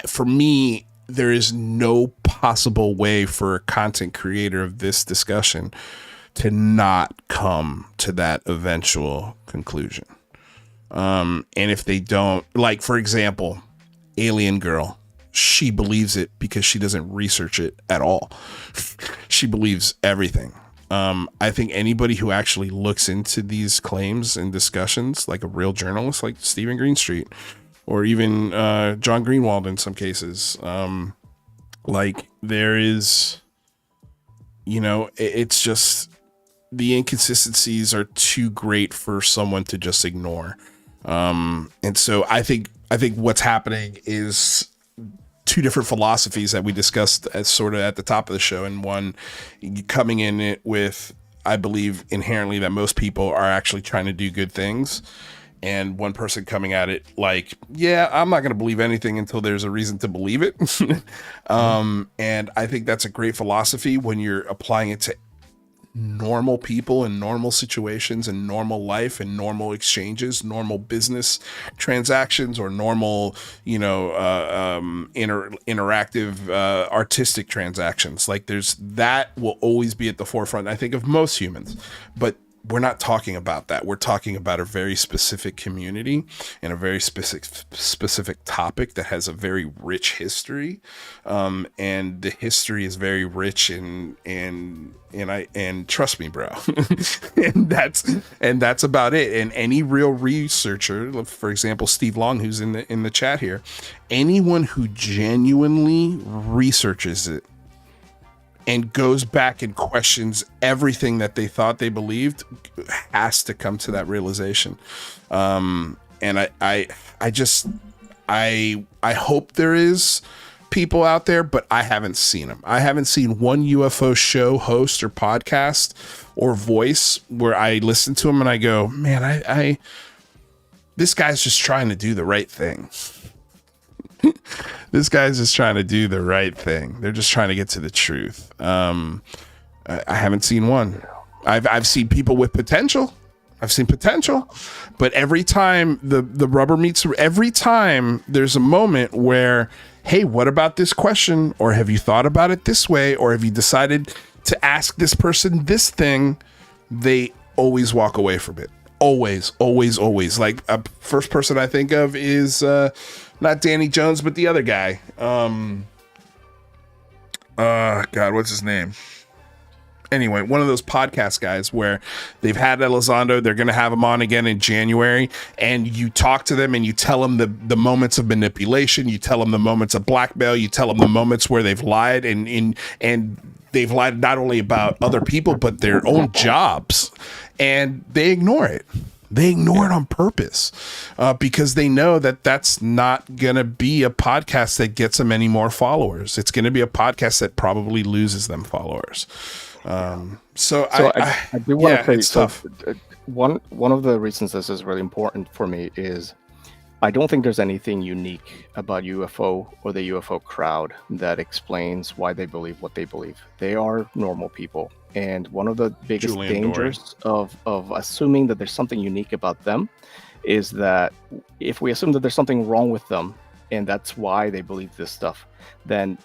for me, there is no possible way for a content creator of this discussion to not come to that eventual conclusion. And if they don't, like, for example, Alien Girl, she believes it because she doesn't research it at all. She believes everything. I think anybody who actually looks into these claims and discussions, like a real journalist like Stephen Greenstreet, or even John Greenwald in some cases, like, there is, it's just, the inconsistencies are too great for someone to just ignore. And so I think what's happening is two different philosophies that we discussed as sort of at the top of the show, and one coming in it with I believe inherently that most people are actually trying to do good things. And one person coming at it like, yeah, I'm not going to believe anything until there's a reason to believe it. And I think that's a great philosophy when you're applying it to normal people in normal situations and normal life and normal exchanges, normal business transactions, or normal, interactive, artistic transactions. Like that will always be at the forefront, I think, of most humans. But we're not talking about that. We're talking about a very specific community and a very specific topic that has a very rich history. And the history is very rich and trust me, bro. and that's about it. And any real researcher, for example, Steve Long, who's in the chat here, anyone who genuinely researches it and goes back and questions everything that they thought they believed has to come to that realization. And I hope there is people out there, but I haven't seen them. I haven't seen one UFO show host or podcast or voice where I listen to them and I go, man, this guy's just trying to do the right thing. This guy's just trying to do the right thing. They're just trying to get to the truth. I haven't seen one. I've seen people with potential. I've seen potential, but every time the rubber meets, every time there's a moment where, hey, what about this question? Or have you thought about it this way? Or have you decided to ask this person this thing? They always walk away from it. Always, always, always. Like a first person I think of is not Danny Jones, but the other guy. God, what's his name? Anyway, one of those podcast guys where they've had Elizondo, they're going to have him on again in January, and you talk to them and you tell them the moments of manipulation, you tell them the moments of blackmail, you tell them the moments where they've lied and they've lied not only about other people but their own jobs, and they ignore it. They ignore it on purpose because they know that that's not going to be a podcast that gets them any more followers. It's going to be a podcast that probably loses them followers. So I do want to say it's tough. One of the reasons this is really important for me is I don't think there's anything unique about UFO or the UFO crowd that explains why they believe what they believe. They are normal people. And one of the biggest dangers of assuming that there's something unique about them is that if we assume that there's something wrong with them and that's why they believe this stuff, then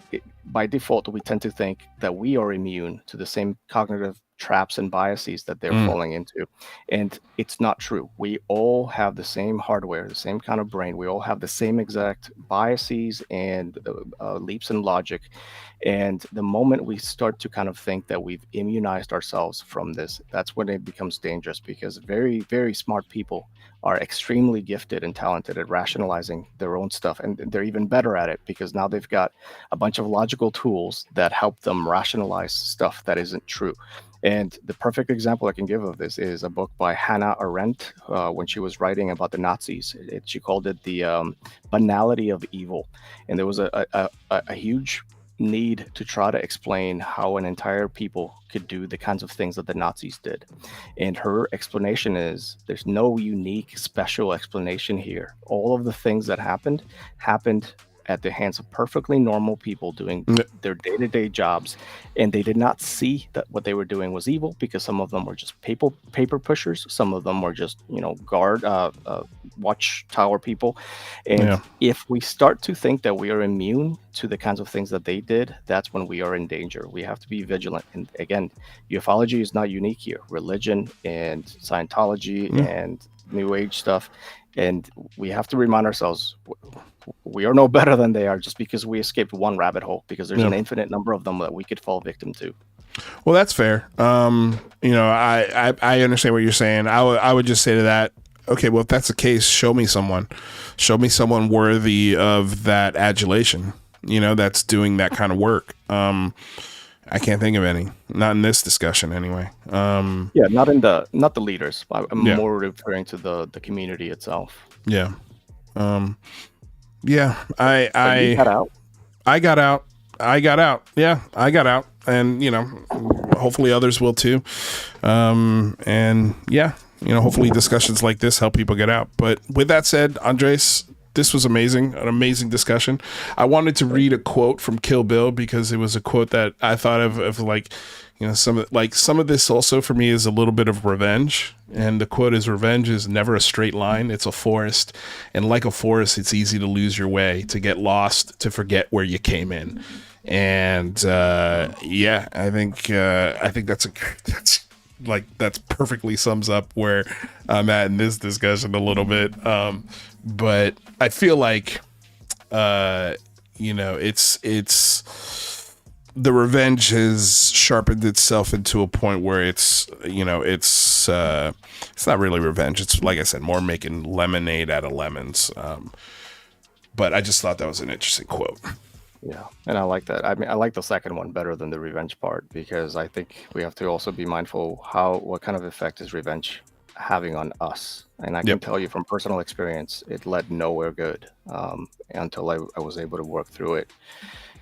by default, we tend to think that we are immune to the same cognitive traps and biases that they're falling into. And it's not true. We all have the same hardware, the same kind of brain. We all have the same exact biases and leaps in logic. And the moment we start to kind of think that we've immunized ourselves from this, that's when it becomes dangerous, because very, very smart people are extremely gifted and talented at rationalizing their own stuff. And they're even better at it because now they've got a bunch of logical tools that help them rationalize stuff that isn't true. And the perfect example I can give of this is a book by Hannah Arendt when she was writing about the Nazis. She called it the banality of evil. And there was a huge need to try to explain how an entire people could do the kinds of things that the Nazis did. And her explanation is there's no unique special explanation here. All of the things that happened at the hands of perfectly normal people doing their day-to-day jobs, and they did not see that what they were doing was evil, because some of them were just paper pushers, some of them were just guard watchtower people. And if we start to think that we are immune to the kinds of things that they did, that's when we are in danger. We have to be vigilant. And again, ufology is not unique here. Religion and Scientology and New Age stuff, and we have to remind ourselves we are no better than they are just because we escaped one rabbit hole, because there's an infinite number of them that we could fall victim to. Well, that's fair. I understand what you're saying. I would just say to that, okay, well, if that's the case, show me someone worthy of that adulation, that's doing that kind of work. I can't think of any, not in this discussion anyway. Not the leaders. I'm more referring to the community itself. Yeah. I got out. I got out. Yeah, I got out. And, hopefully others will too. And yeah, hopefully discussions like this help people get out. But with that said, Andres, this was amazing, an amazing discussion. I wanted to read a quote from Kill Bill because it was a quote that I thought of like, some of this also for me is a little bit of revenge. And the quote is, "Revenge is never a straight line. It's a forest. And like a forest, it's easy to lose your way, to get lost, to forget where you came in." And I think that's perfectly sums up where I'm at in this discussion a little bit. But I feel like it's the revenge has sharpened itself into a point where it's not really revenge. It's, like I said, more making lemonade out of lemons. But I just thought that was an interesting quote. Yeah, and I like that. I mean, I like the second one better than the revenge part, because I think we have to also be mindful what kind of effect is revenge having on us. And I can tell you from personal experience, it led nowhere good until I was able to work through it.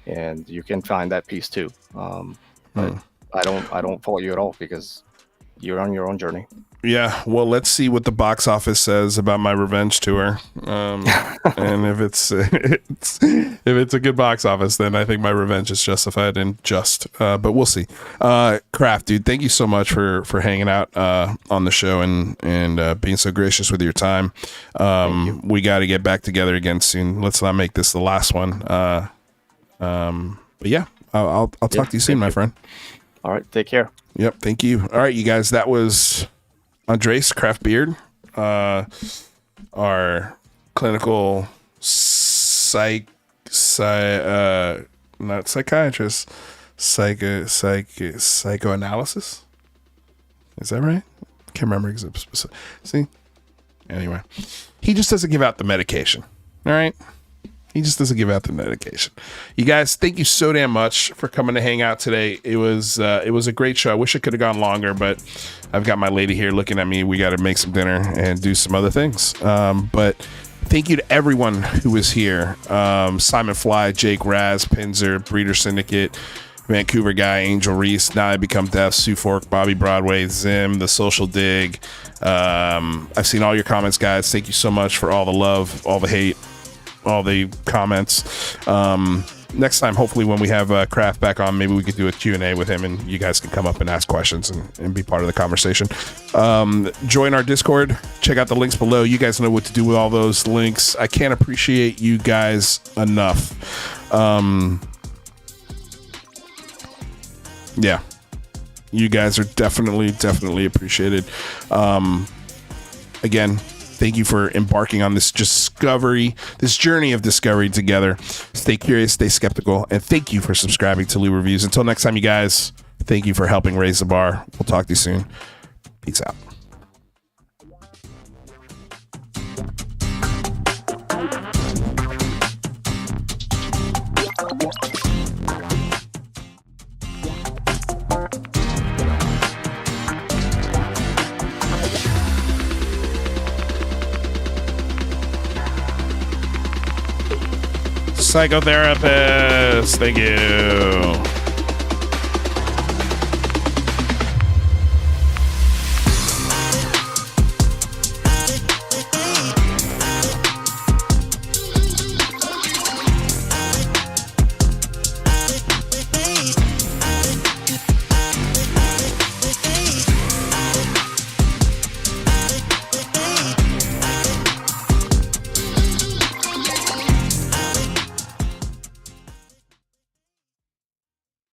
And you can find that peace too. But I don't fault you at all, because you're on your own journey. Yeah, well, let's see what the box office says about my revenge tour. And if it's a good box office, then I think my revenge is justified and just. But we'll see. Kraft, dude, thank you so much for hanging out on the show and being so gracious with your time. We got to get back together again soon. Let's not make this the last one. But yeah, I'll talk to you soon, my friend. All right, take care. Yep, thank you. All right, you guys, that was Andres Kraft Beard, our clinical not psychiatrist, psychoanalysis. Is that right? Can't remember exactly. See? Anyway, he just doesn't give out the medication. All right? He just doesn't give out the medication. You guys, thank you so damn much for coming to hang out today. It was a great show. I wish it could have gone longer, but I've got my lady here looking at me. We got to make some dinner and do some other things. But thank you to everyone who was here. Simon Fly, Jake Raz, Pinzer, Breeder Syndicate, Vancouver Guy, Angel Reese, Now I Become Death, Sue Fork, Bobby Broadway, Zim, The Social Dig. I've seen all your comments, guys. Thank you so much for all the love, all the hate, all the comments. Next time, hopefully when we have Kraft back on, maybe we could do a Q&A with him and you guys can come up and ask questions and be part of the conversation. Join our Discord. Check out the links below. You guys know what to do with all those links. I can't appreciate you guys enough. Yeah, you guys are definitely appreciated. Again, thank you for embarking on this journey of discovery together. Stay curious, stay skeptical, and thank you for subscribing to Lou Reviews. Until next time, you guys, thank you for helping raise the bar. We'll talk to you soon. Peace out. Psychotherapist. Thank you.